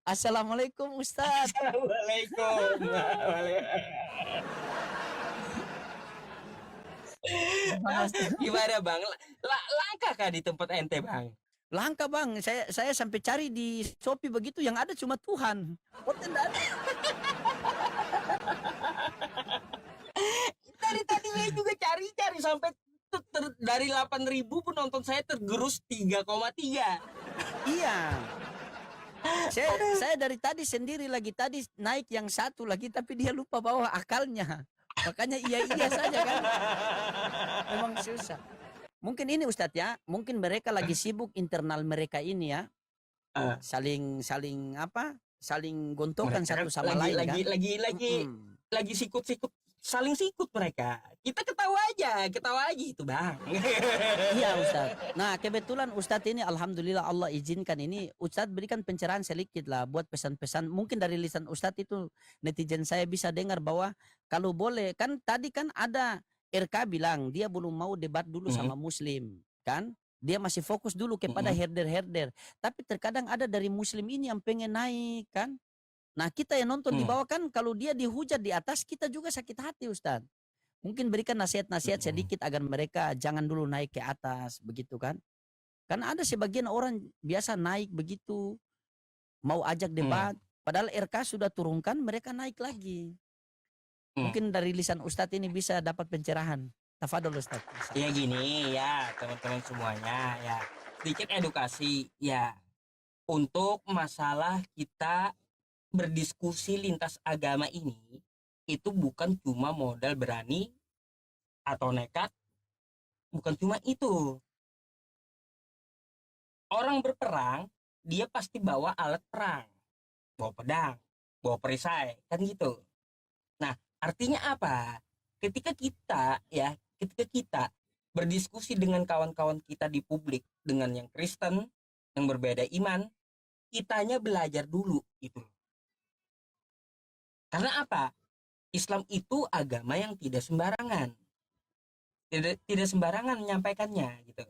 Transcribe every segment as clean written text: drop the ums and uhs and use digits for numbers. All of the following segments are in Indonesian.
Assalamualaikum Ustadz. Assalamualaikum. Gimana Ustadz? Gimana Bang? Langkah kah di tempat ente Bang? Langka bang, saya sampai cari di Shopee begitu, yang ada cuma Tuhan. Hotel nggak ada. Dari tadi saya juga cari-cari sampai dari 8.000 penonton saya tergerus 3,3. Iya. Saya dari tadi sendiri lagi, tadi naik yang satu lagi, tapi dia lupa bawa akalnya. Makanya iya saja kan. Memang susah. Mungkin ini Ustadz ya, mungkin mereka lagi sibuk internal mereka ini ya, Ah, saling apa? Saling gontokan mereka kan satu sama lagi lain lagi kan. lagi lagi Mm-mm. lagi sikut-sikut, saling sikut mereka. Kita ketawa aja itu Bang. Iya Ustadz. Nah kebetulan Ustadz ini alhamdulillah Allah izinkan ini Ustadz berikan pencerahan sedikit lah buat pesan-pesan. Mungkin dari lisan Ustadz itu netizen saya bisa dengar bahwa kalau boleh kan tadi kan ada RK bilang dia belum mau debat dulu sama Mm, Muslim kan. Dia masih fokus dulu kepada mm, herder-herder. Tapi terkadang ada dari Muslim ini yang pengen naik kan. Nah kita yang nonton di mm, bawah kan kalau dia dihujat di atas kita juga sakit hati Ustadz. Mungkin berikan nasihat-nasihat mm, sedikit agar mereka jangan dulu naik ke atas begitu kan. Karena ada sebagian orang biasa naik begitu, mau ajak mm, debat, padahal RK sudah turunkan mereka naik lagi. mm. Mungkin dari lisan Ustadz ini bisa dapat pencerahan. Tafadol Ustadz. Ya gini ya teman-teman semuanya ya, sedikit edukasi ya untuk masalah kita berdiskusi lintas agama ini. Itu bukan cuma modal berani atau nekat, bukan cuma itu. Orang berperang dia pasti bawa alat perang, bawa pedang, bawa perisai, kan gitu. Nah, artinya apa? Ketika kita berdiskusi dengan kawan-kawan kita di publik dengan yang Kristen, yang berbeda iman, kitanya belajar dulu gitu. Karena apa? Islam itu agama yang tidak sembarangan. Tidak sembarangan menyampaikannya gitu.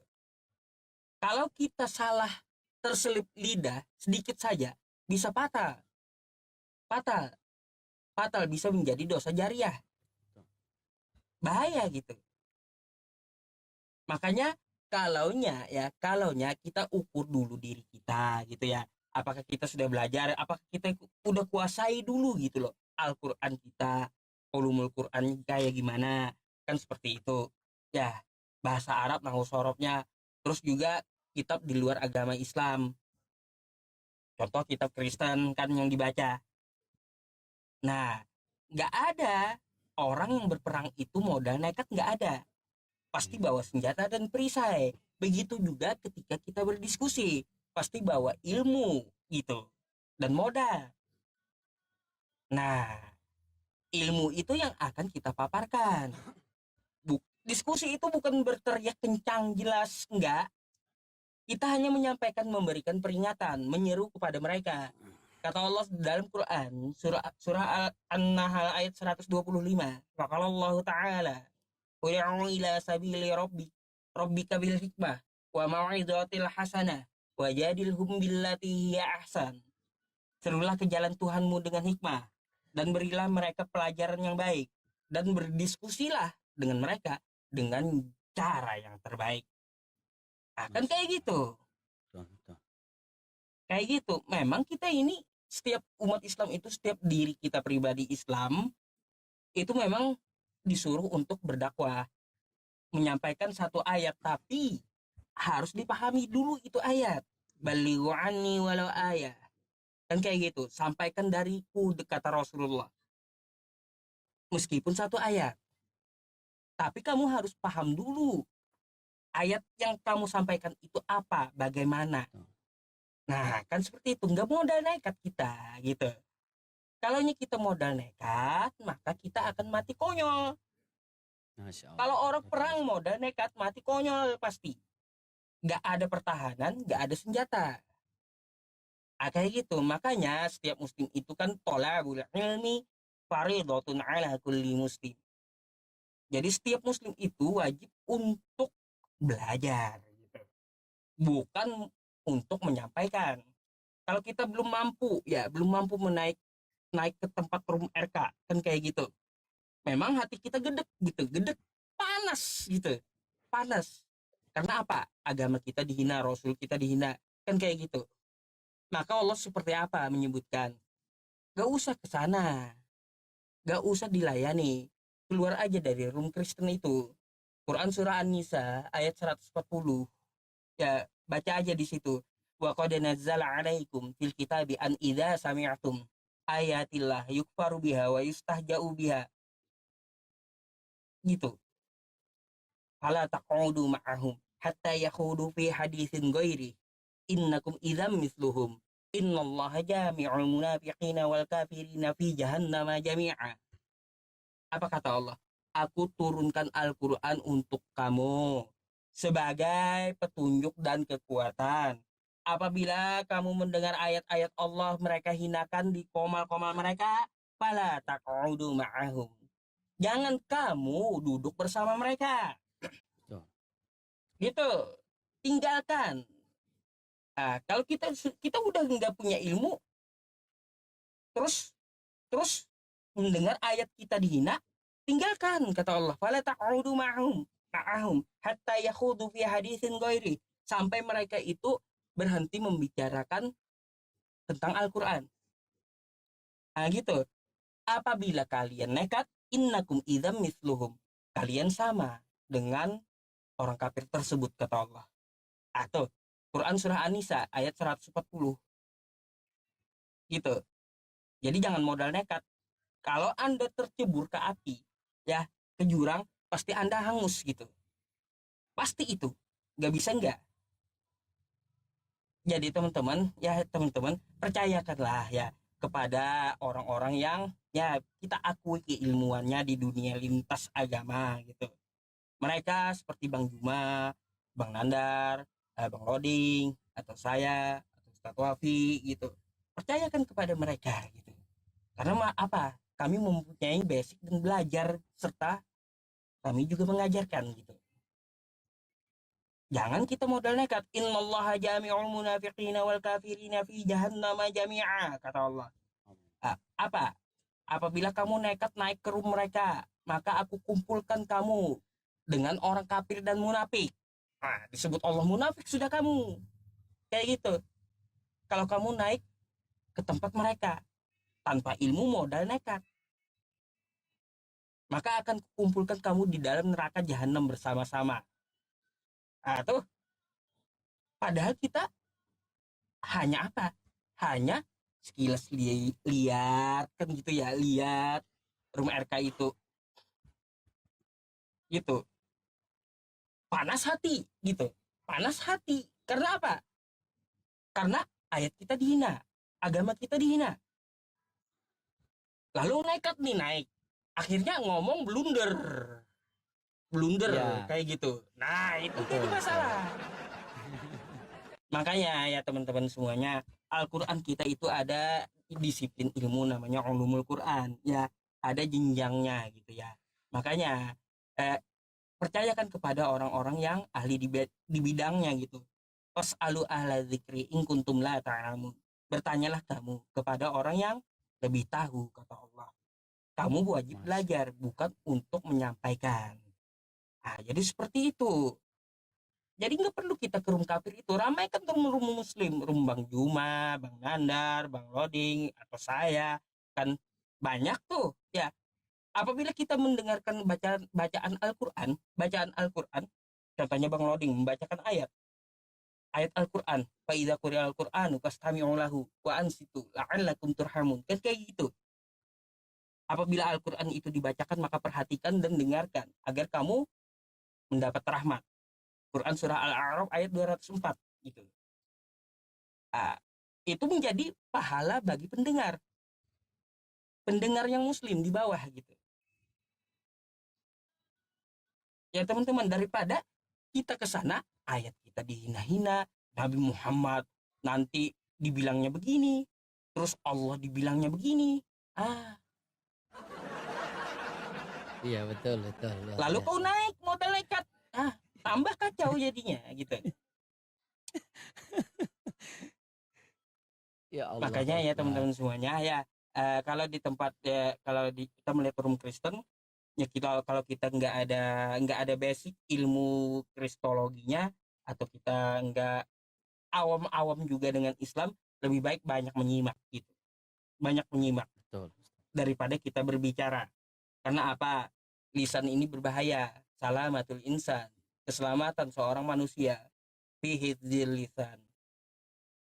Kalau kita salah terselip lidah sedikit saja bisa fatal. Fatal. Fatal bisa menjadi dosa jariah. Bahaya gitu. Makanya kalaunya kita ukur dulu diri kita gitu ya. Apakah kita sudah belajar, apakah kita udah kuasai dulu gitu loh Al-Qur'an kita, ulumul Qur'an kayak gimana, kan seperti itu. Ya, bahasa Arab nahu sorobnya, terus juga kitab di luar agama Islam. Contoh kitab Kristen kan yang dibaca. Nah, nggak ada orang yang berperang itu modal nekat, nggak ada. Pasti bawa senjata dan perisai. Begitu juga ketika kita berdiskusi, pasti bawa ilmu gitu dan modal. Nah, ilmu itu yang akan kita paparkan. Diskusi itu bukan berteriak kencang jelas, enggak. Kita hanya menyampaikan, memberikan peringatan, menyeru kepada mereka. Kata Allah dalam Quran, surah An-Nahl ayat 125. Faqala Allah Ta'ala, "Ud'u ila sabili rabbika bil hikmah wa mau'izatil hasanah wajadilhum billati hiya ahsan." Serulah ke jalan Tuhanmu dengan hikmah dan berilah mereka pelajaran yang baik dan berdiskusilah dengan mereka dengan cara yang terbaik. Akan kayak gitu. Kayak gitu. Memang kita ini setiap umat Islam itu, setiap diri kita pribadi Islam itu memang disuruh untuk berdakwah, menyampaikan satu ayat, tapi harus dipahami dulu itu ayat. Balighu anni walau ayat. Kan kayak gitu. Sampaikan dariku, kata Rasulullah. Meskipun satu ayat. Tapi kamu harus paham dulu ayat yang kamu sampaikan itu apa, bagaimana. Nah, kan seperti itu. Nggak modal nekat kita gitu. Kalau kita modal nekat, maka kita akan mati konyol. Masya Kalau Allah. orang perang modal nekat, mati konyol pasti. Nggak ada pertahanan, nggak ada senjata. Kayak gitu. Makanya setiap muslim itu kan tolabul ilmi faridatun ala kulli muslim. Jadi setiap muslim itu wajib untuk belajar gitu. Bukan untuk menyampaikan. Kalau kita belum mampu ya, belum mampu naik ke tempat room RK kan kayak gitu. Memang hati kita gedek gitu, gedek, panas gitu, panas. Karena apa? Agama kita dihina, Rasul kita dihina, kan kayak gitu. Maka Allah seperti apa menyebutkan? Gak usah ke sana, gak usah dilayani. Keluar aja dari room Kristen itu. Quran surah An-Nisa ayat 140. Ya, baca aja di situ. Wa qad nazzala 'alaikum fil kitabi an idza sami'tum ayatillah yukfaru biha wa yustahja'u biha. Gitu. Fala taq'udu ma'ahum hatta yakhudu fi haditsin ghairi. Innakum idzam mithluhum. Innallaha jami'ul munafiqina wal kafirina fi jahannama jami'a. Apa kata Allah? Aku turunkan Al-Quran untuk kamu sebagai petunjuk dan kekuatan. Apabila kamu mendengar ayat-ayat Allah mereka hinakan di komal-komal mereka, fala taq'udu ma'ahum. Jangan kamu duduk bersama mereka. Betul. Gitu. Tinggalkan. Nah, kalau kita udah nggak punya ilmu, terus terus mendengar ayat kita dihina, tinggalkan kata Allah. Fala taq'udu ma'ahum hatta yakhudu fi haditsin ghairi, sampai mereka itu berhenti membicarakan tentang Al-Qur'an. Nah, gitu. Apabila kalian nekat, innakum idzam mithluhum. Kalian sama dengan orang kafir tersebut kata Allah. Atau Quran surah An-Nisa ayat 140. Gitu. Jadi jangan modal nekat. Kalau Anda tercebur ke api, ya, ke jurang, pasti Anda hangus gitu. Pasti itu. Gak bisa enggak. Jadi teman-teman, percayakanlah ya kepada orang-orang yang ya kita akui keilmuannya di dunia lintas agama gitu. Mereka seperti Bang Juma, Bang Nandar, Bang Roding, atau saya, atau Ustadz Wafi gitu. Percayakan kepada mereka gitu. Karena apa? Kami mempunyai basic dan belajar serta kami juga mengajarkan gitu. Jangan kita modal nekat. Innallaha jami'ul munafiqina wal kafirina fi jahannama jami'a kata Allah. Apa? Apabila kamu nekat naik ke room mereka, maka aku kumpulkan kamu dengan orang kafir dan munafik. Nah, disebut Allah munafik sudah kamu. Kayak gitu. Kalau kamu naik ke tempat mereka tanpa ilmu modal nekat, maka akan kumpulkan kamu di dalam neraka jahanam bersama-sama. Nah, tuh padahal kita hanya apa? Hanya sekilas lihat kan gitu ya, lihat rumah RK itu gitu. Panas hati gitu. Panas hati. Karena apa? Karena ayat kita dihina, agama kita dihina. Lalu nekat nih naik. Akhirnya ngomong blunder. Blunder Ya, kayak gitu. Nah, itu jadi betul, betul. masalah. Makanya ya teman-teman semuanya, Al-Quran kita itu ada disiplin ilmu namanya ulumul Quran. Ya, ada jenjangnya gitu ya. Makanya percayakan kepada orang-orang yang ahli di bidangnya gitu. Fas'alu ahla dzikri in kuntum la ta'lamun. Bertanyalah kamu kepada orang yang lebih tahu kata Allah. Kamu wajib Mas. belajar bukan untuk menyampaikan. Ah, jadi seperti itu. Jadi nggak perlu kita ke room kafir itu, ramaikan room muslim, room Bang Juma, Bang Nandar, Bang Loding, atau saya, kan banyak tuh ya. Apabila kita mendengarkan bacaan Al-Quran, contohnya Bang Loding membacakan ayat Al-Quran, fa idza quri'al Qur'anu fastami'u lahu wa ansitu la'allakum turhamun, kan kayak gitu. Apabila Al-Quran itu dibacakan maka perhatikan dan dengarkan agar kamu mendapat rahmat. Quran surah Al-A'raf ayat 204 gitu. Nah, itu menjadi pahala bagi pendengar yang muslim di bawah gitu. Ya teman-teman, daripada kita ke sana ayat kita dihina-hina, Nabi Muhammad nanti dibilangnya begini, terus Allah dibilangnya begini. Ah, Iya, betul, betul. Luar lalu kau biasa. naik modal nekat. Ah, tambah kacau jadinya gitu. Ya Allah Makanya ya Akbar. teman-teman semuanya ya, kalau di tempat ya, kalau kita melihat forum Kristen ya, kalau kita nggak ada basic ilmu kristologinya, atau kita nggak awam-awam juga dengan Islam, lebih baik banyak menyimak gitu, banyak menyimak Betul. daripada kita berbicara. Karena apa? Lisan ini berbahaya. Salamatul insan, keselamatan seorang manusia, fi hifdzil lisan,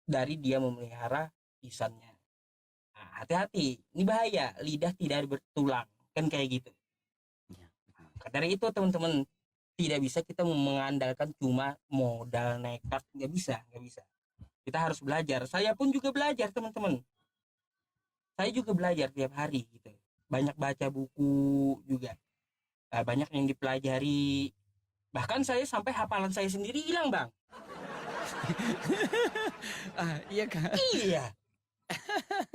dari dia memelihara lisannya. Nah, hati-hati, ini bahaya, lidah tidak bertulang, kan kayak gitu. Ya. Maka dari itu teman-teman, tidak bisa kita mengandalkan cuma modal nekat, nggak bisa. Kita harus belajar. Saya pun juga belajar teman-teman. Saya juga belajar tiap hari gitu. Banyak baca buku juga. Banyak yang dipelajari. Bahkan saya sampai hafalan saya sendiri hilang, Bang. Iya kan? Iya,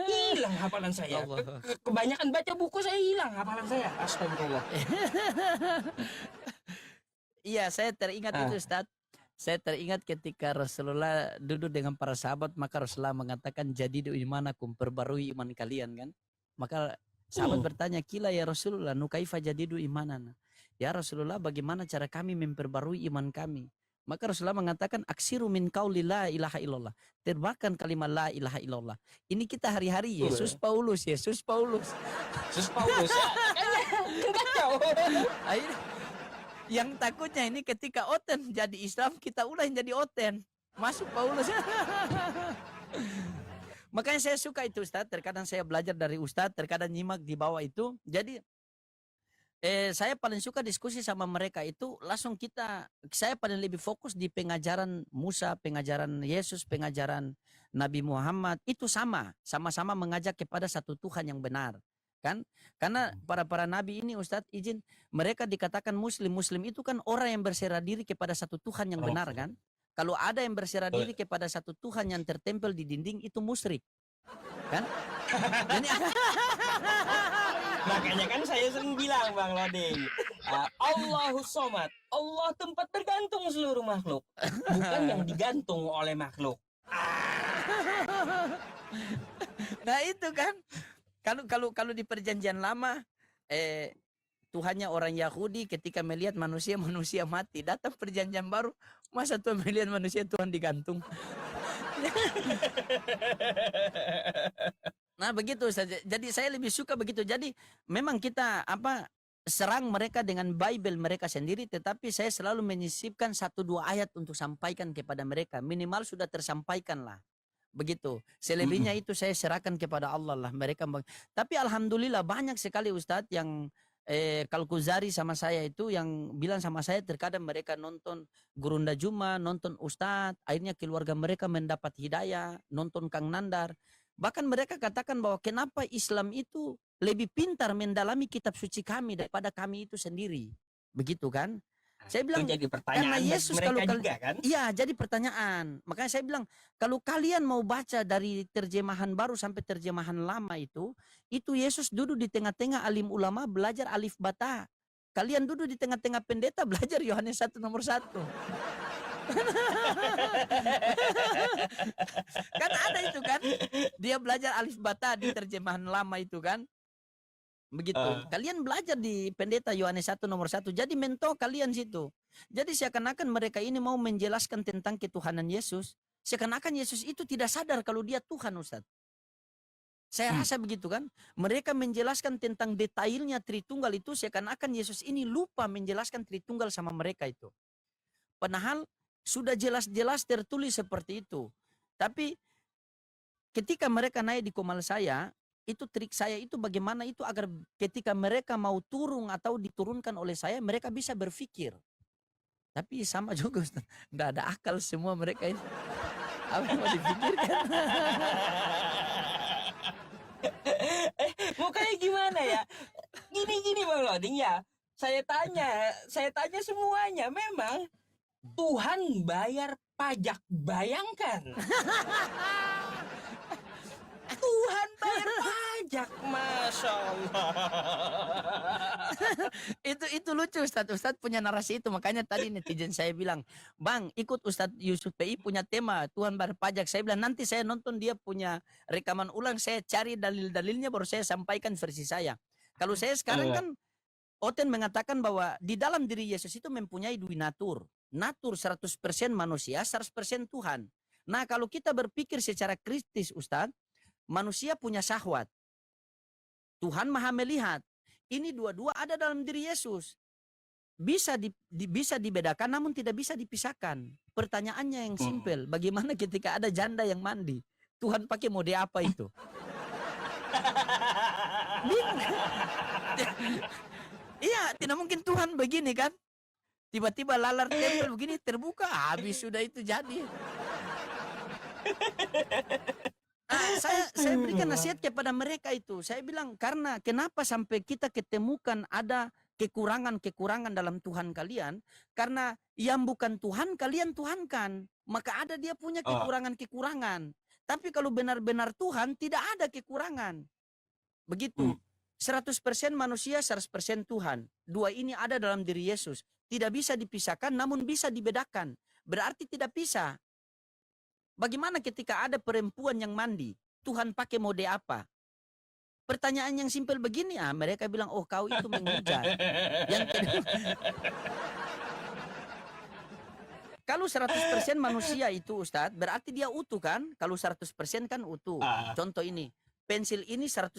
hilang hafalan saya. Allah. Kebanyakan baca buku saya hilang hafalan saya. Astagfirullah. Iya, saya teringat itu Ustaz. Saya teringat ketika Rasulullah duduk dengan para sahabat, maka Rasulullah mengatakan, jadidu imanakum, perbarui iman kalian kan. Maka sahabat bertanya, kila ya Rasulullah, nukaifa jadidu imanana. Ya Rasulullah, bagaimana cara kami memperbarui iman kami? Maka Rasulullah mengatakan, aksiru min qauli la ilaha illallah. Terbahkan kalimat la ilaha illallah. Ini kita hari-hari Yesus Paulus. Yesus Paulus ya. Kacau. Akhirnya, yang takutnya ini ketika Oten jadi Islam, kita ulah yang jadi Oten. Masuk Paulus. Makanya saya suka itu Ustadz. Terkadang saya belajar dari Ustadz, terkadang nyimak di bawah itu. Jadi saya paling suka diskusi sama mereka itu langsung saya paling lebih fokus di pengajaran Musa, pengajaran Yesus, pengajaran Nabi Muhammad. Itu sama-sama mengajak kepada satu Tuhan yang benar. Kan? Karena para nabi ini Ustadz izin, mereka dikatakan muslim itu kan orang yang berserah diri kepada satu Tuhan yang benar kan. Kalau ada yang berserah diri kepada satu Tuhan yang tertempel di dinding, itu musyrik kan. Jadi, makanya kan saya sering bilang Bang Loding, Allahus Somad, Allah tempat bergantung seluruh makhluk, bukan yang digantung oleh makhluk. Nah itu kan, kalau di perjanjian lama Tuhannya orang Yahudi, ketika melihat manusia mati. Datang perjanjian baru, masa Tuhan melihat manusia Tuhan digantung. Nah begitu saja. Jadi saya lebih suka begitu. Jadi memang kita serang mereka dengan Bible mereka sendiri, tetapi saya selalu menyisipkan 1-2 ayat untuk sampaikan kepada mereka. Minimal sudah tersampaikan lah. Begitu. Selebihnya itu saya serahkan kepada Allah lah. Mereka. Tapi alhamdulillah banyak sekali Ustadz yang Kalkuzari sama saya itu yang bilang sama saya, terkadang mereka nonton Gurunda Juma, nonton Ustadz, akhirnya keluarga mereka mendapat hidayah, nonton Kang Nandar. Bahkan mereka katakan bahwa kenapa Islam itu lebih pintar mendalami kitab suci kami daripada kami itu sendiri. Begitu kan? Saya bilang, jadi pertanyaan karena Yesus mereka kalau juga kan? Iya, jadi pertanyaan. Makanya saya bilang, kalau kalian mau baca dari terjemahan baru sampai terjemahan lama itu Yesus duduk di tengah-tengah alim ulama belajar alif bata. Kalian duduk di tengah-tengah pendeta belajar Yohanes 1 nomor 1. Kan ada itu kan? Dia belajar alif bata di terjemahan lama itu kan? Begitu. Kalian belajar di pendeta Yohanes 1 nomor 1. Jadi mentor kalian situ. Jadi seakan-akan mereka ini mau menjelaskan tentang ketuhanan Yesus. Seakan-akan Yesus itu tidak sadar kalau dia Tuhan, Ustaz. Saya rasa begitu kan. Mereka menjelaskan tentang detailnya Tritunggal itu, seakan-akan Yesus ini lupa menjelaskan Tritunggal sama mereka itu. Padahal sudah jelas-jelas tertulis seperti itu. Tapi ketika mereka naik di komal saya, itu trik saya itu bagaimana itu agar ketika mereka mau turun atau diturunkan oleh saya, mereka bisa berpikir. Tapi sama juga Ustaz, nggak ada akal semua mereka ini. Apa yang mau dipikirkan? Mukanya gimana ya? Gini Bang Loding ya. Saya tanya semuanya. Memang Tuhan bayar pajak, bayangkan. Tuhan bayar pajak, Masya Allah. Itu lucu Ustadz. Ustadz punya narasi itu. Makanya tadi netizen saya bilang, Bang, ikut Ustadz Yusuf PI punya tema Tuhan bayar pajak. Saya bilang nanti saya nonton dia punya rekaman ulang, saya cari dalil-dalilnya baru saya sampaikan versi saya. Kalau saya sekarang kan Oten mengatakan bahwa di dalam diri Yesus itu mempunyai dua natur. Natur 100% manusia, 100% Tuhan. Nah, kalau kita berpikir secara kritis Ustadz, manusia punya syahwat. Tuhan maha melihat. Ini dua-dua ada dalam diri Yesus. Bisa dibedakan namun tidak bisa dipisahkan. Pertanyaannya yang simpel, bagaimana ketika ada janda yang mandi? Tuhan pakai mode apa itu? Iya, tidak mungkin Tuhan begini kan? Tiba-tiba lalar tempel begini terbuka, habis sudah itu jadi. Saya berikan nasihat kepada mereka itu. Saya bilang karena kenapa sampai kita ketemukan ada kekurangan-kekurangan dalam Tuhan kalian, karena yang bukan Tuhan kalian tuhankan, maka ada dia punya kekurangan-kekurangan. Tapi kalau benar-benar Tuhan tidak ada kekurangan. Begitu. 100% manusia, 100% Tuhan. Dua ini ada dalam diri Yesus. Tidak bisa dipisahkan namun bisa dibedakan. Berarti tidak bisa. Bagaimana ketika ada perempuan yang mandi? Tuhan pakai mode apa? Pertanyaan yang simpel begini, mereka bilang, oh kau itu menghujat. Yang kedua, kalau 100% manusia itu Ustadz, berarti dia utuh kan? Kalau 100% kan utuh. Contoh ini, pensil ini 100%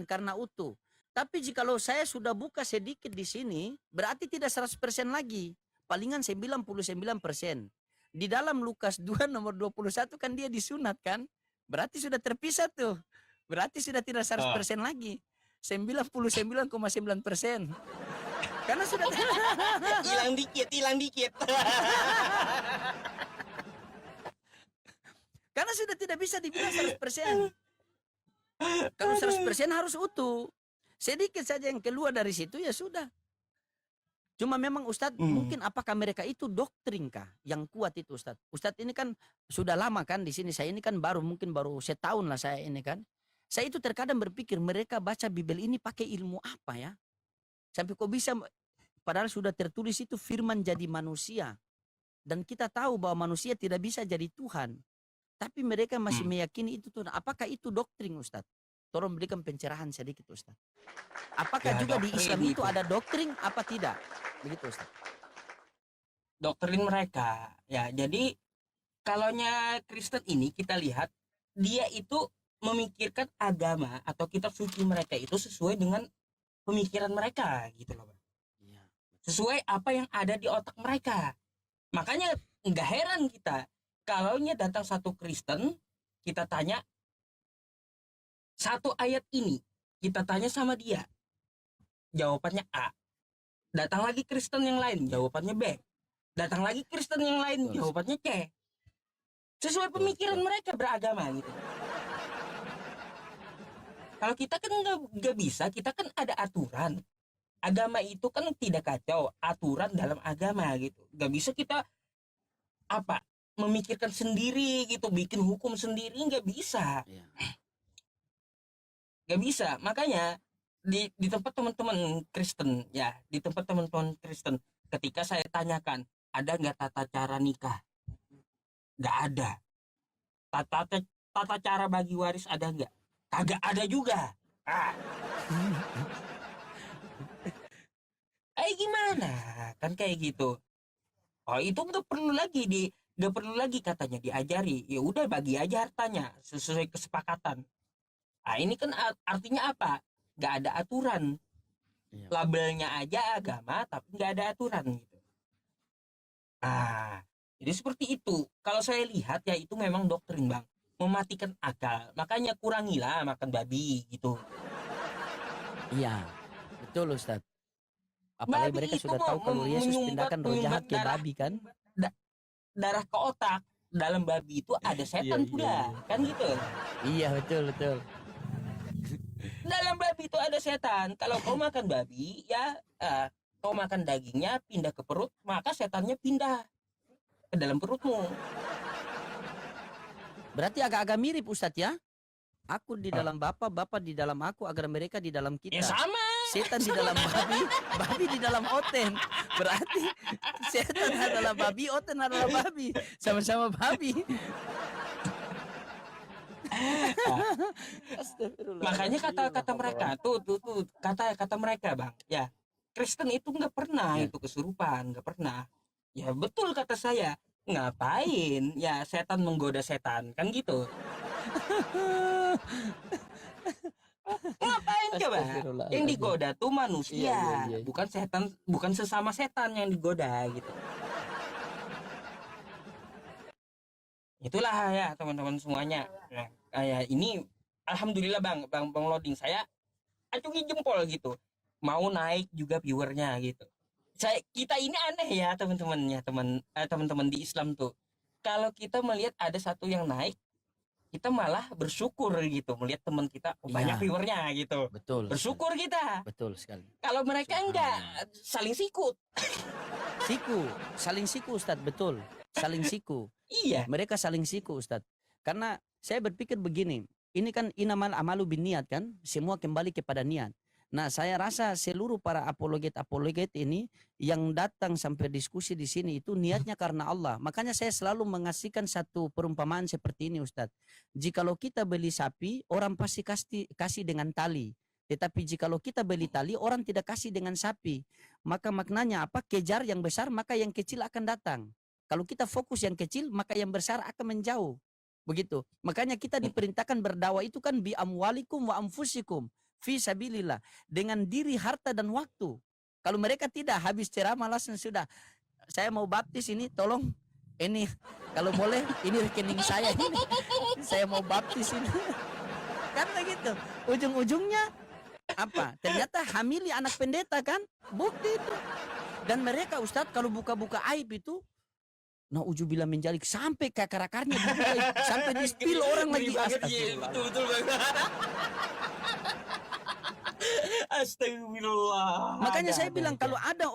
karena utuh. Tapi jikalau saya sudah buka sedikit di sini, berarti tidak 100% lagi. Palingan 99%. Di dalam Lukas 2 nomor 21 kan dia disunat kan? Berarti sudah terpisah tuh. Berarti sudah tidak 100% lagi. 99,9%. Karena sudah hilang dikit. Karena sudah tidak bisa dibilang 100%. Kalau 100% harus utuh. Sedikit saja yang keluar dari situ ya sudah. Cuma memang Ustadz, mungkin apakah mereka itu doktrin kah yang kuat itu Ustadz? Ustadz ini kan sudah lama kan di sini. Saya ini kan mungkin baru setahun lah saya ini kan. Saya itu terkadang berpikir mereka baca Bible ini pakai ilmu apa ya? Sampai kok bisa, padahal sudah tertulis itu firman jadi manusia. Dan kita tahu bahwa manusia tidak bisa jadi Tuhan. Tapi mereka masih meyakini itu Tuhan. Apakah itu doktrin Ustadz? Tolong berikan pencerahan sedikit Ustadz. Apakah juga di Islam itu ada doktrin apa tidak? Begitu Ustadz. Doktrin mereka. Ya, jadi kalaunya Kristen ini kita lihat dia itu memikirkan agama atau kitab suci mereka itu sesuai dengan pemikiran mereka gitu loh. Sesuai apa yang ada di otak mereka. Makanya nggak heran kita kalaunya datang satu Kristen, kita tanya satu ayat ini, kita tanya sama dia, jawabannya A. Datang lagi Kristen yang lain, jawabannya B. Datang lagi Kristen yang lain, jawabannya C. Sesuai pemikiran mereka beragama gitu. Kalau kita kan nggak bisa, kita kan ada aturan. Agama itu kan tidak kacau, aturan dalam agama gitu. Nggak bisa kita memikirkan sendiri gitu, bikin hukum sendiri, nggak bisa. Nggak bisa. Makanya di tempat teman-teman Kristen ya, di tempat teman-teman Kristen, ketika saya tanyakan ada nggak tata cara nikah, nggak ada. Tata cara bagi waris ada nggak? Kagak ada juga. Gimana kan kayak gitu. Oh itu nggak perlu lagi katanya diajari. Ya udah bagi aja hartanya sesuai kesepakatan. Ini kan artinya apa? Nggak ada aturan. Labelnya aja agama tapi nggak ada aturan gitu. Jadi seperti itu. Kalau saya lihat ya itu memang doktrin Bang, mematikan akal. Makanya kurangilah makan babi gitu. Iya, betul Ustadz. Apalagi mereka sudah tahu kalau Yesus pindahkan roh jahat ke babi kan? Darah ke otak. Dalam babi itu ada setan pula, kan gitu. Iya betul. Dalam babi itu ada setan. Kalau kau makan babi, ya kau makan dagingnya pindah ke perut, maka setannya pindah ke dalam perutmu. Berarti agak-agak mirip Ustadz ya? Aku di dalam Bapa, Bapa di dalam aku, agar mereka di dalam kita. Ya sama. setan di dalam babi, babi di dalam oten. Berarti setan adalah babi, oten adalah babi. Sama-sama babi. Makanya kata-kata mereka tuh kata mereka bang, ya Kristen itu nggak pernah Ya. itu kesurupan, nggak pernah. Ya betul kata saya, ngapain ya setan menggoda setan kan gitu. Ngapain coba? Yang digoda tuh manusia, Iya. bukan setan, bukan sesama setan yang digoda gitu. Itulah ya teman-teman semuanya. Nah, kayak ini alhamdulillah bang loading saya acungi jempol gitu. Mau naik juga viewernya gitu. Kita ini aneh ya teman-temannya, teman-teman di Islam tuh. Kalau kita melihat ada satu yang naik, kita malah bersyukur gitu melihat teman kita banyak Iya. viewernya gitu. Betul. Bersyukur kita. Betul sekali. Kalau mereka enggak, saling sikut. Siku, saling siku Ustadz, betul. Saling siku. Iya. Mereka saling siku Ustadz. Karena saya berpikir begini, ini kan inamal amalu biniat kan, semua kembali kepada niat. Nah, saya rasa seluruh para apologet ini yang datang sampai diskusi di sini itu niatnya karena Allah. Makanya saya selalu mengasihkan satu perumpamaan seperti ini Ustadz. Jikalau kita beli sapi, orang pasti kasih dengan tali. Tetapi jikalau kita beli tali, orang tidak kasih dengan sapi. Maka maknanya apa? Kejar yang besar, maka yang kecil akan datang. Kalau kita fokus yang kecil, maka yang besar akan menjauh. Begitu. Makanya kita diperintahkan berdakwah itu kan bi amwalikum wa anfusikum fi sabilillah, dengan diri, harta dan waktu. Kalau mereka tidak, habis ceramah langsung sudah, saya mau baptis ini, tolong ini kalau boleh ini rekening saya ini. Saya mau baptis ini. Karena gitu. Ujung-ujungnya apa? Ternyata hamili anak pendeta kan? Bukti itu. Dan mereka Ustadz kalau buka-buka aib itu, nah ujubillah menjalik sampai ke akar-akarnya dibuka, sampai di spill orang lagi. Betul banget. Astagfirullah. Makanya saya bilang kalau ada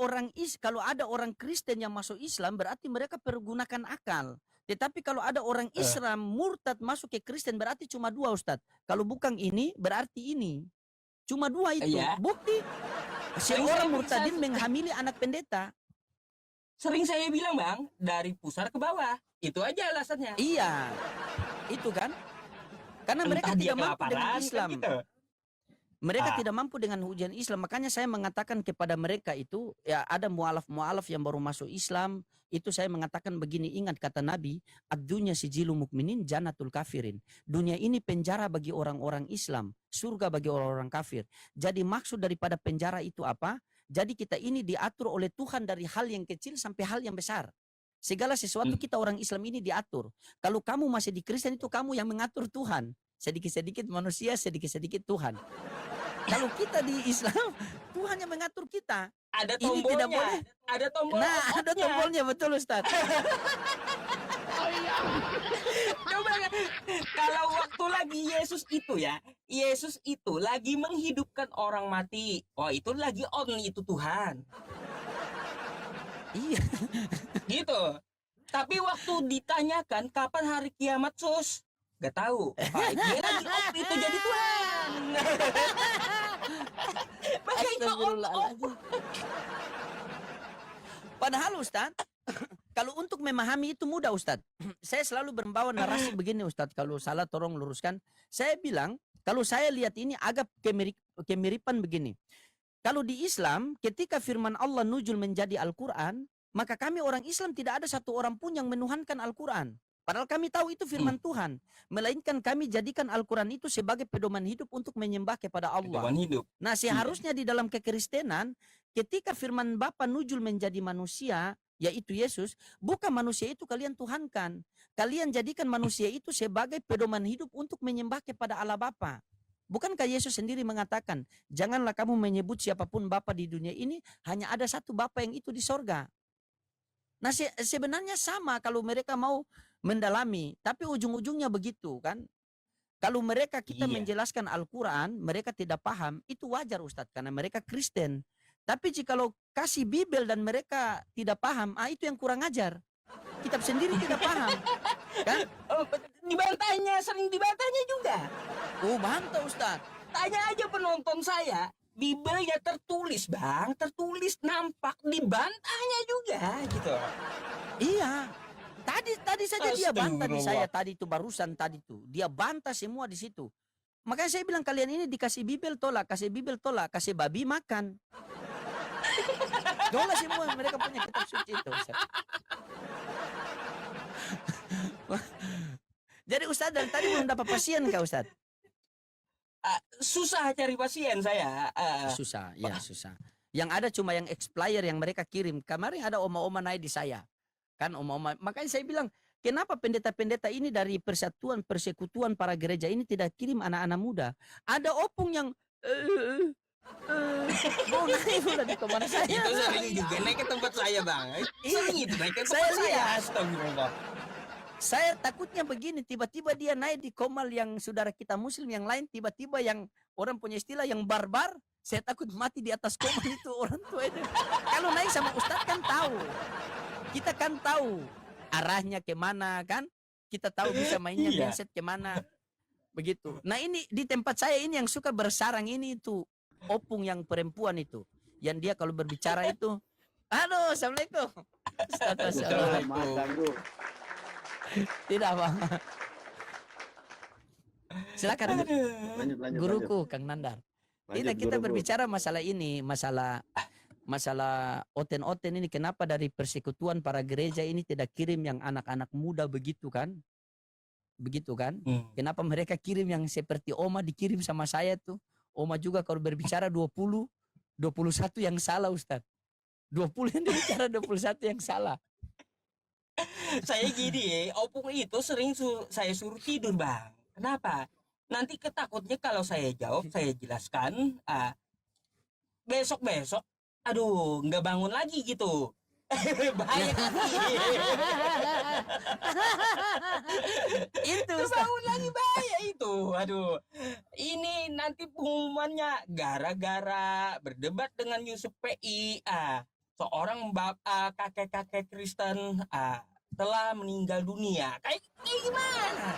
orang Kristen yang masuk Islam berarti mereka pergunakan akal. Tetapi kalau ada orang Islam murtad masuk ke Kristen berarti cuma dua Ustadz. Kalau bukan ini berarti ini. Cuma dua itu. Iya. Bukti. Seorang murtadin menghamili anak pendeta. Sering saya bilang bang, dari pusar ke bawah. Itu aja alasannya. Iya. Itu kan. Karena mereka tidak mampu dengan Islam. Kan gitu. Mereka tidak mampu dengan ujian Islam. Makanya saya mengatakan kepada mereka itu, ya ada mu'alaf yang baru masuk Islam. Itu saya mengatakan begini, ingat kata Nabi, ad-dunya sijilu mukminin jannatul kafirin. Dunia ini penjara bagi orang-orang Islam, surga bagi orang-orang kafir. Jadi maksud daripada penjara itu apa? Jadi kita ini diatur oleh Tuhan dari hal yang kecil sampai hal yang besar. Segala sesuatu kita orang Islam ini diatur. Kalau kamu masih di Kristen itu kamu yang mengatur Tuhan. Sedikit-sedikit manusia, sedikit-sedikit Tuhan. Kalau kita di Islam, Tuhan yang mengatur kita. Ada Ini tombolnya. tidak boleh. Ada tombol. Nah, ada tombolnya, betul Ustaz. Coba kalau waktu lagi Yesus itu lagi menghidupkan orang mati. Oh, itu lagi on itu Tuhan. Iya. Gitu. Tapi waktu ditanyakan kapan hari kiamat, Sus? Gak tahu. Dia lagi off itu jadi Tuhan. Makanya off. Padahal Ustaz, kalau untuk memahami itu mudah Ustaz. Saya selalu membawa narasi begini Ustaz. Kalau salah tolong luruskan. Saya bilang, kalau saya lihat ini agak kemiripan begini. Kalau di Islam, ketika firman Allah nuzul menjadi Al-Quran, maka kami orang Islam tidak ada satu orang pun yang menuhankan Al-Quran. Padahal kami tahu itu firman Tuhan. Melainkan kami jadikan Al-Quran itu sebagai pedoman hidup untuk menyembah kepada Allah. Pedoman hidup. Nah seharusnya di dalam kekristenan, ketika firman Bapa nuzul menjadi manusia, yaitu Yesus, bukan manusia itu kalian tuhankan. Kalian jadikan manusia itu sebagai pedoman hidup untuk menyembah kepada Allah Bapa. Bukankah Yesus sendiri mengatakan, janganlah kamu menyebut siapapun Bapa di dunia ini, hanya ada satu Bapa yang itu di sorga. Nah sebenarnya sama kalau mereka mau mendalami, tapi ujung-ujungnya begitu kan. Kalau mereka kita menjelaskan Al-Quran, mereka tidak paham, itu wajar Ustadz, karena mereka Kristen. Tapi jikalau kasih Bibel dan mereka tidak paham, itu yang kurang ajar. Kitab sendiri tidak paham. Kan? Oh, dibantahnya, sering dibantahnya juga. Oh bantah Ustadz. Tanya aja penonton saya, Bibelnya tertulis bang, tertulis nampak dibantahnya juga gitu. Iya. Tadi saja dia bantah di saya Astagfirullah. tadi itu barusan tadi tuh. Dia bantah semua di situ. Makanya saya bilang kalian ini dikasih Bibel tolak, kasih Bibel tolak, kasih babi makan. Tolak semua mereka punya kitab suci itu. Ustaz. Jadi Ustaz dari tadi belum dapat pasien kah Ustaz? Susah cari pasien saya. Susah, ya susah. Yang ada cuma yang expired yang mereka kirim. Kemarin ada oma-oma naik di saya. Kan oma-oma. Makanya saya bilang, kenapa pendeta-pendeta ini dari persatuan persekutuan para gereja ini tidak kirim anak-anak muda? Ada opung yang mau naik udah di kemana saya. Itu sering juga naik ke tempat saya bang. Sering itu naik ke tempat Saya saya. lihat. Astagfirullah. Saya takutnya begini, tiba-tiba dia naik di komal yang saudara kita muslim yang lain, tiba-tiba yang orang punya istilah yang barbar, saya takut mati di atas komal itu orang tua itu. Kalau naik sama Ustadz kan tahu. Kita kan tahu arahnya kemana kan, kita tahu bisa mainnya Iya. genset kemana, begitu. Nah ini di tempat saya ini yang suka bersarang ini itu opung yang perempuan itu, yang dia kalau berbicara itu, aduh, assalamualaikum. Ustadz, Assalamualaikum. tidak bang. Silakan Lanjut. guruku Kang Nandar. Tidak, kita berbicara masalah ini, masalah oten-oten ini, kenapa dari persekutuan para gereja ini tidak kirim yang anak-anak muda begitu kan? Begitu kan? Kenapa mereka kirim yang seperti Oma dikirim sama saya tuh? Oma juga kalau berbicara 20, 21 yang salah Ustaz. 20 yang berbicara 21 yang salah. Saya gini, opung itu sering saya suruh tidur bang. Kenapa? Nanti ketakutnya kalau saya jawab, saya jelaskan, besok-besok, aduh, nggak bangun lagi gitu. Bahaya nanti. Itu Nggak Ustaz. bangun lagi bahaya itu. Aduh, ini nanti pengumumannya gara-gara berdebat dengan Yusuf PI. Seorang kakek-kakek Kristen telah meninggal dunia. Kayak gimana?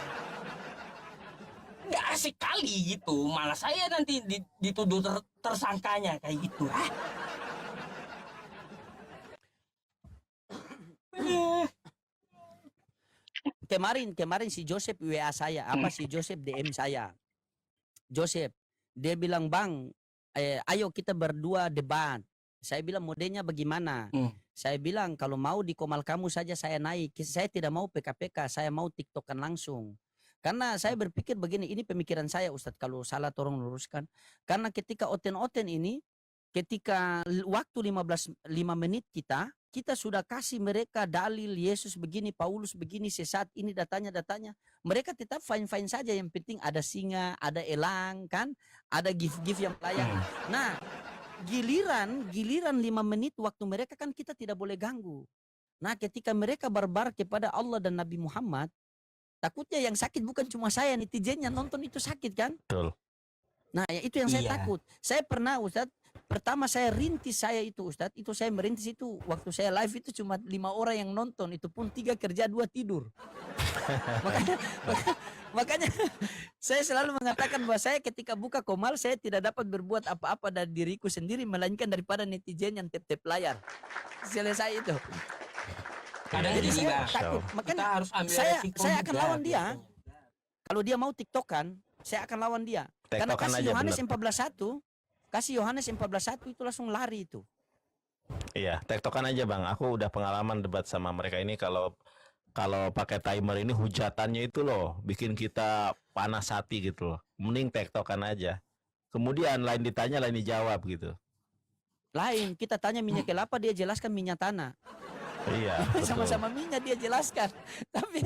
Nggak asik kali gitu. Malah saya nanti dituduh tersangkanya kayak gitu. Kemarin si Joseph WA saya, si Joseph DM saya. Joseph, dia bilang, "Bang, ayo kita berdua debat." Saya bilang, "Modelnya bagaimana?" Saya bilang, "Kalau mau di komal kamu saja saya naik. Saya tidak mau PKPK, saya mau TikTokan langsung." Karena saya berpikir begini, ini pemikiran saya Ustadz, kalau salah tolong luruskan. Karena ketika oten-oten ini, ketika waktu 5 menit kita sudah kasih mereka dalil Yesus begini, Paulus begini, sesat ini datanya. Mereka tetap fine-fine saja, yang penting ada singa, ada elang kan, ada gift-gift yang layak. Nah, giliran 5 menit waktu mereka kan kita tidak boleh ganggu. Nah, ketika mereka barbar kepada Allah dan Nabi Muhammad, takutnya yang sakit bukan cuma saya, netizennya nonton itu sakit kan? Betul. Nah, ya itu yang saya takut. Saya pernah Ustadz, pertama saya rintis saya itu Ustadz, itu saya merintis itu waktu saya live itu cuma 5 orang yang nonton, itu pun 3 kerja 2 tidur. makanya saya selalu mengatakan bahwa saya ketika buka komal saya tidak dapat berbuat apa-apa dari diriku sendiri, melainkan daripada netizen yang tep-tep layar. Selesai itu. Jadi saya takut, makanya kita harus ambil saya akan lawan dia. Kalau dia mau TikTokan, saya akan lawan dia. Karena kasih Yohanes 14:1, itu langsung lari itu. Iya, tektokan aja bang. Aku udah pengalaman debat sama mereka ini, kalau pakai timer ini hujatannya itu loh, bikin kita panas hati gitu loh. Mending tektokan aja. Kemudian lain ditanya, lain dijawab gitu. Lain, kita tanya minyak kelapa, dia jelaskan minyak tanah. Iya. Sama-sama minyak dia jelaskan. Tapi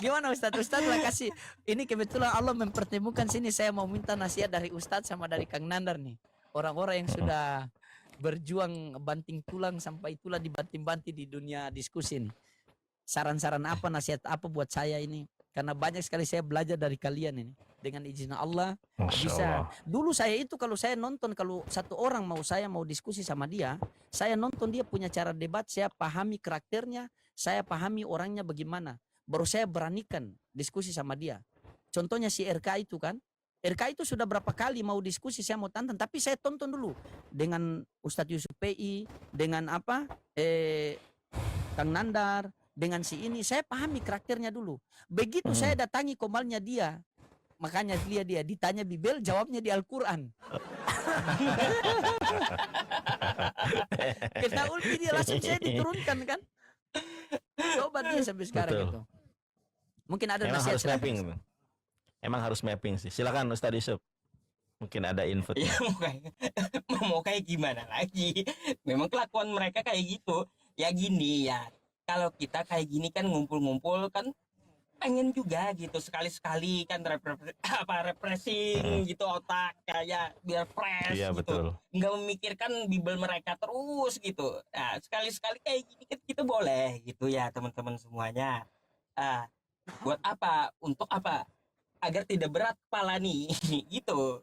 gimana Ustadz lah kasih. Ini kebetulan Allah mempertemukan sini. Saya mau minta nasihat dari Ustadz sama dari Kang Nandar nih. Orang-orang yang sudah berjuang banting tulang sampai tulang dibanting-banting di dunia diskusi nih. Saran-saran apa, nasihat apa buat saya ini? Karena banyak sekali saya belajar dari kalian ini. Dengan izin Allah bisa. Dulu saya itu kalau saya nonton, kalau satu orang saya mau diskusi sama dia, saya nonton dia punya cara debat, saya pahami karakternya, saya pahami orangnya bagaimana, baru saya beranikan diskusi sama dia. Contohnya si RK itu kan, RK itu sudah berapa kali mau diskusi, saya mau tonton, tapi saya tonton dulu dengan Ustadz Yusuf PI, dengan apa Kang Nandar, dengan si ini, saya pahami karakternya dulu. Begitu saya datangi komalnya dia, makanya dia ditanya Bibel, jawabnya di Al-Quran. Kena ulti dia langsung saya diturunkan kan. Coba dia sampai sekarang Betul. gitu. Mungkin ada Emang nasihat harus mapping. Emang harus mapping sih. Silakan Ustadz Yusuf. Mungkin ada info. Ya mau kayak gimana lagi? Memang kelakuan mereka kayak gitu. Ya gini ya. Kalau kita kayak gini kan ngumpul-ngumpul kan pengen juga gitu sekali-sekali kan refreshing gitu otak kayak biar fresh Iya, gitu. betul. Nggak memikirkan Bible mereka terus gitu. Nah, sekali-sekali kayak gini kan kita boleh gitu ya teman-teman semuanya. Buat apa? Untuk apa? Agar tidak berat kepala nih gitu.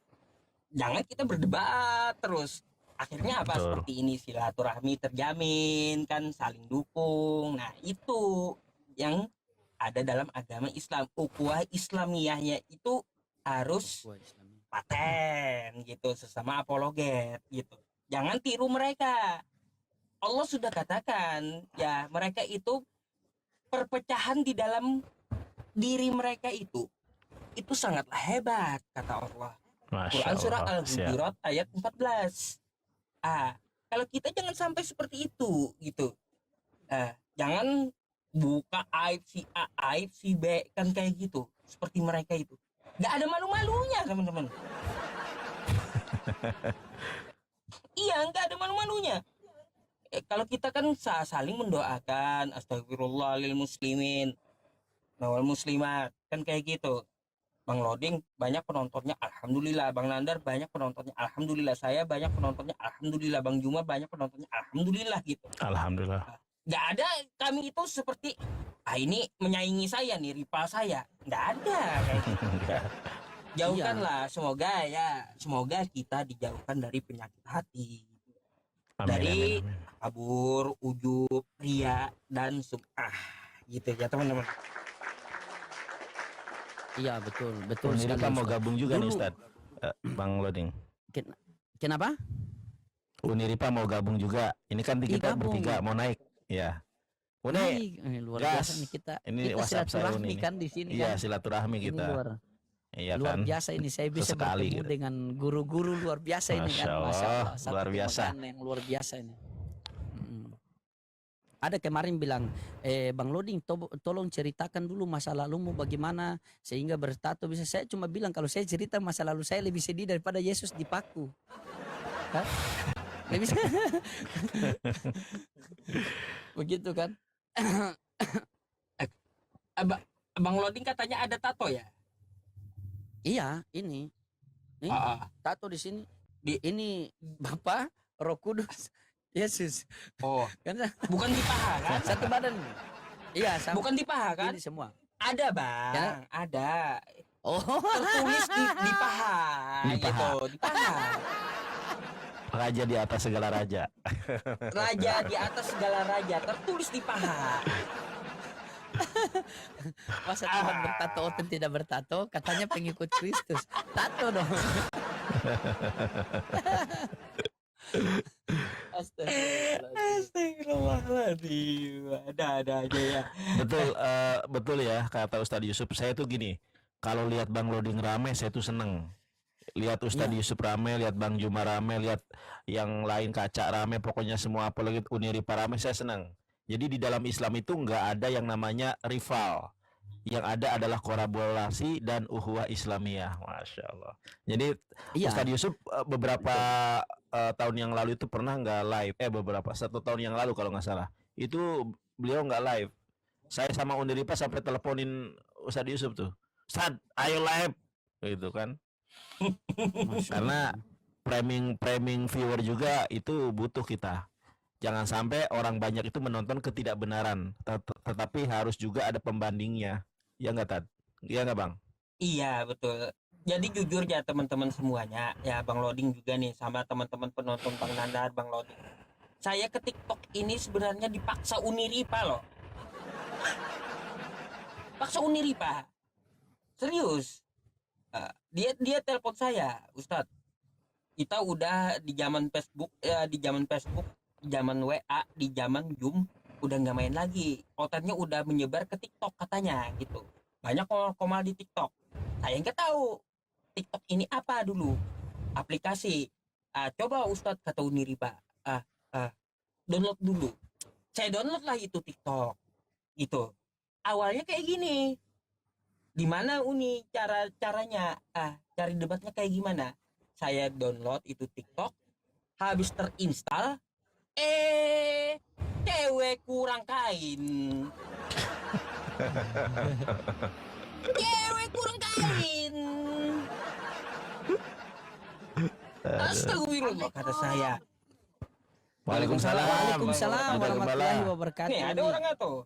Jangan kita berdebat terus. Akhirnya apa? Betul. Seperti ini silaturahmi terjamin kan, saling dukung. Nah, itu yang ada dalam agama Islam. Ukhuwah Islamiyahnya itu harus paten gitu, sesama apologet gitu. Jangan tiru mereka. Allah sudah katakan ya, mereka itu perpecahan di dalam diri mereka itu sangatlah hebat kata Allah. Masya Quran surah Allah. Siap. Al-Hujurat ayat 14. Kalau kita jangan sampai seperti itu gitu. Jangan buka aib si A, aib si B kan kayak gitu. Seperti mereka itu. Gak ada malu-malunya teman-teman. Iya, gak ada malu-malunya. Kalau kita kan saling mendoakan astagfirullah lil muslimin wal muslimat kan kayak gitu. Bang Loding banyak penontonnya alhamdulillah, Bang Nandar banyak penontonnya alhamdulillah, saya banyak penontonnya alhamdulillah, Bang Juma banyak penontonnya alhamdulillah gitu. Alhamdulillah. Gak ada kami itu seperti ini menyaingi saya nih, rival saya. Gak ada kayak gitu. Jauhkanlah, semoga kita dijauhkan dari penyakit hati. Amin, Dari amin, amin. kabur, ujub, ria dan sum'ah gitu ya teman-teman. Iya betul Ini sekali. kita mau Ustaz. gabung juga nih Dulu- Ustadz. Bang Loding. Kenapa? Uniripa mau gabung juga. Ini kan kita gabung. bertiga mau naik. Ya. Uni. Ini luar gas. biasa nih kita. Ini Kita WhatsApp saya silaturahmi Uni kan di sini Iya, kan. silaturahmi Ini kita. Iya luar kan. biasa ini, saya bisa Sesekali bertemu gitu. dengan guru-guru luar biasa ini kan. Masya Allah, Satu luar biasa. pemahaman yang luar biasa ini. Ada kemarin bilang, Bang Loding tolong ceritakan dulu masa lalumu bagaimana sehingga bertato bisa. Saya cuma bilang kalau saya cerita masa lalu saya lebih sedih daripada Yesus dipaku. Kan? Lebih begitu kan? Bang Loding katanya ada tato ya? Iya, ini. Nih, tato di sini. Ini Bapak Roh Kudus Yesus. Oh, Kan bukan di paha kan? satu badan. Iya, sama. Bukan di paha kan? Ini semua. Ada bang, Ya. ada. Oh, Tertulis di paha, Di paha. gitu, di paha. Raja di atas segala raja. Raja di atas segala raja, tertulis di paha. masa Tuhan bertato atau tidak bertato? Katanya pengikut Kristus. Tato dong. Astagfirullahaladzim. Ada aja ya. Betul ya kata Ustadz Yusuf. Saya tuh gini, kalau lihat Bang Loding rame saya tuh seneng. Lihat Ustadz Yusuf rame, lihat Bang Juma rame, lihat yang lain Kaca rame, pokoknya semua apalagi Uniripa rame saya seneng. Jadi di dalam Islam itu nggak ada yang namanya rival. Yang ada adalah kolaborasi dan ukhuwah Islamiyah. Masya Allah. Jadi Iya. Ustadz Yusuf beberapa tahun yang lalu itu pernah nggak live. Satu tahun yang lalu kalau nggak salah. Itu beliau nggak live. Saya sama Uniripa sampai teleponin Ustadz Yusuf tuh. Ustadz, ayo live. Gitu kan. Karena framing viewer juga itu butuh kita. Jangan sampai orang banyak itu menonton ketidakbenaran, tetapi harus juga ada pembandingnya. Ya nggak Tad? Iya nggak Bang? Iya betul. Jadi jujur ya teman-teman semuanya, ya Bang Loding juga nih sama teman-teman penonton Bang Nandar, Bang Loding. Saya ke TikTok ini sebenarnya dipaksa Uniripa loh. Paksa Uniripa. Serius. dia telepon saya, Ustadz. Kita udah di zaman Facebook, di zaman WA, di zaman Zoom, udah nggak main lagi. Kontennya udah menyebar ke TikTok katanya gitu. Banyak komal di TikTok. Saya nggak tahu TikTok ini apa dulu. Aplikasi. Coba Ustadz, kata Uniripa. Download dulu. Saya download lah itu TikTok. Gitu. Awalnya kayak gini. Di mana Uni caranya? Cari debatnya kayak gimana? Saya download itu TikTok, habis terinstall, cewek kurang kain. Cewek kurang kain. Astagfirullah, kata saya. Waalaikumsalam. Waalaikumsalam warahmatullahi wabarakatuh. Nih ada orang nggak tuh?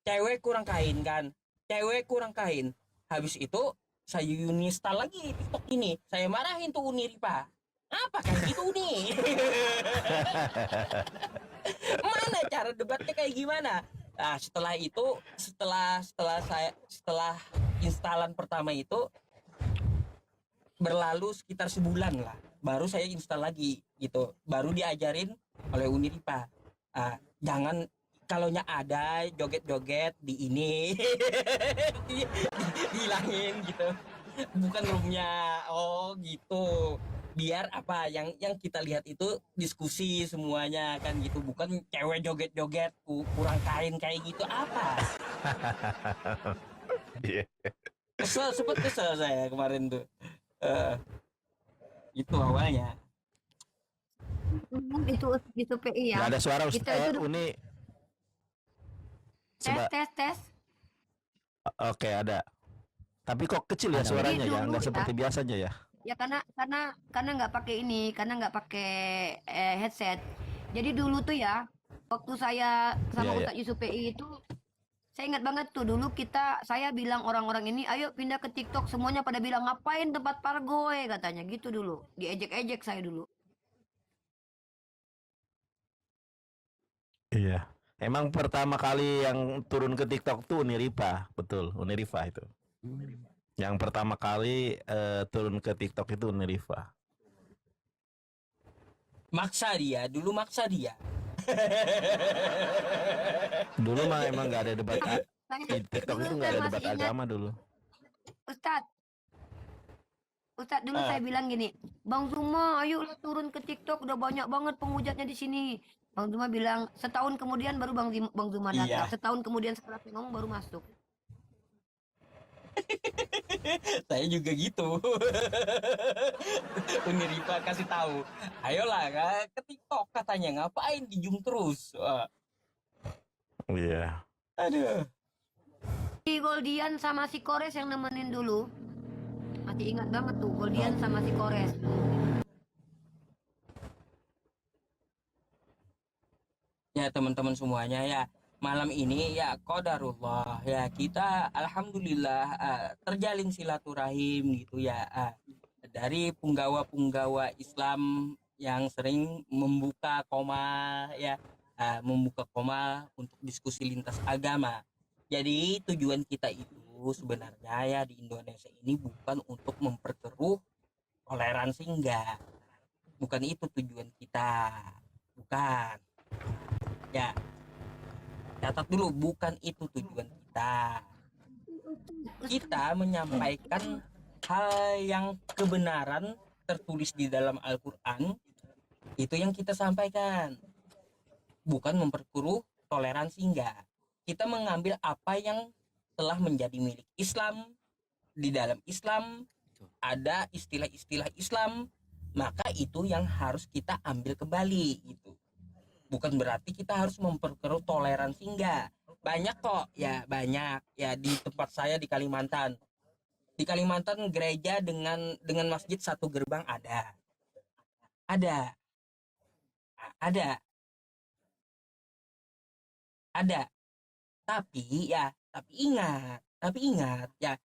Cewek kurang kain kan? Cewek kurang kain. Habis itu saya uninstall lagi TikTok ini. Saya marahin tuh Uniripa. Apa kan gitu Uni? Mana cara debatnya kayak gimana? Nah, setelah itu, setelah instalan pertama itu berlalu sekitar sebulan lah, baru saya install lagi gitu. Baru diajarin oleh Uniripa. Jangan kalaunya ada joget-joget di ini dihilangin gitu, bukan roomnya. Oh gitu, biar apa yang kita lihat itu diskusi semuanya kan gitu, bukan cewek joget-joget kurang kain kayak gitu apa. Iya. Sempet kesel saya kemarin tuh. Itu awalnya. Itu PI Nggak ya. ada suara Kita itu Uni. tes Coba. tes. Oke, ada. Tapi kok kecil ya Ada. suaranya Jadi ya, dulu nggak ya. seperti biasanya ya. Ya karena nggak pakai ini, karena nggak pakai headset. Jadi dulu tuh ya, waktu saya sama Iya, iya. Ustadz Yusuf PI itu, saya ingat banget tuh dulu saya bilang orang-orang ini, ayo pindah ke TikTok. Semuanya pada bilang ngapain tempat pargoy katanya gitu dulu. Diejek-ejek saya dulu. Iya. Emang pertama kali yang turun ke TikTok tuh Uniripa, betul, Uniripa itu. Yang pertama kali turun ke TikTok itu Uniripa. Maksa dia, dulu maksa dia. Dulu mah emang nggak ada debat di TikTok Dulu itu nggak saya ada masih debat ingat, agama dulu. Ustadz dulu saya bilang gini, Bang Zuma, ayo lah turun ke TikTok, udah banyak banget pengujatnya di sini. Bang Zuma bilang, setahun kemudian baru Bang Zuma datang. Iya. Setahun kemudian setelah saya ngomong baru masuk. Saya juga gitu. Uniripa kasih tahu, ayolah ke TikTok katanya, ngapain di Zoom terus. Iya. Aduh. Si Goldian sama si Kores yang nemenin dulu. Masih ingat banget tuh, Goldian sama si Kores. Ya teman-teman semuanya ya, malam ini ya qadarullah ya, kita alhamdulillah terjalin silaturahim gitu ya, dari punggawa-punggawa Islam yang sering membuka koma ya, membuka koma untuk diskusi lintas agama. Jadi tujuan kita itu sebenarnya ya di Indonesia ini bukan untuk memperkeruh toleransi, enggak, bukan itu tujuan kita, bukan. Ya, catat dulu, bukan itu tujuan kita. Kita menyampaikan hal yang kebenaran tertulis di dalam Al-Quran, itu yang kita sampaikan, bukan memperkeruh toleransi, enggak. Kita mengambil apa yang telah menjadi milik Islam. Di dalam Islam ada istilah-istilah Islam, maka itu yang harus kita ambil kembali gitu. Bukan berarti kita harus memperkeruh toleransi, enggak. Banyak kok ya, banyak ya di tempat saya di Kalimantan. Di Kalimantan gereja dengan masjid satu gerbang ada. Ada. Tapi ingat ya,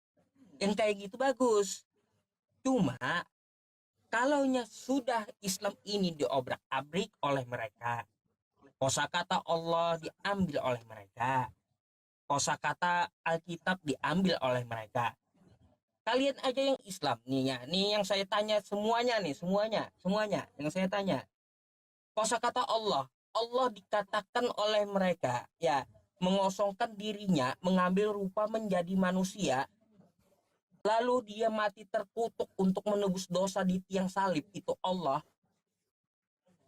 yang kayak gitu bagus. Cuma kalaunya sudah Islam ini diobrak-abrik oleh mereka, kosakata Allah diambil oleh mereka, kosakata Alkitab diambil oleh mereka, Kalian aja yang Islam nih ya, nih yang saya tanya semuanya nih, semuanya yang saya tanya. Kosakata Allah, Allah dikatakan oleh mereka ya mengosongkan dirinya, mengambil rupa menjadi manusia, lalu dia mati terkutuk untuk menebus dosa di tiang salib, itu Allah.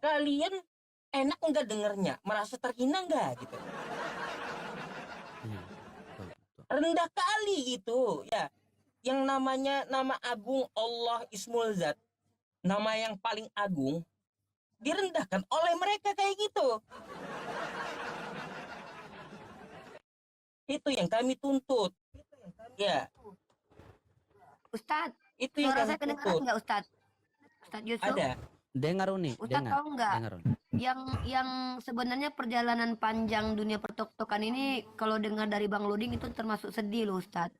Kalian enak enggak dengernya? Merasa terhina enggak gitu? Iya, betul, betul. Rendah kali gitu ya. Yang namanya nama agung Allah Ismul Zat, nama yang paling agung, direndahkan oleh mereka kayak gitu. Itu yang kami tuntut. Ya, Ustadz, itu yang suara kami saya kedengaran tuntut. nggak Ustadz? Ustadz Yusuf, Ada. Dengar Uni, Ustadz dengar. tahu nggak Dengar Uni. yang sebenarnya perjalanan panjang dunia pertok-tokan ini kalau dengar dari Bang Loding itu termasuk sedih loh Ustadz.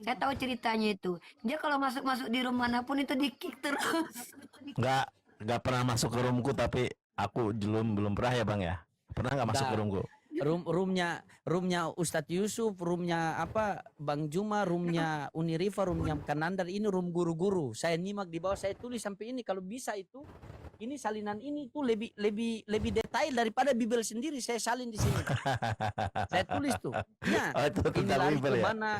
Saya tahu ceritanya itu. Dia kalau masuk-masuk di room manapun itu di-kick terus. Nggak nggak pernah masuk ke roomku, tapi aku belum pernah ya bang ya. Pernah nggak masuk ke Nggak. roomku? Roomnya Ustadz Yusuf, roomnya apa Bang Juma, roomnya Unirifa, roomnya Kanandar, ini room guru-guru. Saya nyimak di bawah, saya tulis sampai ini kalau bisa itu. Ini salinan ini tuh lebih detail daripada Bible sendiri. Saya salin di sini. Saya tulis tuh. Nah, Oh, itu ini tentang lari Bible ya? kemana?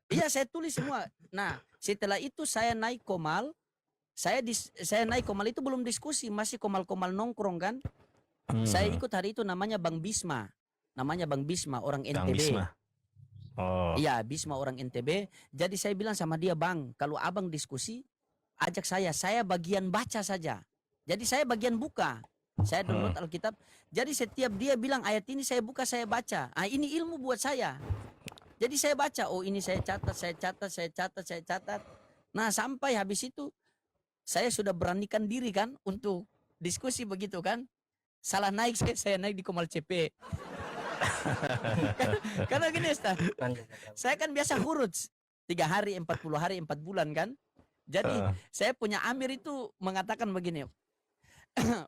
Iya, saya tulis semua. Nah, setelah itu saya naik komal. Saya naik komal itu belum diskusi, masih komal-komal nongkrong kan. Saya ikut hari itu namanya Bang Bisma. Namanya Bang Bisma, orang Bang NTB. Bisma. Oh. Iya, Bisma orang NTB. Jadi saya bilang sama dia, Bang, kalau abang diskusi, ajak saya bagian baca saja. Jadi saya bagian buka. Saya download Alkitab. Jadi setiap dia bilang ayat ini saya buka, saya baca. Ah, ini ilmu buat saya. Jadi saya baca, oh ini saya catat. Nah, sampai habis itu saya sudah beranikan diri kan untuk diskusi begitu kan. Salah naik, saya naik di Komal CP. Karena gini Ustaz, saya kan biasa huruf 3 hari, 40 hari, 4 bulan kan. Jadi saya punya Amir itu mengatakan begini.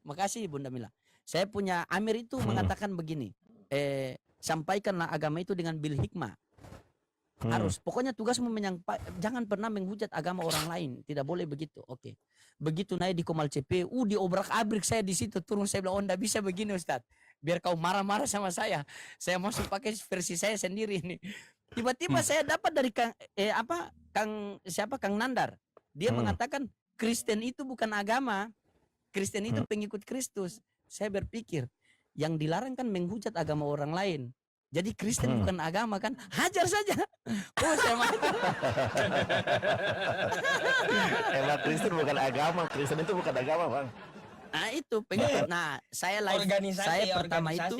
Makasih Bunda Mila. Saya punya Amir itu mengatakan begini. Sampaikanlah agama itu dengan bil hikmah. Harus, pokoknya tugasmu jangan pernah menghujat agama orang lain, tidak boleh begitu. Oke. Begitu naik di Komal CP, diobrak-abrik saya di situ, turun saya bilang, oh enggak bisa begini Ustaz. Biar kau marah-marah sama saya. Saya masuk pakai versi saya sendiri ini. Tiba-tiba saya dapat dari Kang Nandar. Dia mengatakan Kristen itu bukan agama. Kristen itu pengikut Kristus. Saya berpikir, yang dilarang kan menghujat agama orang lain. Jadi Kristen bukan agama kan, hajar saja. Oh saya mati. Emang Kristen bukan agama, Kristen itu bukan agama bang. Nah itu pengikut. Nah saya live, saya pertama itu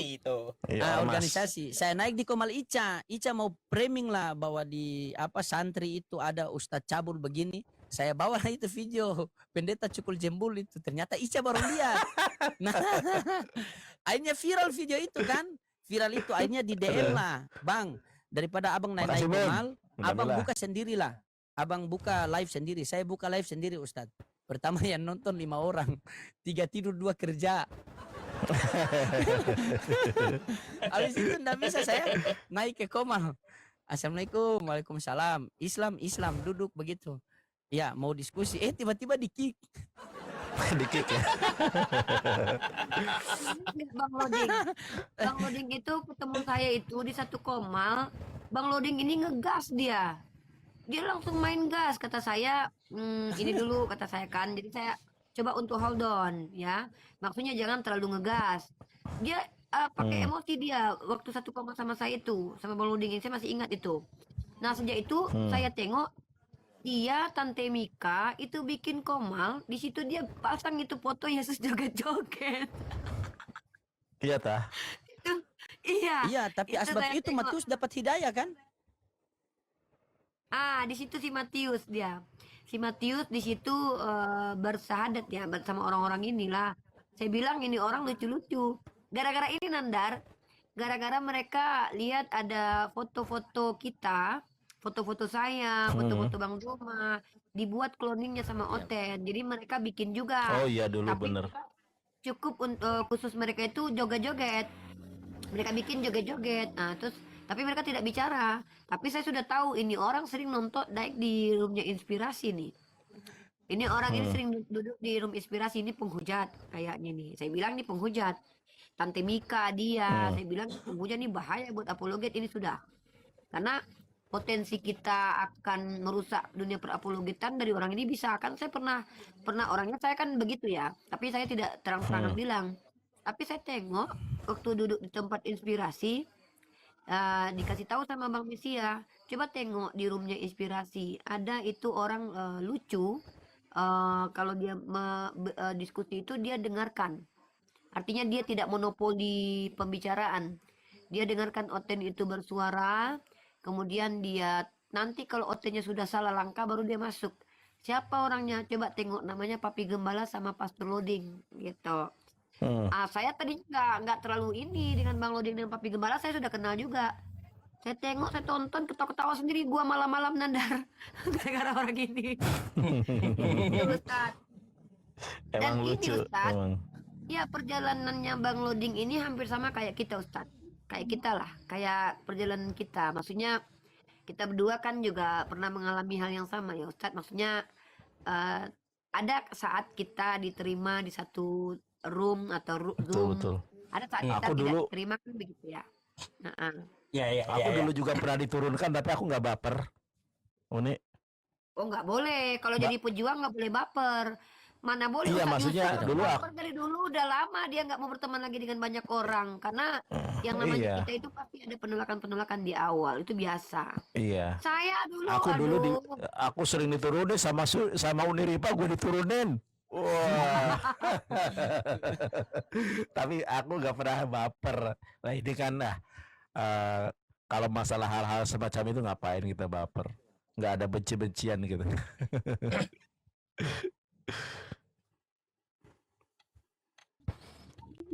Iya, Mas. organisasi. Saya naik di Komal Ica mau framing lah bahwa di santri itu ada Ustadz cabul begini. Saya bawa lah itu video pendeta cukul jembul itu. Ternyata Ica baru lihat. Nah akhirnya viral video itu kan. Viral itu akhirnya di DM lah, Bang, daripada abang naik-naik Makasih, Bang. Komal, abang Alhamdulillah. buka sendirilah. Abang buka live sendiri. Saya buka live sendiri Ustadz. Pertama yang nonton 5 orang, 3 tidur 2 kerja. Habis itu enggak bisa saya naik ke Komal. Assalamualaikum, waalaikumsalam. Islam, duduk begitu. Ya mau diskusi, tiba-tiba di kick. Dikit ya. Bang Loding. Bang Loding itu ketemu saya itu di satu Komal. Bang Loding ini ngegas dia. Dia langsung main gas. Kata saya, ini dulu kata saya kan. Jadi saya coba untuk hold on ya. Maksudnya jangan terlalu ngegas. Dia pakai emosi dia waktu satu Komal sama saya itu. Sama Bang Loding ini saya masih ingat itu. Nah sejak itu saya tengok dia Tante Mika itu bikin Komal, di situ dia pasang itu foto Yesus joget-joget. Iya tah. Iya. Iya, tapi Itu asbab saya itu tengok. Matius dapat hidayah kan? Di situ si Matius dia. Si Matius di situ bersahadat ya bersama orang-orang inilah. Saya bilang ini orang lucu-lucu. Gara-gara ini Nandar, gara-gara mereka lihat ada foto-foto kita, foto-foto saya, foto-foto Bang Joma, dibuat cloningnya sama Oten. Jadi mereka bikin juga. Oh iya dulu Tapi bener. cukup untuk khusus mereka itu joget-joget. Mereka bikin joget-joget. Nah, terus Tapi mereka tidak bicara. Tapi saya sudah tahu ini orang sering nonton naik di roomnya inspirasi nih. Ini orang ini sering duduk di room inspirasi, ini penghujat kayaknya nih. Saya bilang ini penghujat. Tante Mika dia, saya bilang penghujat ini bahaya buat apologet ini sudah. Karena potensi kita akan merusak dunia perapologetan dari orang ini bisa. Kan saya pernah orangnya saya kan begitu ya. Tapi saya tidak terang-terangan bilang. Tapi saya tengok waktu duduk di tempat inspirasi, dikasih tahu sama Bang Mesia, coba tengok di roomnya inspirasi. Ada itu orang lucu. Kalau dia diskusi itu dia dengarkan. Artinya dia tidak monopoli pembicaraan. Dia dengarkan Oten itu bersuara, kemudian dia nanti kalau Otennya sudah salah langkah baru dia masuk. Siapa orangnya? Coba tengok, namanya Papi Gembala sama Pastor Loading gitu. Saya tadi nggak terlalu ini dengan Bang Loading dan Papi Gembala, saya sudah kenal juga. Saya tengok, saya tonton, ketawa-ketawa sendiri gua malam-malam Nandar gara-gara orang ini. Itu Ustaz. Dan Emang ini lucu. Ustaz, Emang. ya perjalanannya Bang Loading ini hampir sama kayak kita Ustadz. Kayak kita lah, kayak perjalanan kita. Maksudnya kita berdua kan juga pernah mengalami hal yang sama ya Ustadz. Maksudnya ada saat kita diterima di satu room atau Zoom. Betul. Ada saat kita Aku tidak dulu- diterima kan begitu ya. Ya. Aku dulu juga pernah diturunkan tapi aku nggak baper. Uni. Oh nggak boleh. Kalau jadi pejuang nggak boleh baper. Mana boleh Iya, Ustadz maksudnya Yusuf dulu baper dari dulu udah lama dia nggak mau berteman lagi dengan banyak orang karena yang namanya Iya. kita itu pasti ada penolakan di awal, itu biasa. Iya. Saya dulu Aku dulu aduh, aku sering diturunin sama Uniripa, gue diturunin. Wah. Tapi aku nggak pernah baper. Nah ini kan kalau masalah hal-hal semacam itu ngapain kita baper? Nggak ada benci-bencian gitu.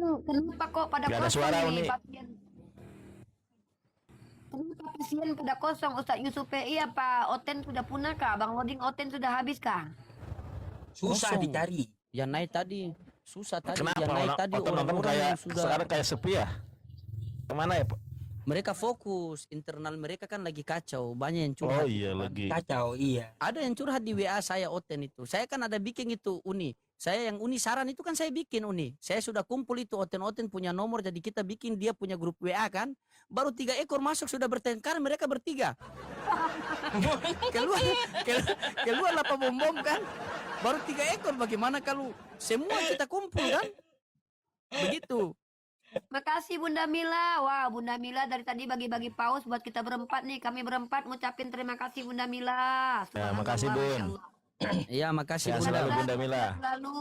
kenapa kok pada Nggak ada kosong suara, nih Uni. pasien? Kenapa pasien pada kosong Ustadz Yusuf? Iya Pak Oten sudah punah kah? Bang Loading Oten sudah habis kah? Susah Kosong. dicari. Yang naik tadi susah tadi. Kenapa Yang naik tadi teman-teman orang-orang kayak yang sudah sekarang kayak sepi ya? Kemana ya Pak? mereka fokus, internal mereka kan lagi kacau, banyak yang Oh curhat. iya lagi. Kacau, iya. Ada yang curhat di WA saya Oten itu. Saya kan ada bikin itu Uni. Saya yang Uni saran itu kan saya bikin Uni. Saya sudah kumpul itu Oten punya nomor, jadi kita bikin dia punya grup WA kan. Baru 3 ekor masuk sudah bertengkar mereka bertiga. keluar apa bom kan. Baru 3 ekor bagaimana kalau semua kita kumpul kan? Begitu. Makasih Bunda Mila. Wah Bunda Mila dari tadi bagi-bagi paus buat kita berempat nih. Kami berempat ngucapin terima kasih Bunda Mila. Ya, makasih, Subhanallah, Bun. Masya Allah. Iya, makasih Sehat Bunda. selalu, Bunda Mila. Selalu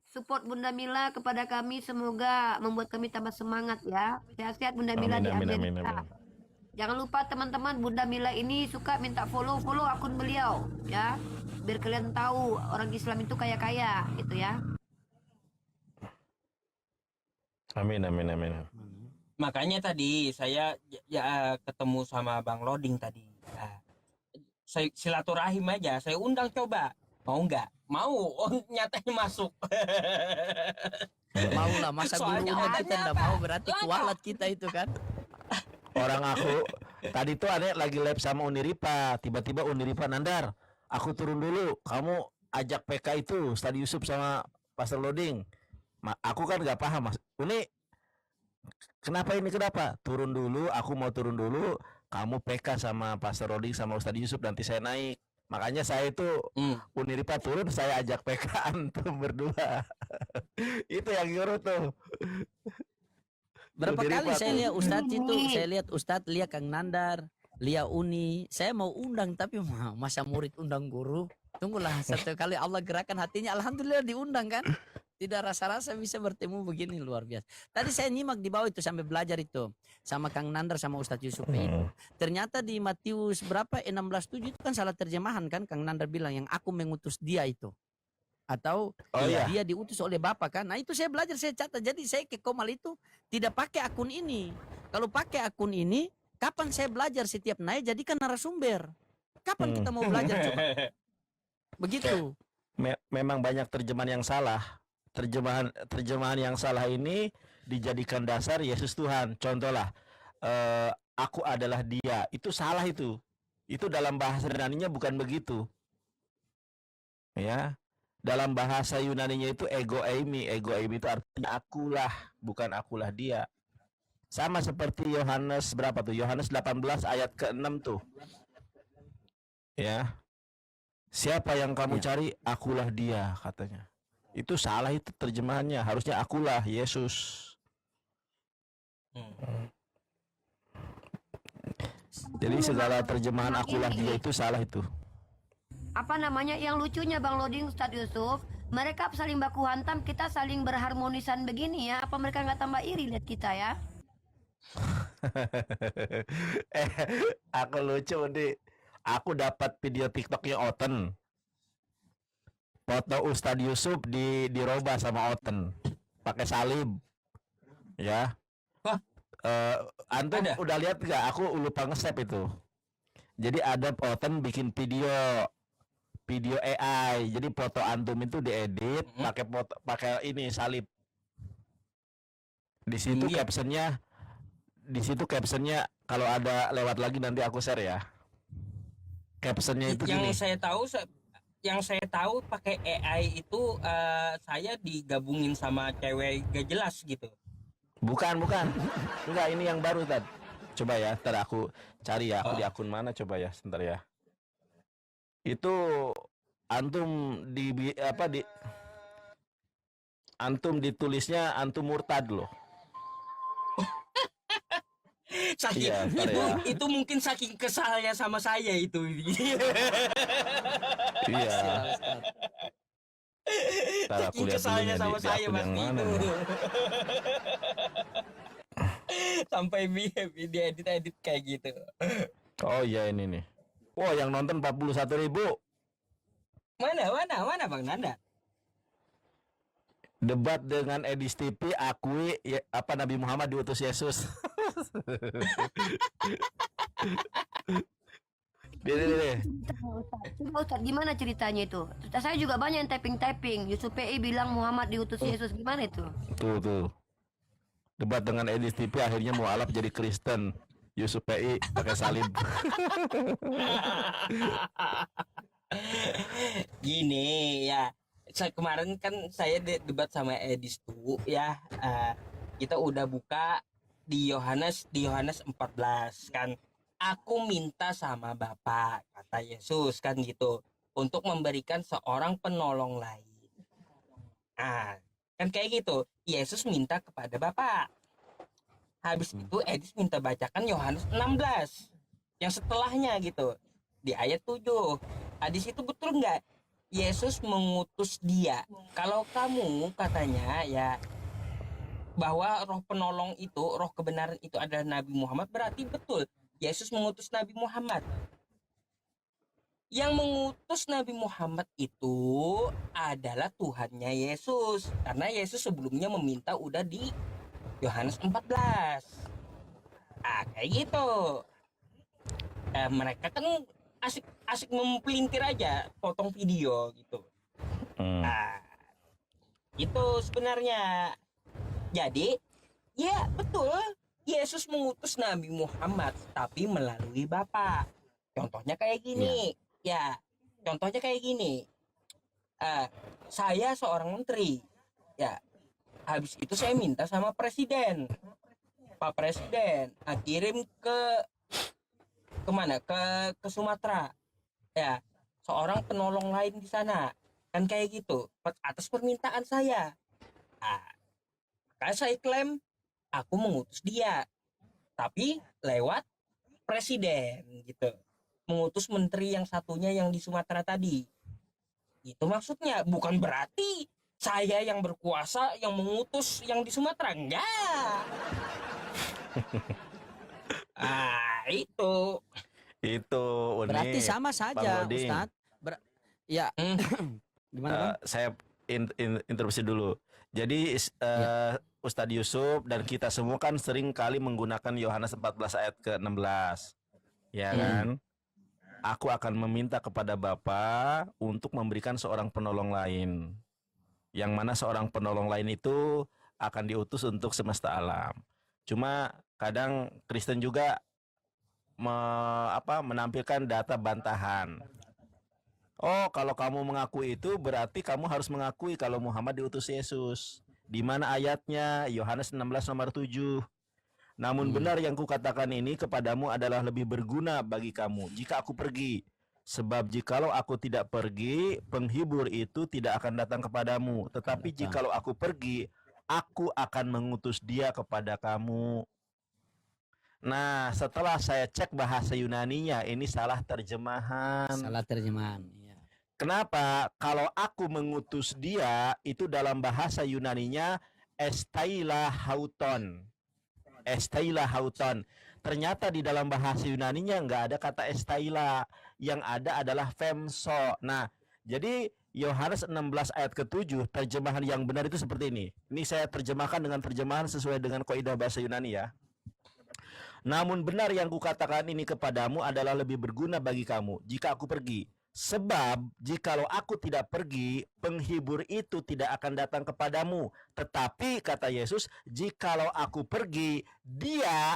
support Bunda Mila kepada kami, semoga membuat kami tambah semangat ya. Sehat-sehat Bunda Mila Amin, di amin, Amerika. amin. Jangan lupa teman-teman, Bunda Mila ini suka minta follow akun beliau ya. Biar kalian tahu orang Islam itu kaya-kaya gitu ya. Amin. Makanya tadi saya ketemu sama Bang Loading tadi. Nah, saya silaturahim aja, saya undang coba. Mau nggak? Mau. Oh, nyatanya masuk. Mau lah, masa Soalnya gurunya kita orangnya enggak apa? mau, berarti kualat kita itu kan. Orang aku tadi tuh ada lagi lab sama Uniripa, tiba-tiba Uniripa Nandar, aku turun dulu, kamu ajak PK itu Ustadz Yusuf sama Pastor Loading. Aku kan nggak paham Mas. Uni kenapa turun dulu, aku mau turun dulu, kamu PK sama Pastor Loading sama Ustadz Yusuf, nanti saya naik. Makanya saya itu Uniripa turun, saya ajak PK antum berdua. Itu yang nyuruh tuh. Berapa Uniripa kali saya tuh. lihat Ustadz itu, saya lihat Ustadz, lihat Kang Nandar, lihat Uni. Saya mau undang tapi masa murid undang guru. Tunggulah satu kali Allah gerakan hatinya, alhamdulillah diundang kan. Tidak rasa-rasa bisa bertemu begini, luar biasa. Tadi saya nyimak di bawah itu sampai belajar itu sama Kang Nandar sama Ustadz Yusuf itu. Ternyata di Matius berapa 16:7 itu kan salah terjemahan kan, Kang Nandar bilang yang aku mengutus dia itu. Atau dia diutus oleh Bapa kan. Nah itu saya belajar, saya catat. Jadi saya ke Komal itu tidak pakai akun ini. Kalau pakai akun ini, kapan saya belajar setiap naik jadikan narasumber. Kapan kita mau belajar coba? Begitu. Memang banyak terjemahan yang salah. Terjemahan yang salah ini dijadikan dasar Yesus Tuhan. Contohlah aku adalah dia. Itu salah itu. Itu dalam bahasa Yunaninya bukan begitu. Ya. Dalam bahasa Yunaninya itu ego eimi. Ego eimi itu artinya akulah, bukan akulah dia. Sama seperti Yohanes berapa tuh? Yohanes 18 ayat ke-6 tuh. Ya. Siapa yang kamu cari? Akulah dia, katanya. Itu salah itu terjemahannya. Harusnya akulah Yesus. Jadi segala terjemahan akulah dia itu salah itu. Apa namanya yang lucunya Bang Loding, Ustadz Yusuf, mereka saling baku hantam, kita saling berharmonisan begini ya. Apa mereka nggak tambah iri lihat kita ya? Aku lucu nih. Aku dapat video TikToknya Oten. Foto Ustadz Yusuf dirobah sama Oten. Pakai salib. Ya. Wah. Antum Ada? udah lihat gak? Aku lupa nge-save itu. Jadi ada Oten bikin video AI. Jadi foto antum itu diedit pakai ini salib. Di situ Iya. captionnya kalau ada lewat lagi nanti aku share ya. Captionnya itu Yang gini. saya tahu pakai AI itu saya digabungin sama cewek gak jelas gitu. Bukan. Enggak, ini yang baru Tad. Coba ya, ntar aku cari ya. Aku Oh. di akun mana coba ya, sebentar ya. Itu antum antum ditulisnya antum murtad loh. Saking, Iya, ntar ya. itu mungkin saking kesalnya sama saya itu. Iya. Sial, Ustaz. Ntar aku Saking lihat kesalnya dulunya sama di saya akun yang pasti mana itu. nih. Sampai diedit kayak gitu. Oh iya ini nih. Wah, yang nonton 41.000. Mana Bang Nanda? Debat dengan Edis TV, akui ya, apa Nabi Muhammad diutus Yesus. Deh. Coba Ustadz, gimana ceritanya itu? Saya juga banyak yang typing. Yusuf PI bilang Muhammad diutus Yesus, gimana itu? Tuh. Debat dengan Edis TV akhirnya mualaf jadi Kristen. Yusuf PI pakai salib. Gini ya, kemarin kan saya debat sama Edis tuh ya, kita udah buka di Yohanes 14 kan. Aku minta sama Bapa, kata Yesus kan gitu, untuk memberikan seorang penolong lain. Nah, kan kayak gitu. Yesus minta kepada Bapa. Habis itu Edis minta bacakan Yohanes 16 yang setelahnya gitu, di ayat 7. Hadis itu betul nggak? Yesus mengutus dia. Kalau kamu katanya ya bahwa roh penolong itu, roh kebenaran itu adalah Nabi Muhammad, berarti betul Yesus mengutus Nabi Muhammad. Yang mengutus Nabi Muhammad itu adalah Tuhannya Yesus, karena Yesus sebelumnya meminta udah di Yohanes 14. Kayak gitu. Mereka kan asik mempelintir aja, potong video gitu. Itu sebenarnya. Jadi, ya betul, Yesus mengutus Nabi Muhammad, tapi melalui Bapa. Contohnya kayak gini. Ya, contohnya kayak gini. Saya seorang menteri. Ya, habis itu saya minta sama presiden. Pak Presiden, kirim kemana? Ke Sumatera. Ya, seorang penolong lain di sana. Kan kayak gitu. Atas permintaan saya. Maka saya klaim aku mengutus dia. Tapi lewat presiden gitu. Mengutus menteri yang satunya yang di Sumatera tadi. Itu maksudnya, bukan berarti saya yang berkuasa yang mengutus yang di Sumatera. Enggak. Itu Berarti unik. sama Bang saja, Loding. Ustadz. Ya, gimana Bang? Saya interupsi dulu. Jadi Ustadz Yusuf dan kita semua kan sering kali menggunakan Yohanes 14 ayat ke-16. Ya kan? Aku akan meminta kepada Bapa untuk memberikan seorang penolong lain. Yang mana seorang penolong lain itu akan diutus untuk semesta alam. Cuma kadang Kristen juga menampilkan data bantahan. Oh, kalau kamu mengakui itu berarti kamu harus mengakui kalau Muhammad diutus Yesus. Di mana ayatnya? Yohanes 16 nomor 7. Namun benar yang kukatakan ini kepadamu adalah lebih berguna bagi kamu jika aku pergi. Sebab jikalau aku tidak pergi, penghibur itu tidak akan datang kepadamu. Tetapi jikalau aku pergi, aku akan mengutus dia kepada kamu. Nah, setelah saya cek bahasa Yunaninya, ini salah terjemahan. Salah terjemahan. Ya. Kenapa? Kalau aku mengutus dia, itu dalam bahasa Yunaninya estaila hauton. Estaila hauton. Ternyata di dalam bahasa Yunaninya nggak ada kata estaila. Yang ada adalah femso. Nah, jadi Yohanes 16 ayat ke-7, terjemahan yang benar itu seperti ini. Ini saya terjemahkan dengan terjemahan sesuai dengan kaidah bahasa Yunani ya. Namun benar yang kukatakan ini kepadamu adalah lebih berguna bagi kamu jika aku pergi. Sebab jikalau aku tidak pergi, penghibur itu tidak akan datang kepadamu. Tetapi kata Yesus, jikalau aku pergi, dia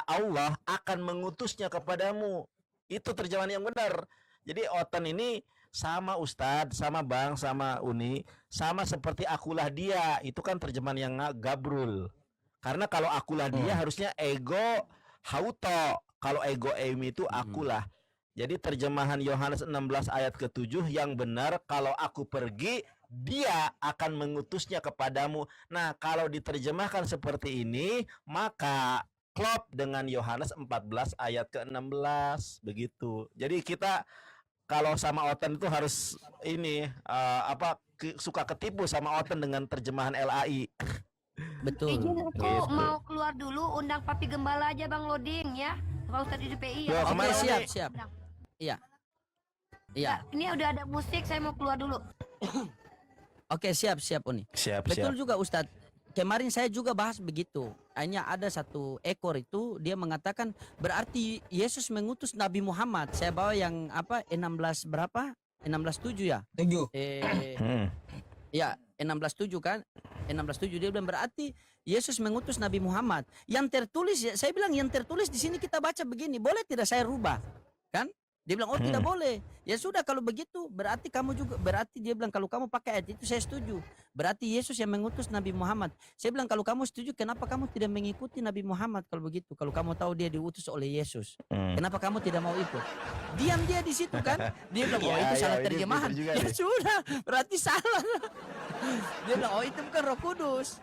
Allah akan mengutusnya kepadamu. Itu terjemahan yang benar. Jadi Otan ini sama Ustadz, sama Bang, sama Uni, sama seperti akulah dia. Itu kan terjemahan yang gabrul. Karena kalau akulah dia harusnya ego hauto. Kalau ego eimi itu akulah. Jadi terjemahan Yohanes 16 ayat ke-7 yang benar, kalau aku pergi, dia akan mengutusnya kepadamu. Nah, kalau diterjemahkan seperti ini, maka klop dengan Yohanes 14 ayat ke-16 begitu. Jadi kita kalau sama Oten itu harus ini suka ketipu sama Oten dengan terjemahan LAI. Betul. Izin aku Gitu. mau keluar dulu, undang Papi Gembala aja Bang Loding ya. Pak Ustadz IDPI Yo, ya. Oke, kemana siap, nih? siap. Undang. Iya. Ya, ini udah ada musik, saya mau keluar dulu. Oke, siap, Uni. Siap, Betul juga Ustadz. Kemarin saya juga bahas begitu. Hanya ada satu ekor itu dia mengatakan berarti Yesus mengutus Nabi Muhammad. Saya bawa yang 16 berapa? 16:7 ya? 7. Ya, 16:7 kan? 16:7 dia bilang berarti Yesus mengutus Nabi Muhammad. Yang tertulis ya, saya bilang yang tertulis di sini kita baca begini, boleh tidak saya rubah? Kan? Dia bilang, oh tidak boleh. Ya sudah kalau begitu berarti kamu juga, berarti dia bilang kalau kamu pakai ayat itu saya setuju. Berarti Yesus yang mengutus Nabi Muhammad. Saya bilang kalau kamu setuju kenapa kamu tidak mengikuti Nabi Muhammad kalau begitu? Kalau kamu tahu dia diutus oleh Yesus. Kenapa kamu tidak mau ikut? Diam dia di situ kan? Dia bilang, oh itu salah terjemahan. Ya sudah, berarti salah. Dia bilang, oh itu bukan Roh Kudus.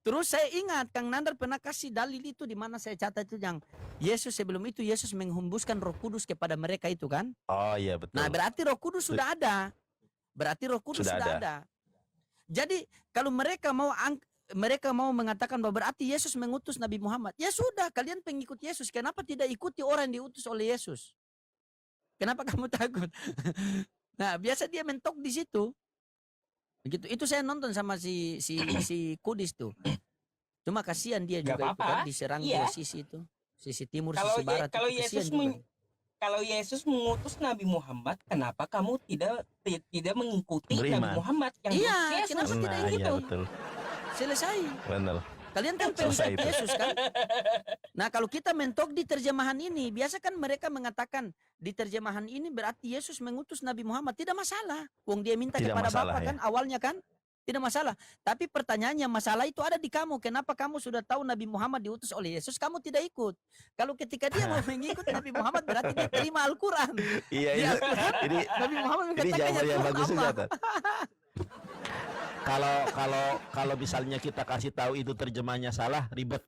Terus saya ingat Kang Nandar pernah kasih dalil itu di mana saya catat itu yang Yesus sebelum itu Yesus menghembuskan Roh Kudus kepada mereka itu kan. Oh iya betul. Nah berarti Roh Kudus sudah ada. Berarti Roh Kudus sudah ada. Jadi kalau mereka mau mengatakan bahwa berarti Yesus mengutus Nabi Muhammad, ya sudah kalian pengikut Yesus. Kenapa tidak ikuti orang yang diutus oleh Yesus? Kenapa kamu takut? Nah biasa dia mentok di situ. Begitu itu saya nonton sama si Kudis tuh. Cuma kasihan dia Gak juga itu apa-apa. kan diserang Iya. dua sisi itu. Sisi timur, Kalau sisi barat. kalau itu Yesus kasihan juga. kalau Yesus mengutus Nabi Muhammad, kenapa kamu tidak mengikuti Beriman. Nabi Muhammad yang Iya, diutus Yesus? kenapa tidak Nah, iya ikut? betul. Selesai. Benar. Kalian kan Selesai pengikut itu. Yesus kan? Nah kalau kita mentok di terjemahan ini, biasa kan mereka mengatakan di terjemahan ini berarti Yesus mengutus Nabi Muhammad. Tidak masalah. Wong dia minta Tidak kepada masalah, Bapa ya. kan awalnya kan? Tidak masalah. Tapi pertanyaannya masalah itu ada di kamu. Kenapa kamu sudah tahu Nabi Muhammad diutus oleh Yesus, kamu tidak ikut? Kalau ketika dia mau mengikut Nabi Muhammad berarti dia terima Al-Quran. Iya Di ini Al-Quran, ini Nabi Muhammad ini mengatakan jawaban yang Tuhan bagus juga Allah. Tan. Kalau misalnya kita kasih tahu itu terjemahnya salah, ribet.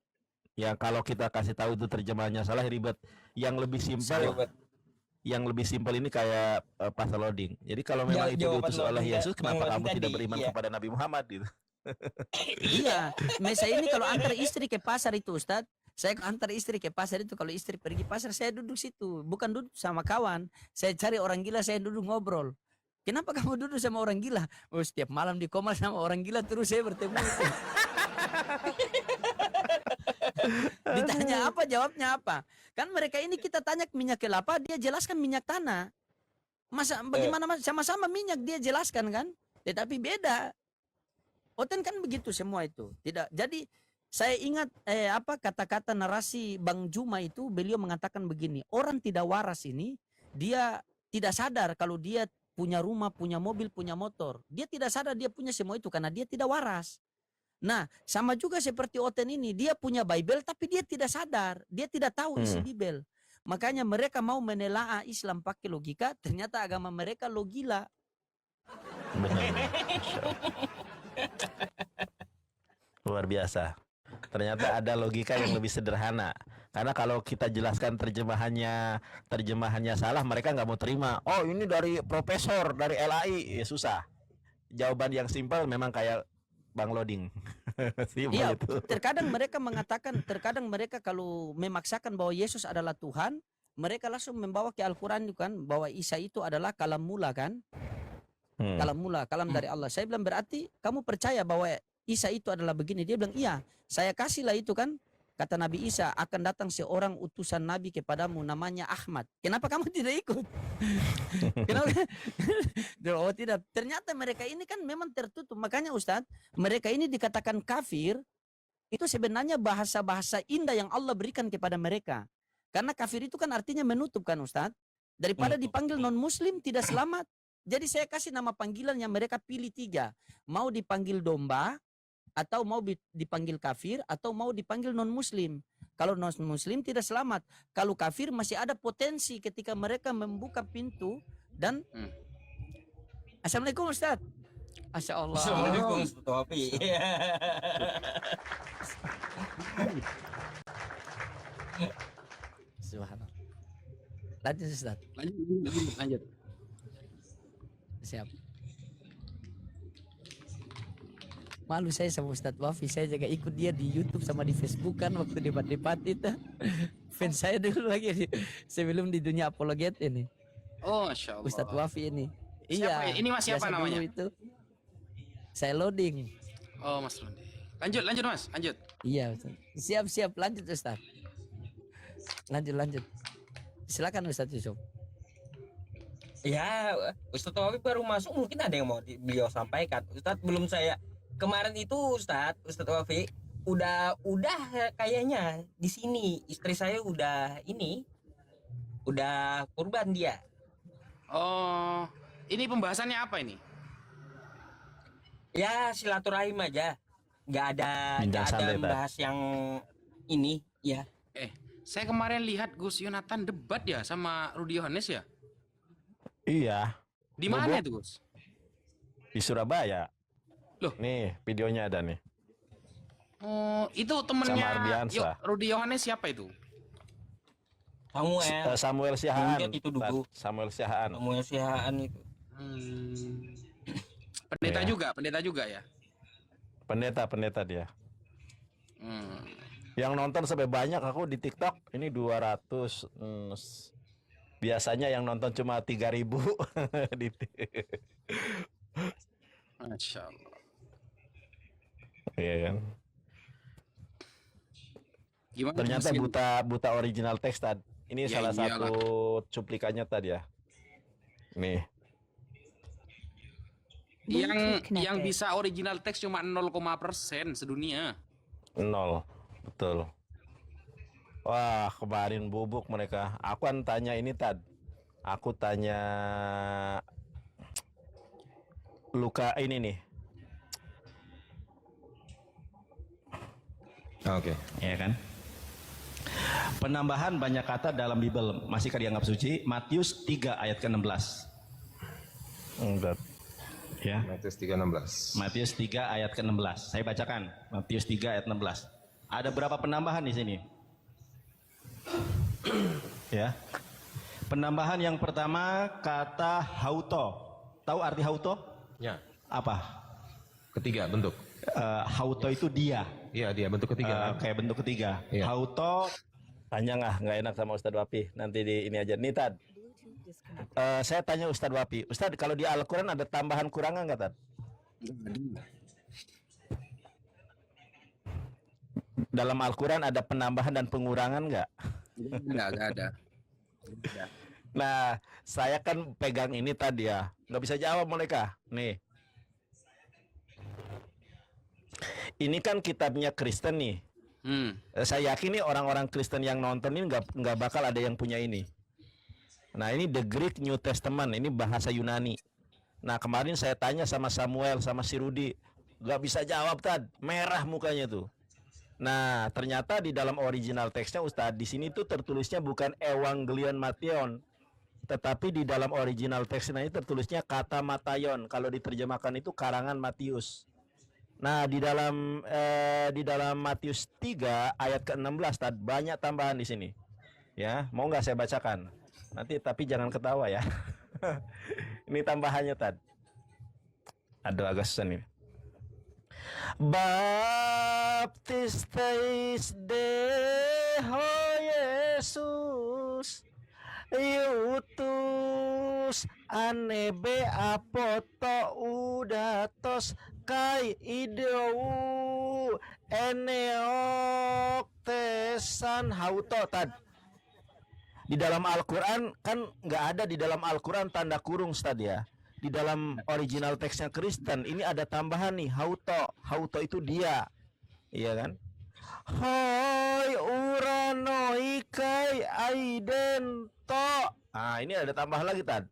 Ya kalau kita kasih tahu itu terjemahnya salah, ribet. Yang lebih simpel ini kayak pasal loading. Jadi kalau memang itu Jawaban diutus oleh loading Yesus, Bang kenapa Loading kamu tidak tadi, beriman iya. kepada Nabi Muhammad gitu? Iya, saya ini kalau antar istri ke pasar itu Ustadz, saya antar istri ke pasar itu kalau istri pergi pasar saya duduk situ, bukan duduk sama kawan, saya cari orang gila saya duduk ngobrol. Kenapa kamu duduk sama orang gila? Oh setiap malam di Komal sama orang gila terus saya bertemu itu. Ditanya apa jawabnya apa? Kan mereka ini kita tanya minyak kelapa dia jelaskan minyak tanah. Masa bagaimana sama-sama minyak dia jelaskan kan? Tetapi beda. Oten kan begitu semua itu. Tidak. Jadi Saya ingat kata-kata narasi Bang Juma itu, beliau mengatakan begini, orang tidak waras ini dia tidak sadar kalau dia punya rumah, punya mobil, punya motor. Dia tidak sadar dia punya semua itu karena dia tidak waras. Nah, sama juga seperti Oten ini, dia punya Bible tapi dia tidak sadar, dia tidak tahu isi Bible. Makanya mereka mau menelaah Islam pakai logika, ternyata agama mereka logila. Benar. Masya Allah. Luar biasa. Ternyata ada logika yang lebih sederhana. Karena kalau kita jelaskan terjemahannya salah, mereka nggak mau terima. Oh, ini dari profesor, dari LAI, ya susah. Jawaban yang simpel memang kayak Bang Loading. Simpel Iya, itu. terkadang mereka mengatakan, terkadang mereka kalau memaksakan bahwa Yesus adalah Tuhan, mereka langsung membawa ke Al-Quran kan, bahwa Isa itu adalah kalam mula kan, kalam mula, kalam dari Allah. Saya bilang berarti kamu percaya bahwa Isa itu adalah begini? Dia bilang iya, saya kasihlah itu kan. Kata Nabi Isa, akan datang seorang utusan Nabi kepadamu namanya Ahmad. Kenapa kamu tidak ikut? Kenapa? Oh tidak. Ternyata mereka ini kan memang tertutup. Makanya Ustadz, mereka ini dikatakan kafir. Itu sebenarnya bahasa-bahasa indah yang Allah berikan kepada mereka. Karena kafir itu kan artinya menutup kan Ustadz. Daripada dipanggil non-muslim tidak selamat. Jadi saya kasih nama panggilan yang mereka pilih 3. Mau dipanggil domba, atau mau dipanggil kafir, atau mau dipanggil non-muslim. Kalau non-muslim tidak selamat. Kalau kafir masih ada potensi ketika mereka membuka pintu dan Assalamualaikum Ustaz. Masya Allah. Assalamualaikum Ustaz Wafi. Subhanallah. Lanjut Ustaz. Lanjut. Siap. Malu saya sama Ustadz Wafi, saya juga ikut dia di YouTube sama di Facebook kan waktu debat-debat itu. Fans saya dulu lagi sebelum di dunia apologet ini. Oh, Masya Allah. Ustadz Wafi ini. Siapa Iya. ya? Ini Mas siapa biasa namanya? dulu itu. Saya loading. Oh, Mas Lundi. Lanjut Mas, lanjut. Iya, Ustaz. Siap lanjut Ustadz. Lanjut. Silakan Ustadz Yusuf. Ya, Ustadz Wafi baru masuk, mungkin ada yang mau beliau sampaikan. Ustadz belum saya kemarin itu Ustadz Wafi udah kayaknya di sini istri saya udah kurban dia. Oh, ini pembahasannya apa ini? Ya silaturahim aja, nggak ada Bincang santai, Tad. membahas yang ini ya. Saya kemarin lihat Gus Yonatan debat ya sama Rudi Yohanes ya. Iya. Di mana itu Gus? Di Surabaya. Loh. Nih, videonya ada nih. Oh, itu Sama temennya Ardiansa. Rudi Yohanes siapa itu? Samuel Sihaan. Mungkin itu dulu. Samuel Sihaan. Samuel Sihaan itu. Pendeta juga ya. Pendeta dia. Hmm. Yang nonton sampai banyak aku di TikTok ini 200. Biasanya yang nonton cuma 3.000 di Masya Allah. Iya kan. Gimana? Ternyata Mas? buta original teks Tad. Ini Ya, salah iyalah. satu cuplikannya tadi ya. Nih. Yang bisa original teks cuma 0,% sedunia. 0. Betul. Wah, kemarin bubuk mereka. Aku kan tanya ini Tad. Aku tanya Luka ini nih. Oke. Ya kan? Penambahan banyak kata dalam Bible masihkah dianggap suci? Matius 3 ayat ke-16. Enggak. Ya. Matius 3:16. Matius 3 ayat ke-16. Saya bacakan. Matius 3 ayat 16. Ada berapa penambahan di sini? Ya. Penambahan yang pertama kata hauto. Tahu arti hauto? Ya. Apa? Ketiga bentuk. Hauto itu dia. Iya, dia bentuk ketiga. Kayak bentuk ketiga. Iya. Hauto. Tanya nggak enak sama Ustadz Wapi. Nanti di ini aja. Nih Tad. Saya tanya Ustadz Wapi. Ustadz, kalau di Al-Quran ada tambahan kurangan nggak Tad? Dalam Al-Quran ada penambahan dan pengurangan nggak? Enggak ada. Nah, saya kan pegang ini tadi ya. Nggak bisa jawab mereka. Nih. ini kan kitabnya Kristen nih. Saya yakin nih orang-orang Kristen yang nonton ini nggak bakal ada yang punya ini. Nah, ini The Greek New Testament, ini bahasa Yunani. Nah, kemarin saya tanya sama Samuel sama si Rudi, nggak bisa jawab, Tad. Merah mukanya tuh. Nah, ternyata di dalam original teksnya Ustadz, di sini tuh tertulisnya bukan Evangelion Mattheon, tetapi di dalam original teksnya ini tertulisnya kata Matayon. Kalau diterjemahkan itu karangan Matius. Nah, di dalam Matius 3 ayat ke-16 Tad, banyak tambahan di sini. Ya, mau nggak saya bacakan? Nanti tapi jangan ketawa ya. Ini tambahannya Tad. Aduh, agak susah nih. Baptistes Deho Yesus Iutus anebe apoto udatos kai ideu eneok tesan hauto Tad. Di dalam Al-Quran kan nggak ada di dalam Al-Quran tanda kurung Ustaz ya. Di dalam original teksnya Kristen ini ada tambahan nih hauto. Hauto itu dia, iya kan? Hoi uranoi kai aiden to. Nah, ini ada tambahan lagi Tad.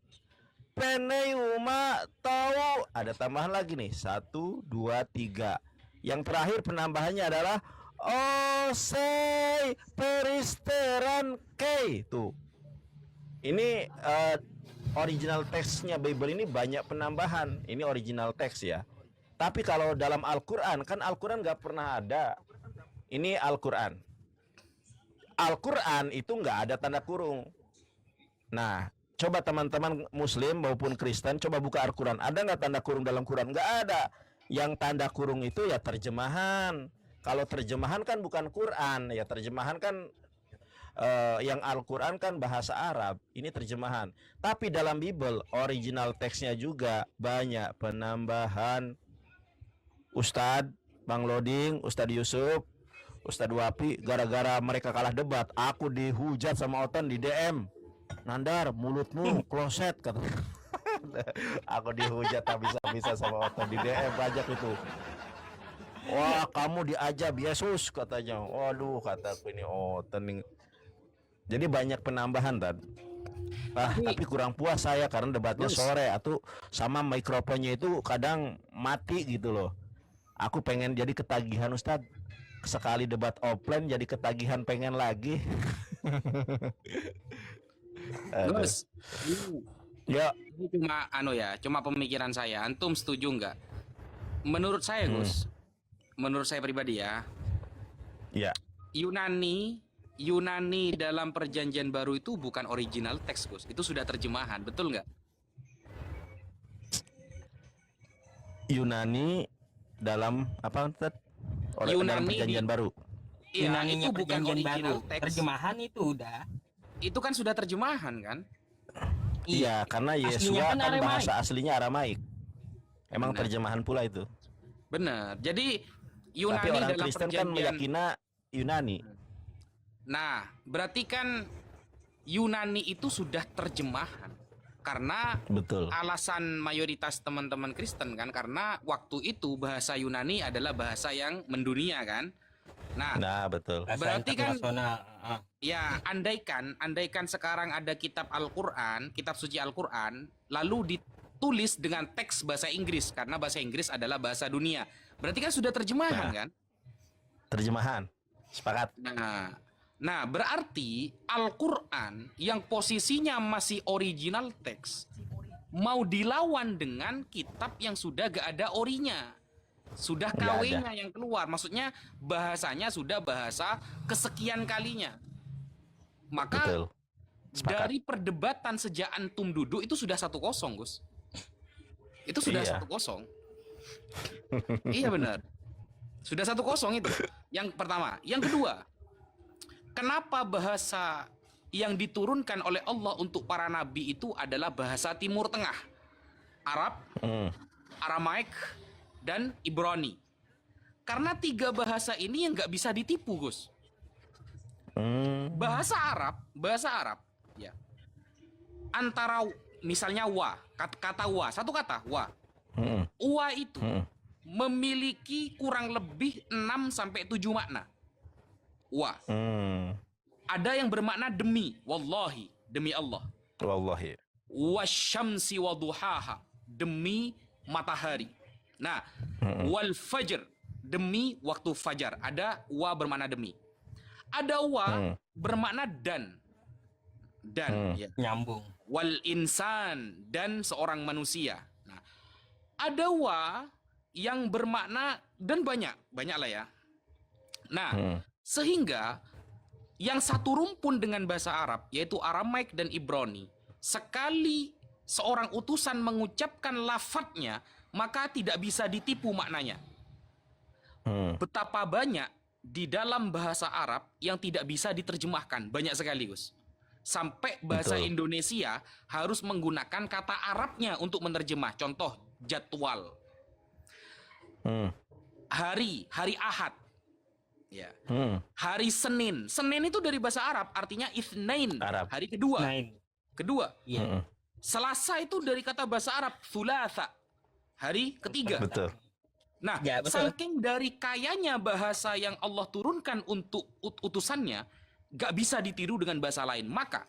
Peneuma tahu, ada tambahan lagi nih. 1, 2, 3. Yang terakhir penambahannya adalah Osei peristeran kei. Tuh. Ini original teksnya Bible ini banyak penambahan. Ini original teks ya. Tapi kalau dalam Al-Quran, kan Al-Quran nggak pernah ada. Ini Al-Quran. Al-Quran itu nggak ada tanda kurung. Nah, coba teman-teman Muslim maupun Kristen, coba buka Al-Quran. Ada nggak tanda kurung dalam Quran? Nggak ada. Yang tanda kurung itu ya terjemahan. Kalau terjemahan kan bukan Quran. Ya terjemahan kan yang Al-Quran kan bahasa Arab. Ini terjemahan. Tapi dalam Bible, original teksnya juga banyak penambahan. Ustadz, Bang Loding, Ustadz Yusuf, Ustadz Wapi, gara-gara mereka kalah debat, aku dihujat sama Oton di DM. Nandar, mulutmu kloset kata. Aku dihujat habis-habisan sama Oton di DM, pajak itu. Wah, kamu diajab Yesus katanya. Waduh, kataku ini Oton nih. Jadi banyak penambahan Tad. Tapi kurang puas saya karena debatnya sore atau sama mikrofonnya itu kadang mati gitu loh. Aku pengen jadi ketagihan Ustadz. Sekali debat offline jadi ketagihan pengen lagi. Gus, Ya, ini cuma pemikiran saya. Antum setuju nggak? Menurut saya, Gus, menurut saya pribadi ya, ya. Yunani dalam Perjanjian Baru itu bukan original teks, Gus. Itu sudah terjemahan, betul nggak? Yunani dalam apa Tad? Dalam Perjanjian Baru. Iya, Yunaninya itu bukan Perjanjian original Baru. teks. Terjemahan itu udah. Itu kan sudah terjemahan kan? Iya, karena Aslinya Yesua kan kan Aramaik. bahasa aslinya Aramaik. Emang Benar. terjemahan pula itu. Benar. Jadi Tapi Yunani orang dalam Kristen kan perjanjian. meyakini Yunani. Nah, berarti kan Yunani itu sudah terjemahan. Karena Betul. alasan mayoritas teman-teman Kristen kan, karena waktu itu bahasa Yunani adalah bahasa yang mendunia kan. Nah, betul. Bahasa Berarti kan- internasional. Ya, andaikan sekarang ada kitab Al-Quran, kitab suci Al-Quran, lalu ditulis dengan teks bahasa Inggris, karena bahasa Inggris adalah bahasa dunia. Berarti kan sudah terjemahan Nah. kan? Terjemahan. Sepakat. Nah, berarti Al-Quran yang posisinya masih original teks mau dilawan dengan kitab yang sudah gak ada orinya. Sudah Nggak KW-nya yang keluar. Maksudnya bahasanya sudah bahasa kesekian kalinya. Maka Betul. Sepakat. dari perdebatan sejak antum duduk itu sudah 1-0, Gus. Itu sudah Iya. 1-0. Iya benar. Sudah 1-0 itu. Yang pertama. Yang kedua, kenapa bahasa yang diturunkan oleh Allah untuk para nabi itu adalah bahasa Timur Tengah? Arab, Aramaik, dan Ibrani. Karena 3 bahasa ini yang nggak bisa ditipu, Gus. Bahasa Arab, ya. Antara misalnya wa, kata wa, satu kata wa. Wa itu memiliki kurang lebih 6 sampai 7 makna. Wa. Ada yang bermakna demi, wallahi, demi Allah. Wallahi. Wasyamsi waduhaha, demi matahari. Nah, wal fajr, demi waktu fajar. Ada wa bermakna demi. Ada wa bermakna dan. Dan ya. Nyambung. Wal insan, dan seorang manusia. Nah, ada wa yang bermakna dan banyaklah ya. Nah, sehingga yang satu rumpun dengan bahasa Arab, yaitu Aramaik dan Ibrani, sekali seorang utusan mengucapkan lafadznya, maka tidak bisa ditipu maknanya. Betapa banyak di dalam bahasa Arab yang tidak bisa diterjemahkan, banyak sekali, Gus. Sampai bahasa Indonesia harus menggunakan kata Arabnya untuk menerjemah. Contoh, jadwal. Hari Ahad. Ya. Hari Senin. Senin itu dari bahasa Arab, artinya itsnain, hari kedua. Kedua. Selasa itu dari kata bahasa Arab, thulatha, hari ketiga. Betul. Nah, Ya, betul. saking dari kayanya bahasa yang Allah turunkan untuk utusannya, gak bisa ditiru dengan bahasa lain. Maka,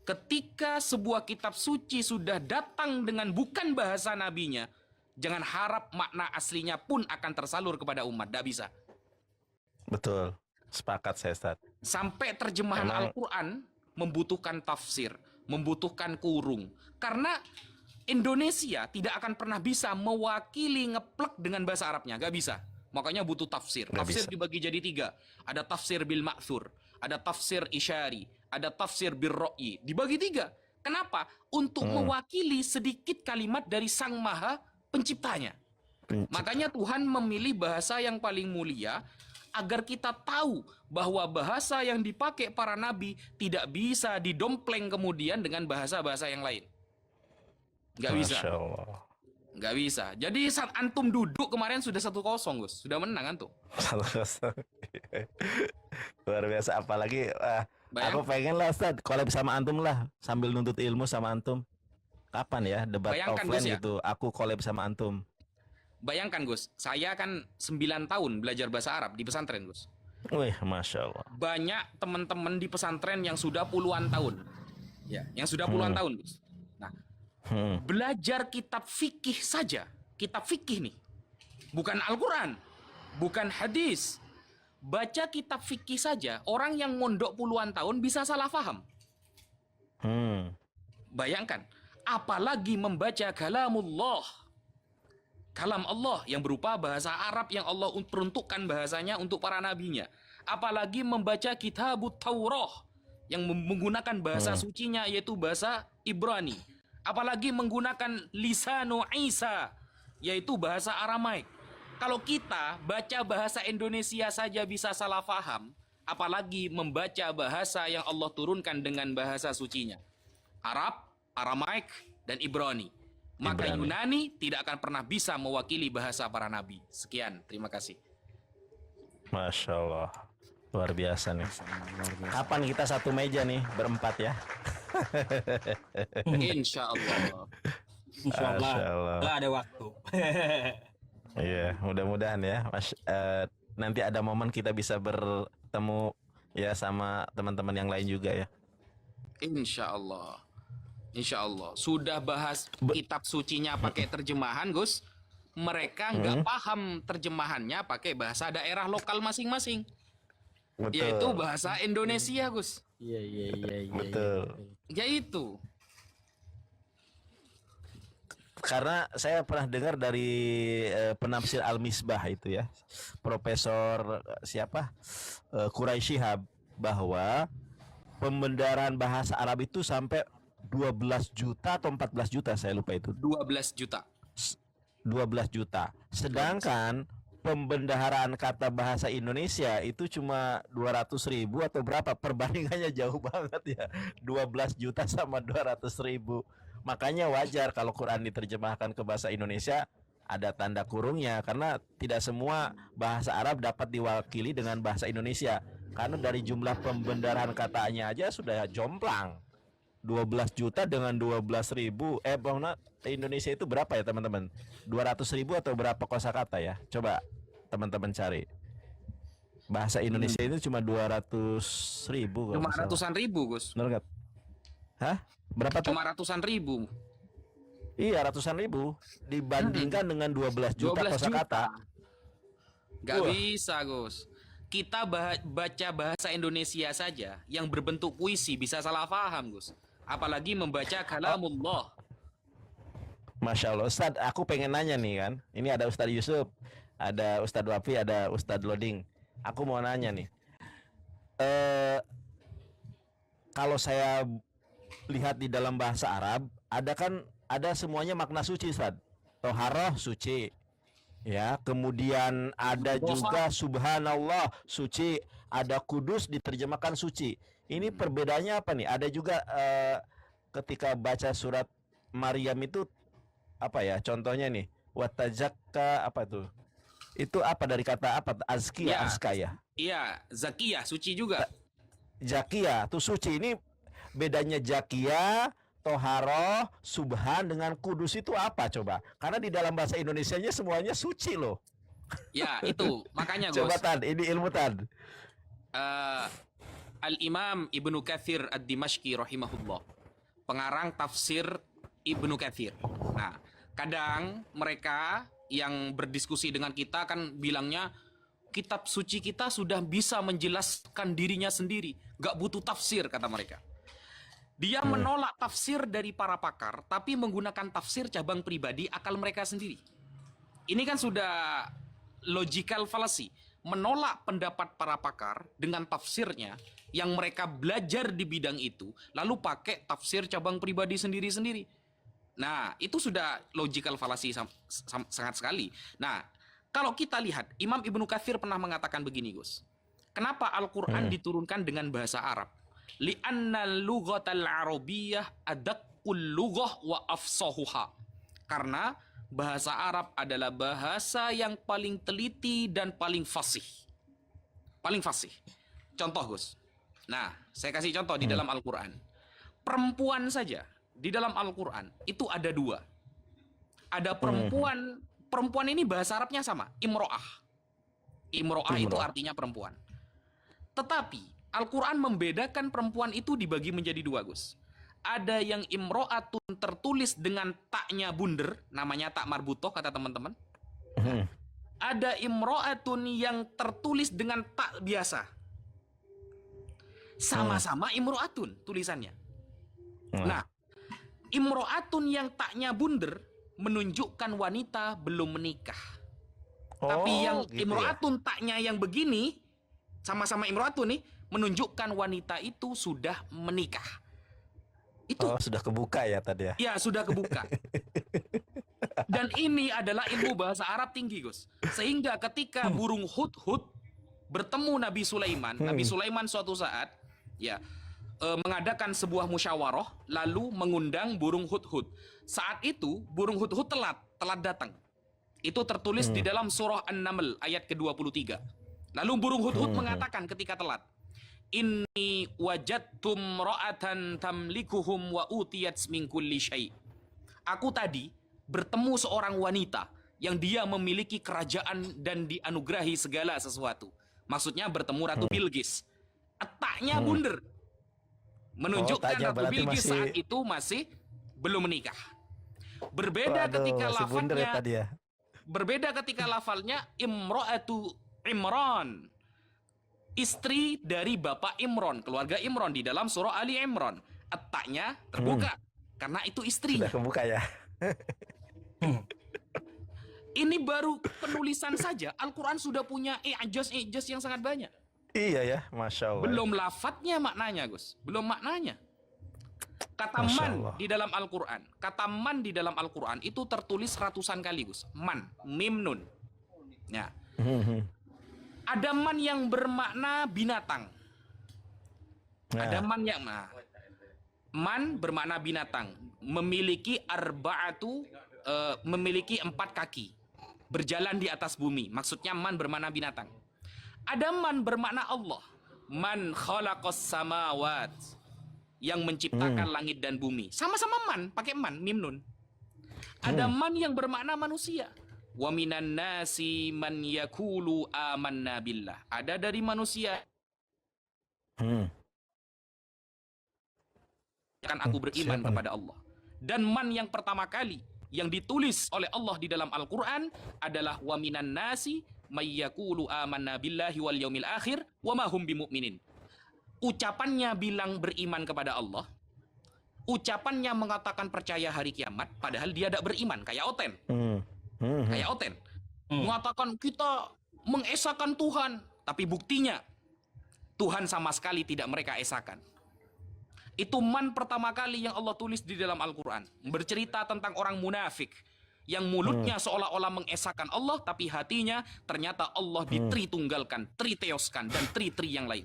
ketika sebuah kitab suci sudah datang dengan bukan bahasa nabinya, jangan harap makna aslinya pun akan tersalur kepada umat. Gak bisa. Betul. Sepakat saya, Ustaz. Sampai terjemahan Al-Quran membutuhkan tafsir, membutuhkan kurung. Karena Indonesia tidak akan pernah bisa mewakili ngeplek dengan bahasa Arabnya. Gak bisa. Makanya butuh tafsir. Tafsir dibagi jadi 3. Ada tafsir bil ma'thur, ada tafsir isyari, ada tafsir bil ro'yi. Dibagi 3. Kenapa? Untuk mewakili sedikit kalimat dari Sang Maha Penciptanya. Makanya Tuhan memilih bahasa yang paling mulia, agar kita tahu bahwa bahasa yang dipakai para nabi tidak bisa didompleng kemudian dengan bahasa-bahasa yang lain. Nggak bisa. Masya Allah. Nggak bisa. Jadi saat antum duduk kemarin sudah 1-0, Gus. Sudah menang antum. Luar biasa. Apalagi aku Bayang- pengen lah, Ustaz, collab sama antum lah, sambil nuntut ilmu sama antum. Kapan ya debat Bayangkan, offline Gus, ya. gitu, aku collab sama antum. Bayangkan, Gus, saya kan 9 tahun belajar bahasa Arab di pesantren, Gus. Wih, Masya Allah. Banyak teman-teman di pesantren yang sudah puluhan tahun. Ya, yang sudah puluhan tahun, Gus. Nah, belajar kitab fikih saja, kitab fikih nih. Bukan Al-Quran, bukan hadis. Baca kitab fikih saja, orang yang mondok puluhan tahun bisa salah paham. Bayangkan, apalagi membaca kalamullah. Kalam Allah yang berupa bahasa Arab yang Allah peruntukkan bahasanya untuk para nabinya. Apalagi membaca kitabut Taurah yang menggunakan bahasa sucinya yaitu bahasa Ibrani. Apalagi menggunakan lisanu Isa yaitu bahasa Aramaik. Kalau kita baca bahasa Indonesia saja bisa salah paham, apalagi membaca bahasa yang Allah turunkan dengan bahasa sucinya. Arab, Aramaik, dan Ibrani. Maka Yunani tidak akan pernah bisa mewakili bahasa para nabi. Sekian, terima kasih. Masya Allah. Luar biasa nih. Kapan kita satu meja nih, berempat ya? Insya Allah. Insya Allah. Masya Allah. Kalau ada waktu. Iya, mudah-mudahan ya. Nanti ada momen kita bisa bertemu ya sama teman-teman yang lain juga ya. Insya Allah. Insya Allah. Sudah bahas kitab sucinya pakai terjemahan, Gus. Mereka nggak paham terjemahannya pakai bahasa daerah lokal masing-masing. Yaitu bahasa Indonesia, Gus. Iya. Betul. Yaitu. Karena saya pernah dengar dari penafsir Al-Misbah itu ya, Profesor Quraisy Shihab, bahwa pembenaran bahasa Arab itu sampai 12 juta atau 14 juta, saya lupa itu. 12 juta. 12 juta. Sedangkan pembendaharaan kata bahasa Indonesia itu cuma 200.000 atau berapa, perbandingannya jauh banget ya. 12 juta sama 200.000. Makanya wajar kalau Quran diterjemahkan ke bahasa Indonesia ada tanda kurungnya, karena tidak semua bahasa Arab dapat diwakili dengan bahasa Indonesia. Karena dari jumlah pembendaharaan katanya aja sudah jomplang. 12 juta dengan 12.000. Bang, Indonesia itu berapa ya teman-teman? 200.000 atau berapa kosakata ya? Coba teman-teman cari. Bahasa Indonesia itu cuma 200.000. Cuma ratusan ribu, Gus. Benar nggak? Hah? Berapa tuh? Cuma ratusan ribu. Iya, ratusan ribu dibandingkan dengan 12 juta 12 kosakata. Gak Wah. bisa, Gus. Kita baca bahasa Indonesia saja yang berbentuk puisi bisa salah paham, Gus. Apalagi membaca kalamullah. Masya Allah, Ustadz, aku pengen nanya nih kan. Ini ada Ustadz Yusuf, ada Ustadz Wafi, ada Ustadz Loding. Aku mau nanya nih. Kalau saya lihat di dalam bahasa Arab, ada semuanya makna suci, Ustadz. Toharoh suci. Ya, kemudian ada juga subhanallah suci, ada kudus diterjemahkan suci. Ini perbedaannya apa nih? Ada juga ketika baca surat Maryam itu apa ya? Contohnya nih, watajaka apa tuh? Itu apa dari kata apa? Azkia, Ya. azka ya. Iya, zakiyah, suci juga. Jakia tuh suci. Ini bedanya Jakia, Toharoh, Subhan dengan Kudus itu apa coba? Karena di dalam bahasa Indonesianya semuanya suci loh. Ya, itu. Makanya, Gus. Coba Tan, ini ilmu Tan. Al-Imam Ibnu Katsir Ad-Dimashqi rahimahullah. Pengarang tafsir Ibnu Katsir. Nah, kadang mereka yang berdiskusi dengan kita kan bilangnya kitab suci kita sudah bisa menjelaskan dirinya sendiri. Gak butuh tafsir, kata mereka. Dia menolak tafsir dari para pakar, tapi menggunakan tafsir cabang pribadi akal mereka sendiri. Ini kan sudah logical fallacy. Menolak pendapat para pakar dengan tafsirnya yang mereka belajar di bidang itu, lalu pakai tafsir cabang pribadi sendiri-sendiri. Nah, itu sudah logical fallacy sangat sekali. Nah, kalau kita lihat, Imam Ibnu Katsir pernah mengatakan begini, Gus. Kenapa Al-Quran diturunkan dengan bahasa Arab? Li'anna lughatal arabiyyah adaqqul lughah wa afsahuha. Karena bahasa Arab adalah bahasa yang paling teliti dan paling fasih. Paling fasih. Contoh, Gus. Nah, saya kasih contoh di dalam Al-Quran. Perempuan saja di dalam Al-Quran itu ada dua. Ada perempuan, perempuan ini bahasa Arabnya sama, imro'ah. Imro'ah itu artinya perempuan. Tetapi Al-Quran membedakan perempuan itu dibagi menjadi dua, Gus. Ada yang imro'atun tertulis dengan taknya bunder, namanya tak marbutoh kata teman-teman. Ada imro'atun yang tertulis dengan tak biasa. Sama-sama imro'atun tulisannya. Nah, imro'atun yang taknya bunder menunjukkan wanita belum menikah. Tapi yang gitu ya. imro'atun taknya yang begini, sama-sama imro'atun nih, menunjukkan wanita itu sudah menikah. Itu sudah kebuka ya tadi ya. ya sudah kebuka. Dan ini adalah ilmu bahasa Arab tinggi, Gus. Sehingga ketika burung hudhud bertemu Nabi Sulaiman, Nabi Sulaiman suatu saat ya mengadakan sebuah musyawarah lalu mengundang burung hudhud. Saat itu burung hudhud telat datang. Itu tertulis di dalam surah An-Naml ayat ke-23. Lalu burung hudhud mengatakan ketika telat, Inni wajadtum ra'atan tamlikuhum wa utiyat min kulli syai'. Aku tadi bertemu seorang wanita yang dia memiliki kerajaan dan dianugerahi segala sesuatu. Maksudnya bertemu Ratu Bilqis. Etaknya bunder. Menunjukkan taknya Ratu berarti Bilqis masih- saat itu masih belum menikah. Berbeda Waduh, ketika masih bunder ya lafalnya tadi ya. berbeda ketika lafalnya Imro'atu Imran, istri dari Bapak Imron, keluarga Imron di dalam surah Ali Imran. Etaknya terbuka karena itu istrinya. Sudah kebuka ya. Ini baru penulisan saja, Al-Quran sudah punya i'jaz yang sangat banyak. Iya ya, Masya Allah. Belum lafadznya maknanya, Gus. Belum maknanya. Kata Masya man Allah. di dalam Al-Quran. Kata man di dalam Al-Quran itu tertulis ratusan kali, Gus. Man, mim nun. Ya. Ada man yang bermakna binatang. Ada man yang man bermakna binatang, memiliki arba'atu, memiliki 4 kaki, berjalan di atas bumi. Maksudnya man bermakna binatang. Ada man bermakna Allah. Man khalaqas samawat, yang menciptakan langit dan bumi. Sama-sama man, pakai man, mim nun. Ada man yang bermakna manusia. Wa minan nasi man yakulu amanna billah. Ada dari manusia kan aku beriman Siapa kepada Allah. Dan man yang pertama kali yang ditulis oleh Allah di dalam Al-Quran adalah wa minan nasi may yaqulu amanna billahi wal yaumil akhir wa ma hum bimu'minin. Ucapannya bilang beriman kepada Allah, ucapannya mengatakan percaya hari kiamat, padahal dia tidak beriman, kayak Oten. Kayak Oten. Mengatakan kita mengesahkan Tuhan, tapi buktinya Tuhan sama sekali tidak mereka esahkan. Itu man pertama kali yang Allah tulis di dalam Al-Quran. Bercerita tentang orang munafik yang mulutnya seolah-olah mengesahkan Allah, tapi hatinya ternyata Allah ditritunggalkan, triteoskan, dan tri-tri yang lain.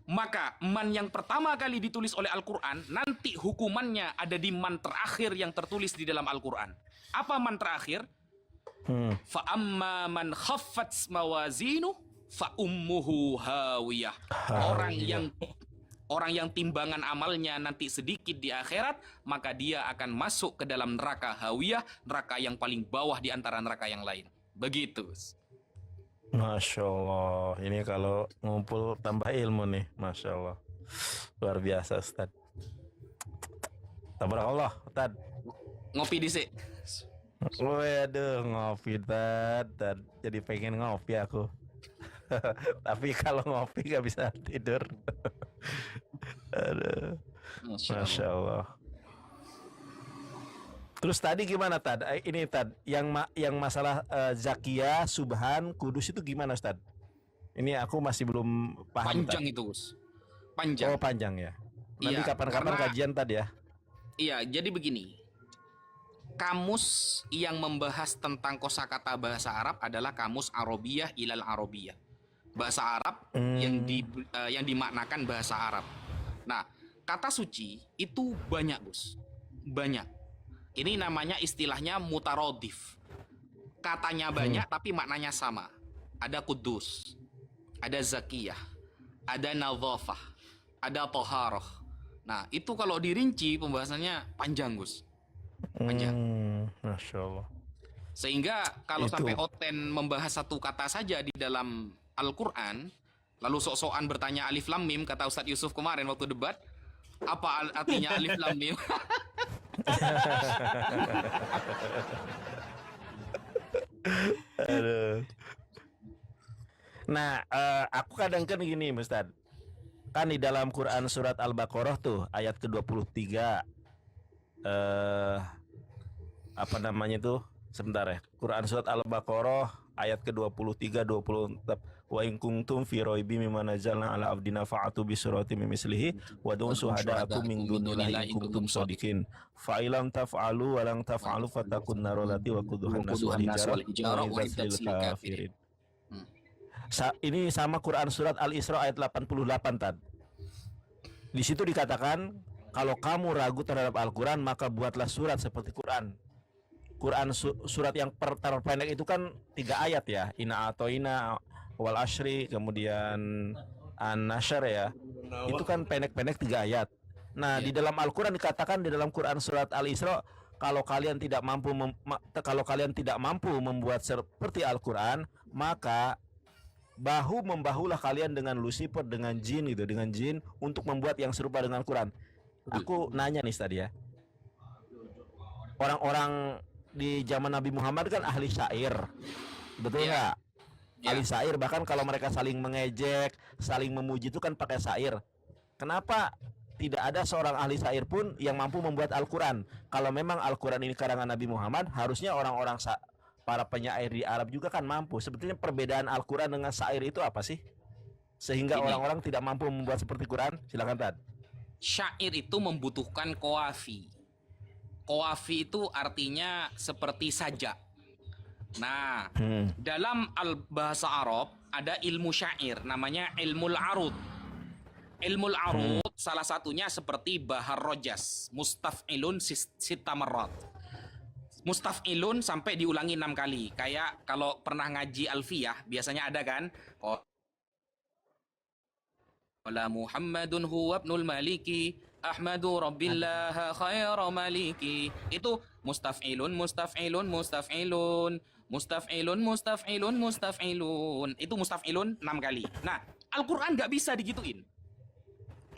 Maka man yang pertama kali ditulis oleh Al-Quran, nanti hukumannya ada di man terakhir yang tertulis di dalam Al-Quran. Apa man terakhir? Fa'amma man khaffat mawazinu fa'ummuhu hawiyah. Orang yang timbangan amalnya nanti sedikit di akhirat, maka dia akan masuk ke dalam neraka hawiyah, neraka yang paling bawah di antara neraka yang lain. Begitu. Masya Allah, ini kalau ngumpul tambah ilmu nih, Masya Allah, luar biasa Ustad. Tabarakallah, Ustad. Ngopi disik. Waduh, ngopi Tad, jadi pengen ngopi aku. Tapi kalau ngopi gak bisa tidur. Aduh, Masya Allah. Terus tadi gimana Tad? Ini Tad, yang masalah Zakiyah, Subhan, Kudus itu gimana Ustad? Ini aku masih belum paham. Panjang Tad. itu, Gus. Panjang. Oh panjang ya. Nanti Iya, kapan-kapan karena- kajian Tad ya. Iya, jadi begini. Kamus yang membahas tentang kosakata bahasa Arab adalah kamus Arabiyah ilal Arabiyah. Bahasa Arab yang dimaknakan bahasa Arab. Nah, kata suci itu banyak, Gus. Banyak. Ini namanya istilahnya mutarodif. Katanya banyak tapi maknanya sama. Ada kudus, ada zakiyah, ada nadhafah, ada toharoh. Nah, itu kalau dirinci pembahasannya panjang, Gus. Panjang. Masya Allah. Sehingga kalau Itu. sampai Oten membahas satu kata saja di dalam Al-Quran, lalu sok-sokan bertanya alif lam mim, kata Ustadz Yusuf kemarin waktu debat, apa artinya alif lam mim? Aduh. Nah, aku kadang kan gini, Ustad. Kan di dalam Quran surat Al-Baqarah tuh ayat ke-23 apa namanya tuh? Sebentar ya. Quran surat Al-Baqarah ayat ke-23 24 wa in kuntum fi raibin mimma nazzalna ala abdina fa'atu bi suratin min mislihi wa dun syuhada'akum min dunillahi in kuntum shadiqin fa ilam taf'alu wa lam taf'alu fatakun narolati wa quduhan nas wal hijarah wa iddat lil kafirin. Ini sama Quran surat Al-Isra ayat 88 Tad. Di situ dikatakan kalau kamu ragu terhadap Al-Quran maka buatlah surat seperti Quran. Surat yang terpendek itu kan 3 ayat ya. Inna atoina wal ashri, kemudian an-nashr ya. Itu kan pendek-pendek 3 ayat. Nah, di dalam Al-Quran dikatakan di dalam Quran surat Al-Isra kalau kalian tidak mampu membuat seperti Al-Quran, maka bahu membahulah kalian dengan Lucifer, dengan jin gitu, dengan jin untuk membuat yang serupa dengan Quran. Aku nanya nih tadi ya. Orang-orang di zaman Nabi Muhammad kan ahli syair. Betul nggak? Ahli syair, bahkan kalau mereka saling mengejek, saling memuji itu kan pakai syair. Kenapa tidak ada seorang ahli syair pun yang mampu membuat Al-Quran? Kalau memang Al-Quran ini karangan Nabi Muhammad, harusnya orang-orang para penyair di Arab juga kan mampu. Sebetulnya perbedaan Al-Quran dengan syair itu apa sih? Sehingga orang-orang tidak mampu membuat seperti Quran? Silakan Tad. Syair itu membutuhkan qawafi. Qawafi itu artinya seperti sajak. Nah, dalam bahasa Arab ada ilmu syair, namanya ilmul arud. Ilmul arud salah satunya seperti bahar rojas, mustaf'ilun sita marrat. Mustaf'ilun sampai diulangi 6 kali. Kayak kalau pernah ngaji alfiyah biasanya ada kan. Wala Muhammadun huwa ibnul maliki Ahmadu rabbillah khaira maliki. Itu mustaf'ilun mustaf'ilun mustaf'ilun mustaf'ilun mustaf'ilun mustaf'ilun. Itu mustaf'ilun 6 kali. Nah, Al-Qur'an nggak bisa digituin.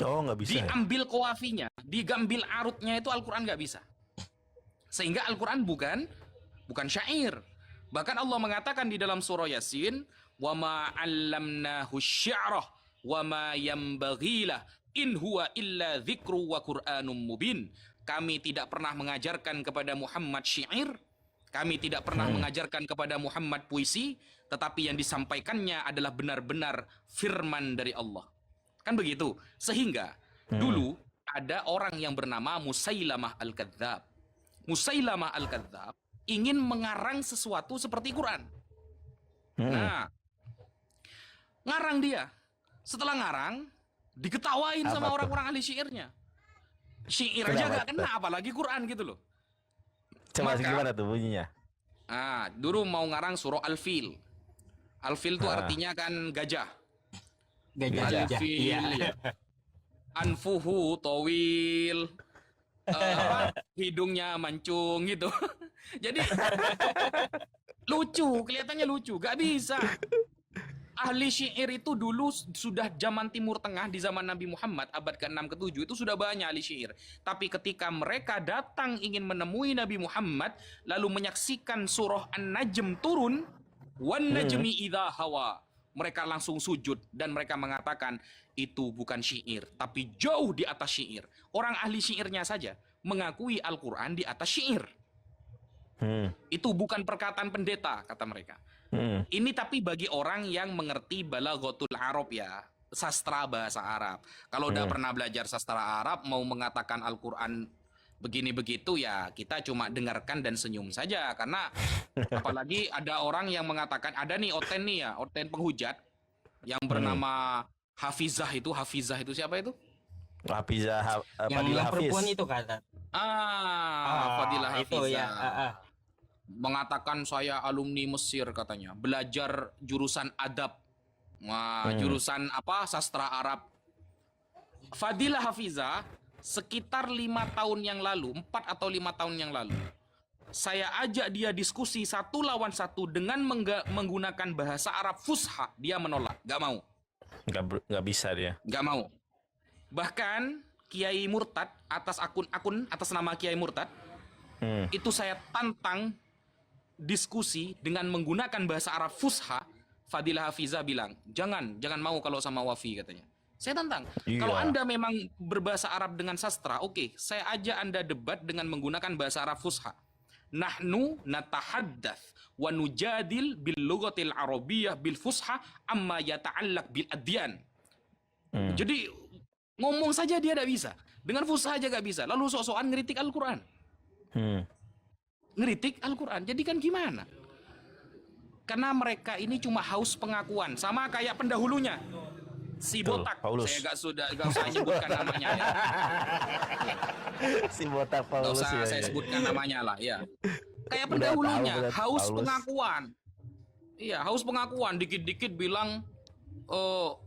Oh, nggak bisa. Ya? Diambil qawafinya, diambil arutnya itu Al-Qur'an nggak bisa. Sehingga Al-Qur'an bukan syair. Bahkan Allah mengatakan di dalam surah Yasin, "Wa ma 'allamnahu syi'rah wa ma yanbaghilah in huwa illa dzikru wa Qur'anum mubin." Kami tidak pernah mengajarkan kepada Muhammad syair, kami tidak pernah mengajarkan kepada Muhammad puisi, tetapi yang disampaikannya adalah benar-benar firman dari Allah. Kan begitu. Sehingga dulu ada orang yang bernama Musailamah Al-Kadzab. Musailamah Al-Kadzab ingin mengarang sesuatu seperti Quran. Nah, ngarang dia. Setelah ngarang, diketawain Apa sama tuh? orang-orang ahli syairnya. Syair aja Kenapa gak kena, apalagi Quran gitu loh. Coba Maka- gimana tuh bunyinya? Ah, dulu mau ngarang surah Al-Fil. Al-Fil itu artinya kan gajah. Gajah. Al-Fil, Iya. ya. Anfuhu tawil. Hidungnya mancung gitu. Jadi lucu, kelihatannya lucu, gak bisa. Ahli syair itu dulu sudah zaman Timur Tengah di zaman Nabi Muhammad abad ke-6 ke-7 itu sudah banyak ahli syair. Tapi ketika mereka datang ingin menemui Nabi Muhammad lalu menyaksikan surah An-Najm turun, wan najmi idza hawa, mereka langsung sujud dan mereka mengatakan itu bukan syair tapi jauh di atas syair. Orang ahli syairnya saja mengakui Al-Qur'an di atas syair. Itu bukan perkataan pendeta kata mereka. Ini tapi bagi orang yang mengerti balaghatul Arab ya, sastra bahasa Arab. Kalau udah pernah belajar sastra Arab, mau mengatakan Al-Quran begini begitu ya kita cuma dengarkan dan senyum saja. Karena apalagi ada orang yang mengatakan, ada nih Oten nih ya, Oten penghujat yang bernama Hafizah itu siapa itu? Hafizah, Yang Fadilah Hafiz. perempuan itu kata. Fadilah itu Hafizah. ya. Mengatakan saya alumni Mesir katanya, belajar jurusan adab, jurusan apa, sastra Arab. Fadilah Hafizah sekitar 5 tahun yang lalu, 4 atau 5 tahun yang lalu, saya ajak dia diskusi 1 lawan 1 dengan menggunakan bahasa Arab Fusha, dia menolak, gak mau. Nggak bisa dia. Gak mau. Bahkan Kiai Murtad atas akun atas nama Kiai Murtad itu saya tantang diskusi dengan menggunakan bahasa Arab Fusha. Fadilah Hafizah bilang jangan mau kalau sama Wafi katanya. Saya tantang. Iya. Kalau Anda memang berbahasa Arab dengan sastra, oke, saya ajak Anda debat dengan menggunakan bahasa Arab Fusha. Nahnu natahaddath wa nujadil bil lughatil arabiyyah bil fusha amma yata'allaq bil adyan. Jadi ngomong saja dia tidak bisa. Dengan fusha aja gak bisa. Lalu sok-sokan ngeritik Al-Quran. Ngeritik Al-Quran. Jadi kan gimana? Karena mereka ini cuma haus pengakuan. Sama kayak pendahulunya. Si Betul, botak. Paulus. Saya gak usah nyebutkan namanya ya. Si botak Gak Paulus usah ya. saya sebutkan namanya lah ya. Kayak Udah pendahulunya. tahu, Haus Paulus. pengakuan. Iya, haus pengakuan. Dikit-dikit bilang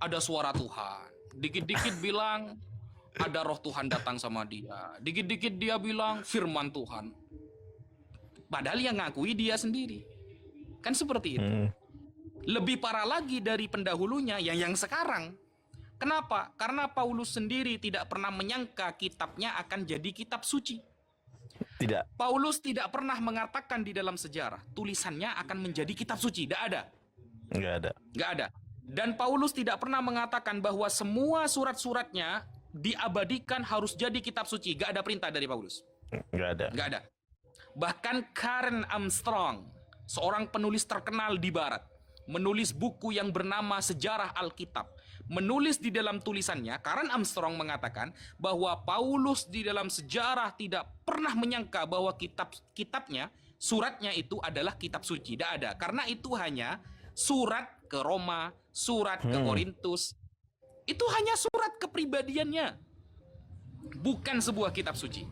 ada suara Tuhan. Dikit-dikit bilang ada roh Tuhan datang sama dia. Dikit-dikit dia bilang firman Tuhan. Padahal yang ngakui dia sendiri. Kan seperti itu. Lebih parah lagi dari pendahulunya yang sekarang. Kenapa? Karena Paulus sendiri tidak pernah menyangka kitabnya akan jadi kitab suci. Tidak. Paulus tidak pernah mengatakan di dalam sejarah tulisannya akan menjadi kitab suci. Tidak ada. Nggak ada. Nggak ada. Dan Paulus tidak pernah mengatakan bahwa semua surat-suratnya diabadikan harus jadi kitab suci. Nggak ada perintah dari Paulus. Nggak ada. Nggak ada. Bahkan Karen Armstrong, seorang penulis terkenal di Barat, menulis buku yang bernama Sejarah Alkitab. Menulis di dalam tulisannya, Karen Armstrong mengatakan bahwa Paulus di dalam sejarah tidak pernah menyangka bahwa kitabnya, suratnya itu adalah kitab suci. Tidak ada. Karena itu hanya surat ke Roma, surat ke Korintus. Itu hanya surat kepribadiannya. Bukan sebuah kitab suci.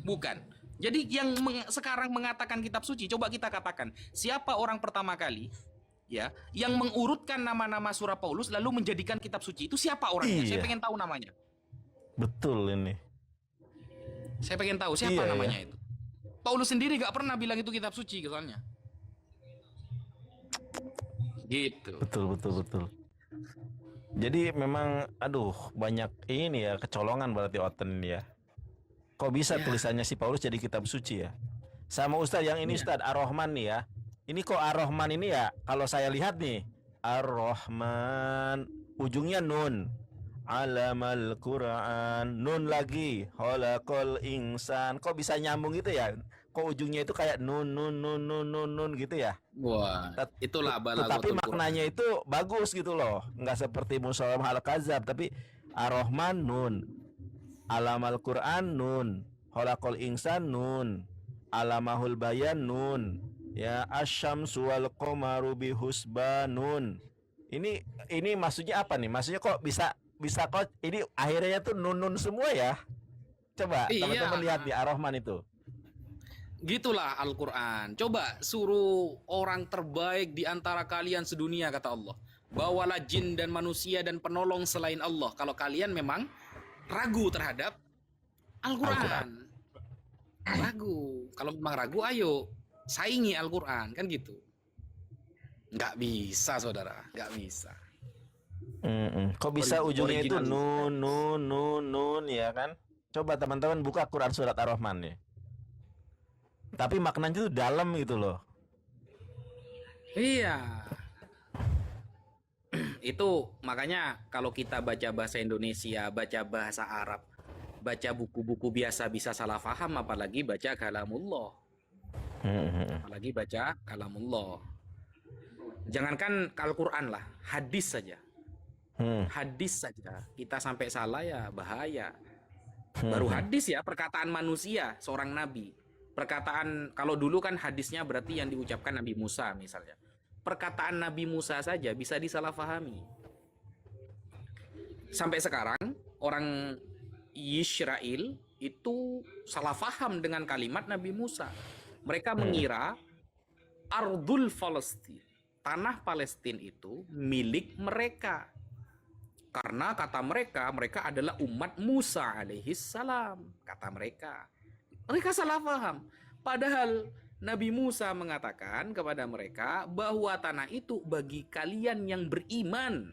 Bukan. Jadi yang sekarang mengatakan kitab suci, coba kita katakan, siapa orang pertama kali ya, yang mengurutkan nama-nama surah Paulus lalu menjadikan kitab suci. Itu siapa orangnya? Saya Iya. pengen tahu namanya. Betul ini. Saya pengen tahu siapa Iya, namanya itu. Paulus sendiri gak pernah bilang itu kitab suci soalnya. Gitu. Betul. Jadi memang aduh banyak ini ya kecolongan berarti Oten ini ya. Kok bisa Ya. tulisannya si Paulus jadi kitab suci ya? Sama Ustadz yang ini Ya. Ustadz Ar-Rahman nih ya. Ini kok Ar-Rahman ini ya kalau saya lihat nih Ar-Rahman ujungnya nun. Alamal Quran nun lagi khalaqal insan. Kok bisa nyambung gitu ya? Kok ujungnya itu kayak nun gitu ya? Wah, Tet- itulah Tetapi maknanya itu bagus gitu loh, nggak seperti Musalam al Kazab, tapi Ar-Rahman nun, Alamal Quran nun, Khalaqal Insan nun, Alamahul Bayan nun, ya Asyamsu wal Qamaru bihusbanun. Ini maksudnya apa nih? Maksudnya kok bisa kok ini akhirnya tuh nun semua ya? Coba Iya. teman-teman lihat di Ar-Rahman itu. Gitulah Al-Quran. Coba suruh orang terbaik di antara kalian sedunia, kata Allah. Bawalah jin dan manusia dan penolong selain Allah. Kalau kalian memang ragu terhadap Al-Quran. Ragu. Kalau memang ragu, ayo saingi Al-Quran. Kan gitu. Nggak bisa, saudara. Nggak bisa. Kok bisa ujungnya itu Original. nun ya kan? Coba teman-teman buka Quran surat Ar-Rahman nih. Tapi maknanya itu dalam gitu loh. Iya. Itu makanya kalau kita baca bahasa Indonesia, baca bahasa Arab, baca buku-buku biasa bisa salah paham, apalagi baca kalamullah. Apalagi baca kalamullah. Jangankan Al-Quran lah, hadis saja. Hadis saja kita sampai salah ya bahaya. Baru hadis ya, perkataan manusia seorang nabi. Perkataan, kalau dulu kan hadisnya berarti yang diucapkan Nabi Musa misalnya. Perkataan Nabi Musa saja bisa disalahfahami. Sampai sekarang orang Yisrael itu salah faham dengan kalimat Nabi Musa. Mereka mengira Ardul Palestin, tanah Palestina itu milik mereka. Karena kata mereka adalah umat Musa alaihi salam. Kata mereka. Mereka salah paham. Padahal Nabi Musa mengatakan kepada mereka bahwa tanah itu bagi kalian yang beriman.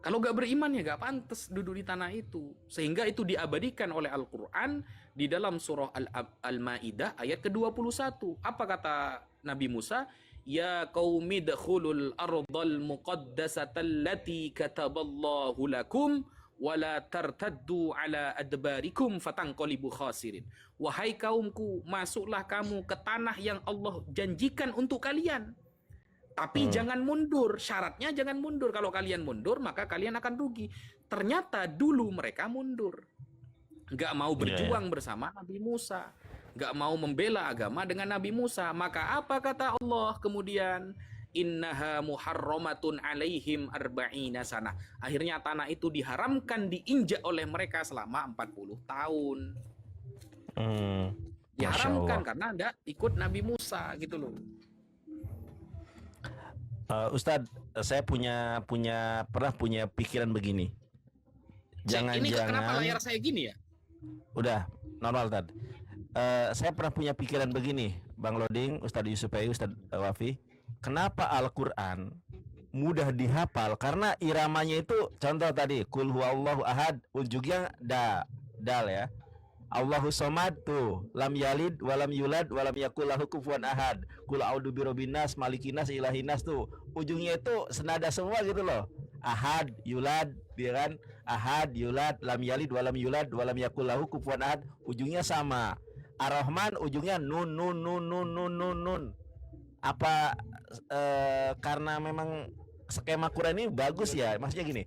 Kalau gak beriman ya gak pantas duduk di tanah itu. Sehingga itu diabadikan oleh Al-Quran di dalam surah Al-Ma'idah ayat ke-21. Apa kata Nabi Musa? Ya qaumi dkhulul ardal muqaddasata allati kataballahu lakum wala tartaddu ala adbarikum fatanqalibu khasirin. Wahai kaumku, masuklah kamu ke tanah yang Allah janjikan untuk kalian. Tapi jangan mundur. Syaratnya jangan mundur. Kalau kalian mundur, maka kalian akan rugi. Ternyata dulu mereka mundur. Gak mau berjuang bersama Nabi Musa. Gak mau membela agama dengan Nabi Musa. Maka apa kata Allah kemudian? Innaha muharramatun alaihim arba'ina sana. Akhirnya tanah itu diharamkan diinjak oleh mereka selama 40 tahun. Diharamkan karena anda ikut Nabi Musa gitu loh. Ustadz, saya pernah punya pikiran begini. Ini kenapa Jangan-jangan layar saya gini ya? udah normal Tad. Saya pernah punya pikiran begini, Bang Loding, Ustadz Yusuf Ayu, Ustadz Wafi. Kenapa Al-Quran mudah dihafal? Karena iramanya itu contoh tadi, Qul huwallahu ahad, ujungnya dal ya. Allahu somad tuh, lam yalid walam yulad walam yakul lahu kufuwan ahad. Qul a'udzu birabbinas malikinas ilahinas tuh. Ujungnya itu senada semua gitu loh. Ahad, yulad, dia kan? Ahad, yulad, lam yalid walam yulad walam yakul lahu kufuwan ahad. Ujungnya sama. Ar-Rahman ujungnya nun. Apa karena memang skema Quran ini bagus ya? Maksudnya gini,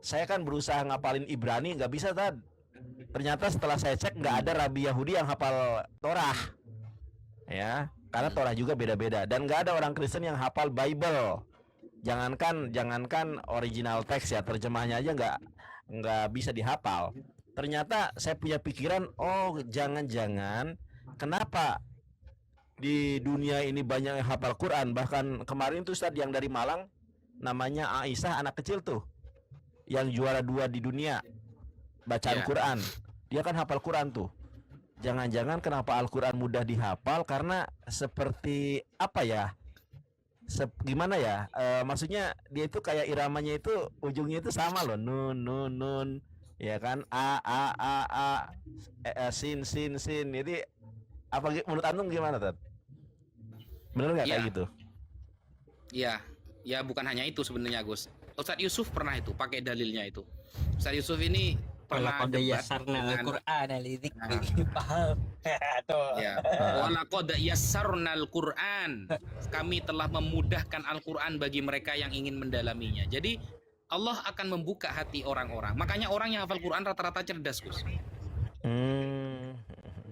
saya kan berusaha ngapalin Ibrani, nggak bisa Tad. Ternyata setelah saya cek nggak ada Rabi Yahudi yang hafal Torah, ya, karena Torah juga beda-beda, dan nggak ada orang Kristen yang hafal Bible. Jangankan original teks ya, terjemahnya aja nggak bisa dihafal. Ternyata saya punya pikiran, oh jangan-jangan kenapa di dunia ini banyak yang hafal Quran. Bahkan kemarin tuh Ustadz yang dari Malang, namanya Aisyah, anak kecil tuh, yang juara 2 di dunia bacaan Iya. Quran. Dia kan hafal Quran tuh. Jangan-jangan kenapa Al-Quran mudah dihafal, karena seperti apa ya? Gimana ya? Maksudnya dia itu kayak iramanya itu ujungnya itu sama loh. Nun nun nun, ya kan? Sin sin sin. Jadi apa menurut antum gimana, Tad? Bener nggak kayak Iya. gitu? Ya, ya bukan hanya itu sebenarnya Gus. Ustadz Yusuf pernah itu pakai dalilnya itu. Ustadz Yusuf ini pernah Walaqad debat yassarna dengan al-Qur'ana lidzikri. Nah. Paham. Tuh. ya. Walaqad yassarnal Qur'an. Kami telah memudahkan Al-Qur'an bagi mereka yang ingin mendalaminya. Jadi Allah akan membuka hati orang-orang. Makanya orang yang hafal Quran rata-rata cerdas, Gus.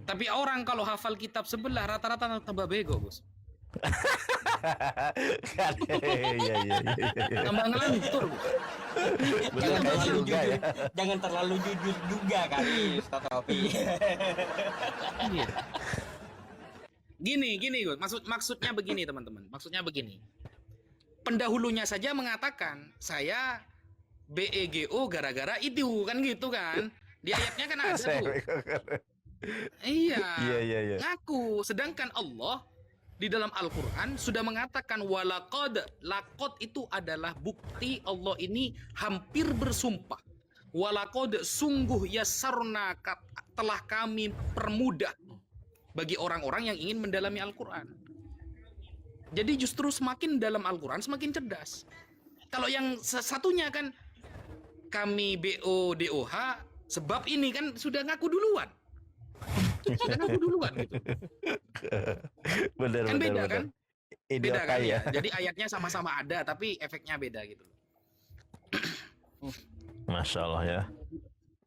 Tapi orang kalau hafal kitab sebelah rata-rata tambah bego, Gus. Iya. Tambah ngelantur, Gus. Bener Jangan kayak terlalu juga jujur, ya. jangan terlalu jujur juga kali Ustaz Rofi. Iya. Gini Gus. Maksudnya begini, teman-teman. Maksudnya begini. Pendahulunya saja mengatakan saya BEGO gara-gara itu kan gitu kan. Di ayatnya kan ada tuh. Iya. Iya. Ngaku. Sedangkan Allah di dalam Al-Quran sudah mengatakan walaqad. Laqad itu adalah bukti Allah ini hampir bersumpah. Walaqad sungguh yassarna telah kami permudah bagi orang-orang yang ingin mendalami Al-Quran. Jadi justru semakin dalam Al-Quran semakin cerdas. Kalau yang satunya kan kami BODOH sebab ini kan sudah ngaku duluan. Sudah ngaku duluan gitu. Bener. Kan beda kan? Beda Idiot kan ya. ya. Jadi ayatnya sama-sama ada tapi efeknya beda gitu. Masya Allah ya.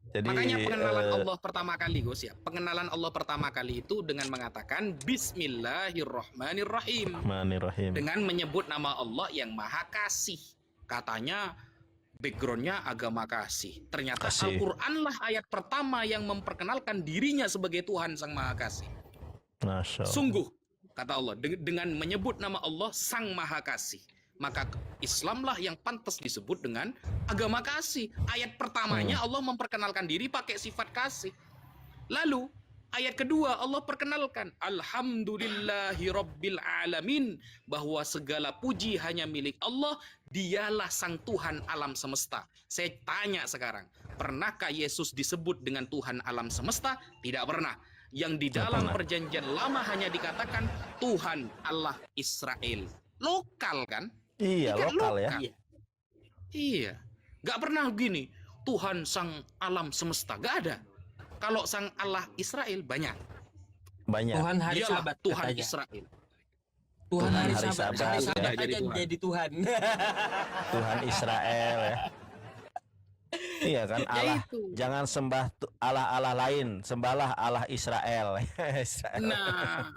Jadi Makanya pengenalan Allah pertama kali, Gus ya. Pengenalan Allah pertama kali itu dengan mengatakan Bismillahirrahmanirrahim. Bismillahirrahmanirrahim. Dengan menyebut nama Allah yang Maha Kasih. Katanya backgroundnya agama kasih. Ternyata Kasih. Al-Quranlah ayat pertama yang memperkenalkan dirinya sebagai Tuhan Sang Maha Kasih. Masya Allah. Sungguh, kata Allah, dengan menyebut nama Allah Sang Maha Kasih. Maka Islamlah yang pantas disebut dengan agama kasih. Ayat pertamanya Allah memperkenalkan diri pakai sifat kasih. Lalu ayat kedua Allah perkenalkan Alhamdulillahi Rabbil Alamin, bahwa segala puji hanya milik Allah, dialah sang Tuhan alam semesta. Saya tanya sekarang, pernahkah Yesus disebut dengan Tuhan alam semesta? Tidak pernah. Yang di dalam pernah. perjanjian lama hanya dikatakan Tuhan Allah Israel. Lokal kan? Iya, Ini kan lokal ya. Iya. Iya. Gak pernah begini. Tuhan sang alam semesta. Gak ada. Kalau sang Allah Israel banyak. Banyak. Tuhan hari Dialah Sabat Tuhan katanya. Israel. Tuhan hari Hari Sabat. Sabat, Hari ya. Sabat Jadi aja Tuhan. jadi Tuhan. Tuhan Israel ya. Iya kan, Ya Allah. itu. Jangan sembah Allah-Allah lain, sembahlah Allah Israel. Israel. Nah,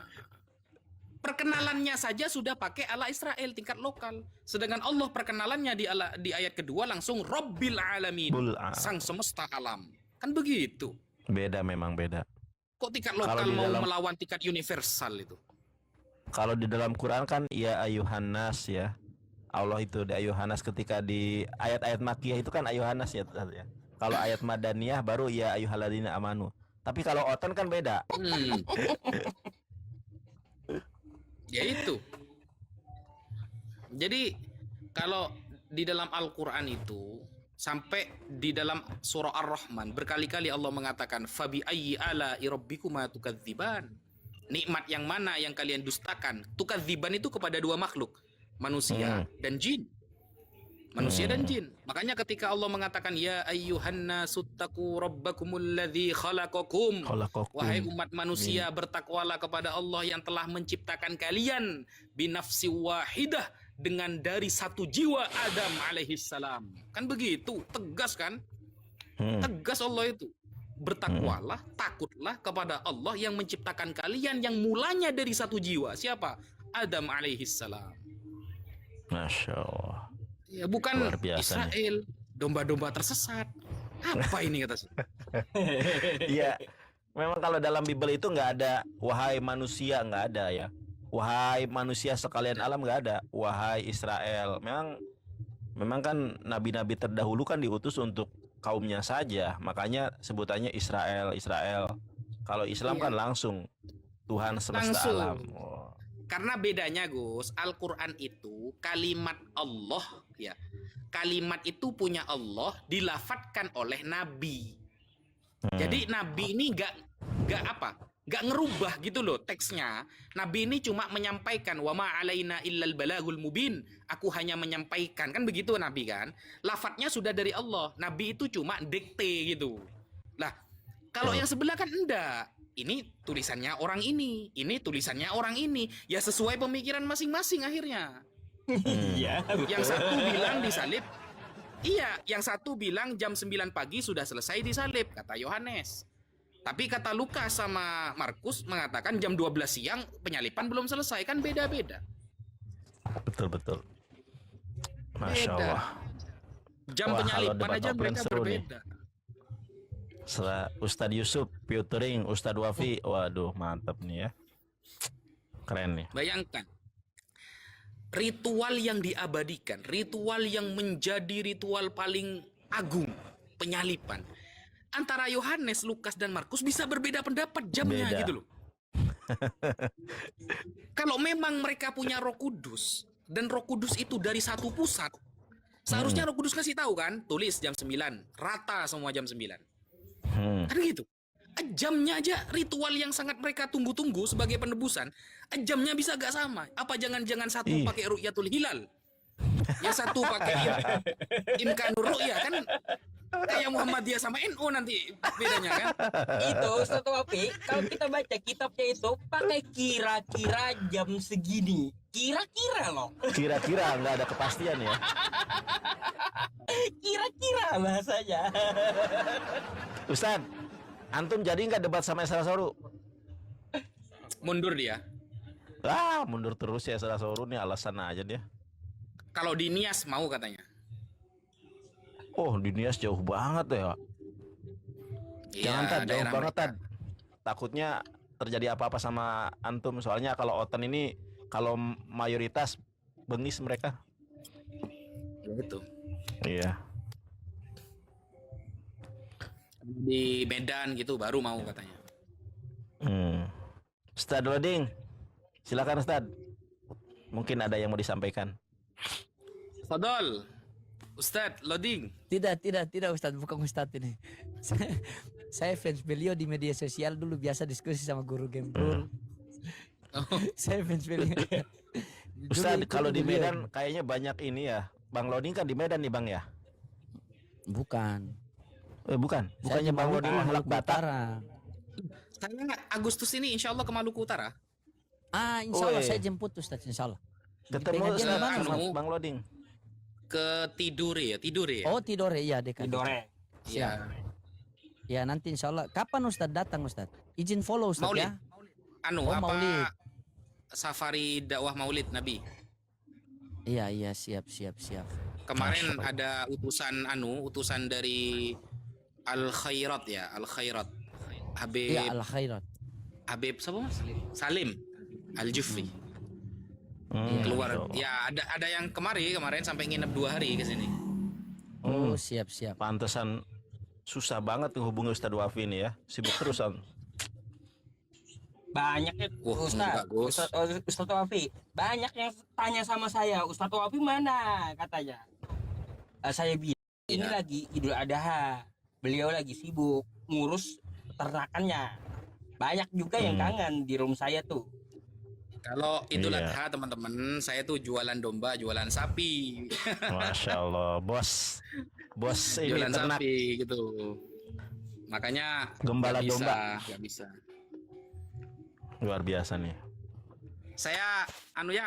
perkenalannya saja sudah pakai Allah Israel tingkat lokal. Sedangkan Allah perkenalannya di ayat kedua langsung Rabbil Alamin, sang semesta alam. Kan begitu. Beda, memang beda. Kok tingkat Kalau lokal di mau dalam- melawan tingkat universal itu? Kalau di dalam Quran kan ya ayuhannas ya. Allah itu di ayuhannas, ketika di ayat-ayat makiyah itu kan ayuhannas ya. Kalau ayat madaniyah baru ya ayuhaladina amanu. Tapi kalau otan kan beda. Ya itu. Jadi kalau di dalam Al-Quran itu sampai di dalam surah Ar-Rahman berkali-kali Allah mengatakan fabi ayyi ala rabbikuma tukadziban. Nikmat yang mana yang kalian dustakan? Tukadziban itu kepada dua makhluk, manusia dan jin. Manusia dan jin. Makanya ketika Allah mengatakan ya ayyuhan nasuttaqu rabbakumul ladzi khalaqakum. Wahai umat manusia, bertakwalah kepada Allah yang telah menciptakan kalian binafsi wahidah, dengan dari satu jiwa Adam alaihissalam. Kan begitu, tegas kan? Tegas Allah itu. Bertakwalah, takutlah kepada Allah yang menciptakan kalian yang mulanya dari satu jiwa. Siapa? Adam alaihissalam. Masya Allah. Ya, bukan Luar biasa Israel, domba-domba tersesat. Apa ini kata saya? Iya, memang kalau dalam Bible itu nggak ada wahai manusia, nggak ada ya. wahai manusia sekalian alam, nggak ada wahai Israel. Memang kan nabi-nabi terdahulu kan diutus untuk kaumnya saja, makanya sebutannya Israel, Israel. Kalau Islam Iya. kan langsung Tuhan semesta Langsung. alam. Oh. Karena bedanya Gus, Al-Quran itu kalimat Allah ya. Kalimat itu punya Allah dilafatkan oleh Nabi. Jadi Nabi ini nggak ngerubah gitu loh teksnya. Nabi ini cuma menyampaikan wa ma alaina illal balagul mubin. Aku hanya menyampaikan, kan begitu Nabi kan. Lafadznya sudah dari Allah. Nabi itu cuma dikte gitu. Lah, kalau yang sebelah kan enggak. Ini tulisannya orang ini tulisannya orang ini. Ya sesuai pemikiran masing-masing akhirnya. Iya. Yang satu bilang disalib. Iya, yang satu bilang jam 9 pagi sudah selesai disalib, kata Yohanes. Tapi kata Lukas sama Markus mengatakan jam 12 siang penyalipan belum selesai, kan beda-beda. Betul. Masya Beda. Allah. Jam Wah, kalau penyalipan debat aja offline mereka seru nih. berbeda. Setelah Ustadz Yusuf, Piutering, Ustadz Wafi, waduh mantap nih ya. Keren nih. Bayangkan. Ritual yang diabadikan, ritual yang menjadi ritual paling agung, penyalipan. Antara Yohanes, Lukas, dan Markus bisa berbeda pendapat jamnya Beda. gitu loh. Kalau memang mereka punya Roh Kudus dan Roh Kudus itu dari satu pusat, seharusnya Roh Kudus kasih tahu kan, tulis jam 9, rata semua jam 9. Kan gitu. Jamnya aja ritual yang sangat mereka tunggu-tunggu sebagai penebusan, jamnya bisa gak sama. Apa jangan-jangan satu Ih. pakai ru'yatul hilal, yang satu pakai imkanur ru'ya, kan kayak Muhammadiyah sama NU nanti bedanya kan. Itu Ustaz Wafi, kalau kita baca kitabnya itu pakai kira-kira jam segini. Kira-kira loh. Kira-kira nggak ada kepastian ya. Kira-kira bahasanya. Ustadz, antum jadi nggak debat sama Esra Soru? Mundur dia. Mundur terus ya Esra Soru nih, alasan aja dia. Kalau di Nias mau katanya. Oh, di Nias jauh banget ya. Jangan Tad, jauh daerah banget mereka. Tad. Takutnya terjadi apa-apa sama antum. Soalnya kalau Oten ini, kalau mayoritas bengis mereka. Gitu. Iya. Di Medan gitu baru mau katanya. Ustadz Loading, silakan Ustadz. Mungkin ada yang mau disampaikan. Fadol, Ustadz loading. Tidak Ustadz, bukan Ustadz ini. Saya fans beliau di media sosial dulu, biasa diskusi sama guru Gemprul. Saya fans beliau. Dulu Ustadz, ikut kalau di beliau. Medan kayaknya banyak ini ya. Bang Loading kan di Medan nih Bang ya? Bukan. Bukan. Saya Bukannya di Bang Maluku, Loading ahlak Maluku Batak. Utara. Saya Agustus ini insya Allah ke Maluku Utara. Insya Allah Woi. saya jemput Ustadz, insya Allah. Ketemu pengajian Ustadz di mana, sama Ustadz? Bang Loading. Ke Tidore ya. Oh Tidore, iya dekat. Tidore. Iya. Ya nanti insya Allah. Kapan Ustadz datang Ustadz? Izin follow Ustadz Maulid. ya. Anu Oh, apa Maulid. safari dakwah Maulid Nabi. Iya siap. Kemarin ada utusan dari Al Khairat ya, Al Khairat. Habib Iya al khairat. Habib siapa Mas? Salim Al Jufri. Masya Keluar. Allah. Ya ada yang kemarin sampai nginep 2 hari ke sini. Oh siap. Pantesan susah banget menghubungi Ustadz Wafi ini ya. Sibuk terus Om. Banyak ya Wah, Ustaz, enggak, Gus. Ustaz Wafi. Banyak yang tanya sama saya, Ustaz Wafi mana katanya. Saya bilang ini Iya. lagi Idul Adha. Beliau lagi sibuk ngurus ternakannya. Banyak juga yang kangen di room saya tuh. Kalau Idul Iya. Adha teman-teman, saya tuh jualan domba, jualan sapi. Masya Allah, bos ini Jualan ternak. sapi gitu. Makanya Gembala nggak bisa, domba. nggak bisa. Luar biasa nih. Saya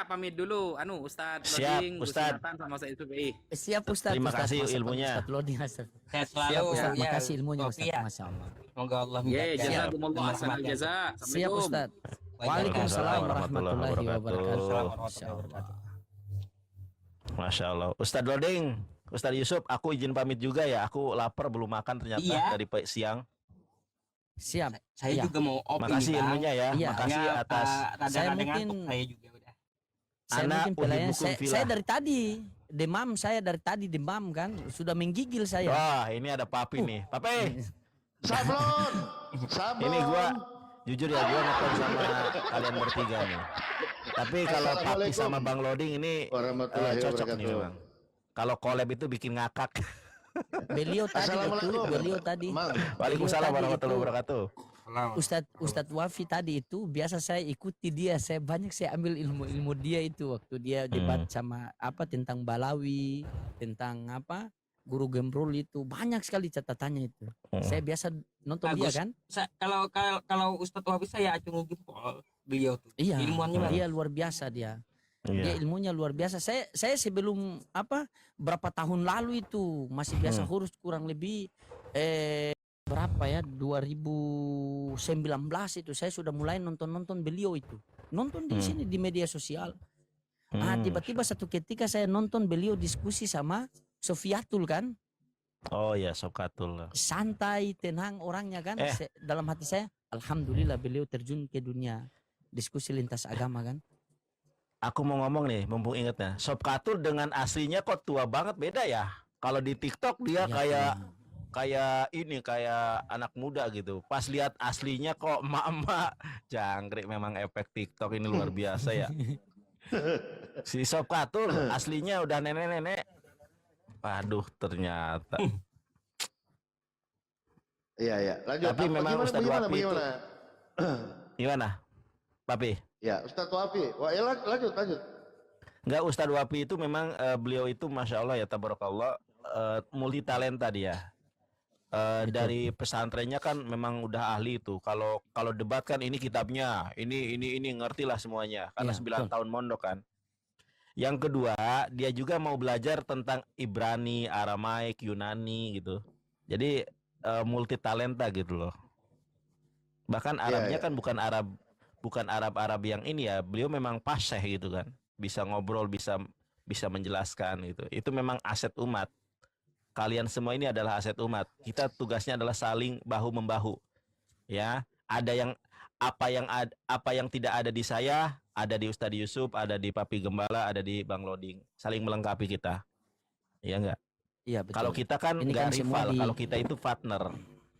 pamit dulu Ustadz Siap, Loading, Gus Ustadz. Jonathan, sama Ustadz Sufi. Siap Ustadz. Terima Ustadz. kasih Masa ilmunya. Ustadz Loading, Ustadz. Sehat selalu. Siap Ustadz, ya, makasih ilmunya Wafi Ustadz. ya. Masya Allah. Semoga Allah Ye, menjaga. jazakumullah dan ahsanal merahmati. jaza. Siap Assalamualaikum. Ustadz. Waalaikumsalam Waalaikumsalam warahmatullahi warahmatullahi wabarakatuh. wabarakatuh. Warahmatullahi wabarakatuh. Masya Allah. Ustadz Loading, Ustadz Yusuf, aku izin pamit juga ya. Aku lapar belum makan ternyata Iya. dari siang. Siap. Saya Iya. juga mau opini, Makasih Bang. ilmunya ya. Iya. Makasih Makanya atas rada-rada Saya ngantuk mungkin- saya juga udah. Saya Ana mungkin pelayan, uhibbukum saya fillah. dari tadi demam, saya dari tadi demam kan, sudah menggigil saya. Wah, ini ada Papi nih. Papi, Sablon. Sablon. ini gua jujur ya, gua nonton sama kalian bertiga nih. Tapi kalau Papi Assalamualaikum. sama Bang Loading ini Warahmatullahi cocok nih wabarakatuh. memang. Kalau collab itu bikin ngakak. Beliau tadi itu, Assalamualaikum. beliau tadi. Mang. Waalaikumsalam tadi warahmatullahi itu- wabarakatuh. Ustadz Wafi tadi itu biasa saya ikuti dia, saya banyak saya ambil ilmu-ilmu dia itu waktu dia debat sama apa tentang Balawi, tentang apa Guru Gembrul itu banyak sekali catatannya itu. Saya biasa nonton dia Bagus. kan. Kalau Ustadz Wahbi saya acungi jempol beliau tuh. Iya, Ilmuannya bagus. dia luar biasa dia. Dia Iya. ilmunya luar biasa. Saya sebelum apa berapa tahun lalu itu masih biasa kurus kurang lebih berapa ya 2019 itu saya sudah mulai nonton beliau itu. Nonton di sini di media sosial. Ah, tiba-tiba satu ketika saya nonton beliau diskusi sama Sofiatul kan. Oh ya, Sokatul. Santai, tenang orangnya kan. Dalam hati saya, alhamdulillah beliau terjun ke dunia diskusi lintas agama kan. Aku mau ngomong nih, mumpung ingetnya. Sokatul dengan aslinya kok tua banget, beda ya. Kalau di TikTok dia Ya, kayak anak muda gitu. Pas lihat aslinya kok emak-emak. Jangkrik, memang efek TikTok ini luar biasa ya. Si Sokatul aslinya udah nenek-nenek. Waduh, ternyata. Iya, iya. Lanjut. Tapi memang Ustadz Wafi itu- bagaimana? Gimana, Papi? Ya, Ustadz Wafi. Wah, ya lanjut. Enggak, Ustadz Wafi itu memang beliau itu Masya Allah ya, tabarakallah, multi talenta dia. Dari pesantrennya kan memang udah ahli itu. Kalau debat kan ini kitabnya, ini ngerti lah semuanya karena Iya, 9 betul. tahun mondok kan. Yang kedua, dia juga mau belajar tentang Ibrani, Aramaik, Yunani gitu. Jadi multi talenta gitu loh. Bahkan Arabnya kan bukan Arab yang ini ya. Beliau memang fasih gitu kan. Bisa ngobrol, bisa menjelaskan gitu. Itu memang aset umat. Kalian semua ini adalah aset umat. Kita tugasnya adalah saling bahu membahu. Ya, ada yang apa yang tidak ada di saya, ada di Ustadz Yusuf, ada di Papi Gembala, ada di Bang Loding. Saling melengkapi kita. Iya enggak? Iya betul. Kalau kita kan Ini enggak kan semua rival, di- kalau kita itu partner.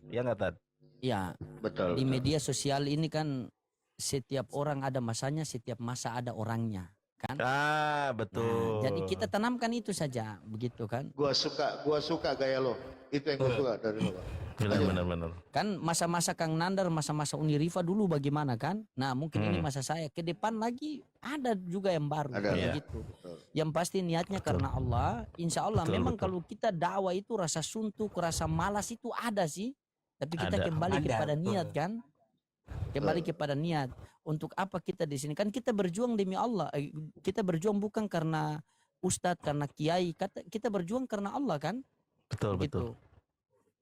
Iya enggak, Tad? Iya, Betul. di media sosial ini kan setiap orang ada masanya, setiap masa ada orangnya kan. Ah, betul. Nah, jadi kita tanamkan itu saja begitu kan. Gua suka gaya lo. Itu yang gua suka dari lo. Benar. Kan masa-masa Kang Nandar, masa-masa Unirifa dulu bagaimana kan? Nah, mungkin ini masa saya. Ke depan lagi ada juga yang baru Ada. Iya. begitu. Yang pasti niatnya karena Allah. Insya Allah Betul, memang betul. kalau kita dakwah itu rasa suntuk, rasa malas itu ada sih. Tapi kita Ada. kembali Ada, kepada betul. niat kan? Kembali kepada niat. Untuk apa kita di sini? Kan kita berjuang demi Allah. Kita berjuang bukan karena ustadz, karena kiai. Kita berjuang karena Allah kan? Betul. Gitu.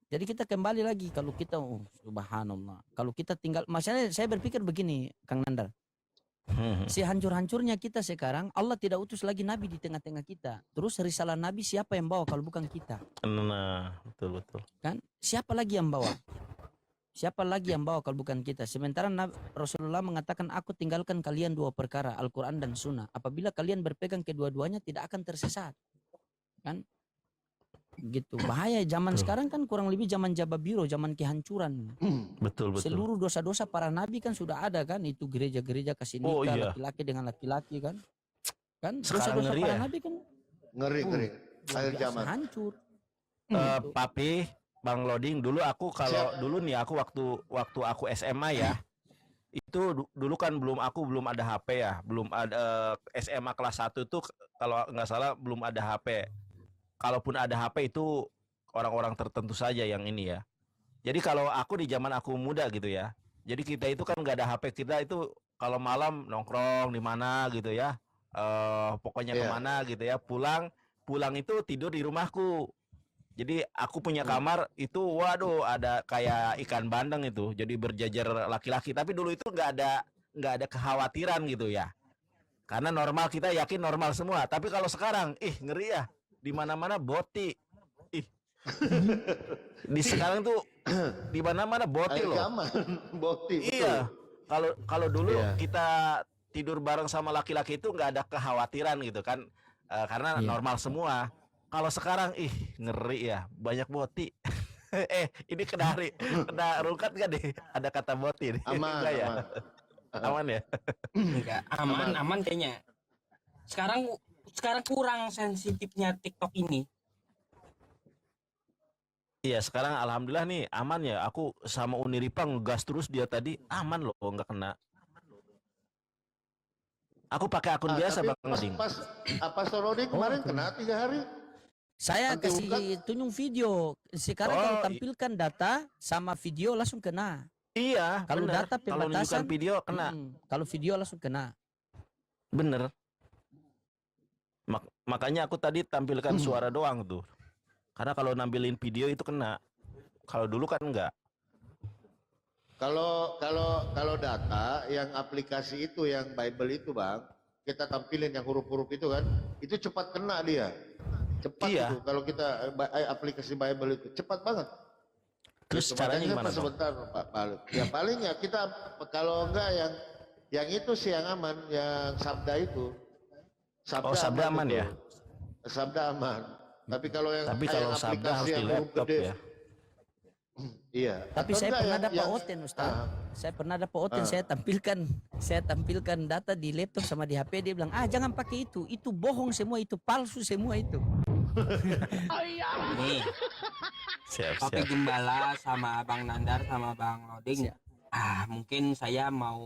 Jadi kita kembali lagi kalau kita subhanallah. Kalau kita tinggal masalahnya saya berpikir begini Kang Nandar. Si hancur-hancurnya kita sekarang Allah tidak utus lagi nabi di tengah-tengah kita. Terus risalah nabi siapa yang bawa kalau bukan kita? Nah, betul. Kan? Siapa lagi yang bawa? Siapa lagi yang bawa kalau bukan kita? Sementara Rasulullah mengatakan aku tinggalkan kalian dua perkara, Al-Quran dan Sunnah. Apabila kalian berpegang kedua-duanya tidak akan tersesat. Kan? Gitu. Bahaya zaman sekarang kan kurang lebih zaman Jababiro, zaman kehancuran. Betul. Seluruh dosa-dosa para nabi kan sudah ada kan, itu gereja-gereja kasih nikah Oh, iya. laki-laki dengan laki-laki kan. Kan Sekarang dosa-dosa ngeri para ya? nabi kan Ngeri. Akhir biasa zaman. hancur. Papi, Bang Loding, dulu aku waktu aku SMA ya. Itu dulu kan belum ada HP ya, belum ada SMA kelas 1 itu kalau nggak salah belum ada HP. Kalaupun ada HP itu orang-orang tertentu saja yang ini ya. Jadi kalau aku di zaman aku muda gitu ya. Jadi kita itu kan nggak ada HP, kita itu kalau malam nongkrong di mana gitu ya. Pokoknya Iya. kemana gitu ya. Pulang itu tidur di rumahku. Jadi aku punya kamar itu waduh ada kayak ikan bandeng itu. Jadi berjajar laki-laki. Tapi dulu itu nggak ada kekhawatiran gitu ya. Karena normal, kita yakin normal semua. Tapi kalau sekarang ngeri ya. Di mana-mana boti. Di sekarang tuh di mana-mana boti Air loh. aman, boti. Iya. Kalau dulu Iya. kita tidur bareng sama laki-laki itu nggak ada kekhawatiran gitu kan. Karena Iya. normal semua. Kalau sekarang ngeri ya, banyak boti. Ini kena rungkat nggak deh? Ada kata boti nih. Aman, Enggak ya? aman. Aman ya? Enggak, aman kayaknya. Sekarang kurang sensitifnya TikTok ini. Iya, sekarang alhamdulillah nih aman ya. Aku sama Uniripa ngegas terus dia tadi aman loh, nggak kena. Aku pakai akun biasa Tapi Bang Oding. pas Rodi kemarin kena 3 hari. Saya Nanti kasih tunjuk video. Sekarang kalau tampilkan data sama video langsung kena. Iya, Kalau bener. data Kalau nunjukkan pembatasan, video kena. Kalau video langsung kena. Bener. Makanya aku tadi tampilkan suara doang tuh. Karena kalau nampilin video itu kena. Kalau dulu kan enggak. Kalau data yang aplikasi itu yang Bible itu Bang, kita tampilin yang huruf-huruf itu kan, itu cepat kena dia. Cepat Iya. itu kalau kita aplikasi Bible itu cepat banget. Terus Gitu, caranya makanya gimana, Bang? sebentar Pak Palu. Ya paling ya kita kalau enggak yang itu sih yang aman, yang sabda itu. Sabda aman betul. ya? Sabda aman. Tapi kalau yang Tapi kalau yang sabda aplikasi harus di yang huruf laptop gede, ya. Iya. Tapi Atau saya enggak pernah yang- dapat yang- oten Ustaz. Ah. Saya pernah dapat oten, saya tampilkan data di laptop sama di HP, dia bilang, "Jangan pakai itu bohong semua, itu palsu semua itu." Nih, Siap. Papi Gembala sama Bang Nandar sama Bang Loding. Mungkin saya mau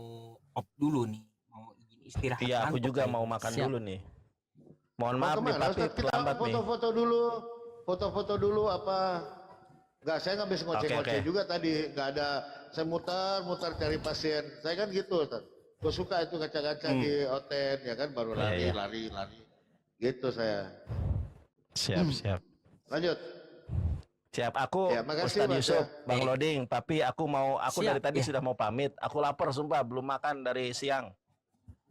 off dulu nih, mau izin istirahat. Iya, aku ngantuk juga kayaknya. mau makan Siap. dulu nih. Mohon Mau maaf nih, kemana? tapi Ustaz, kita terlambat nih. foto-foto dulu apa? Enggak, saya nggak bisa ngoceh-ngoceh Oke. juga tadi. Nggak ada, saya mutar cari pasien. Saya kan gitu, Ustaz. Gue suka itu kaca-kaca di hotel, ya kan, baru Iya, lari. Gitu saya. Siap. Lanjut. Siap, aku Ya, makasih, Ustadz Mas, Yusuf, ya. Bang Loding, tapi aku Siap, dari tadi sudah mau pamit. Aku lapar sumpah, belum makan dari siang.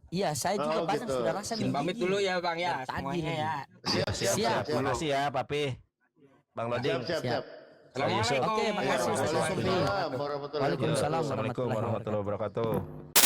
Iya, saya juga Oh, badan gitu. sudah rasa Izin pamit menggigil. dulu ya Bang ya, Dari tadi semuanya nih. ya. Siap. Makasih ya, Papi. Bang Loding. Siap. Bang Yusuf. Oke, makasih, Ustaz Yusuf. Waalaikumsalam warahmatullahi wabarakatuh. Waalaikumsalam Assalamualaikum warahmatullahi wabarakatuh.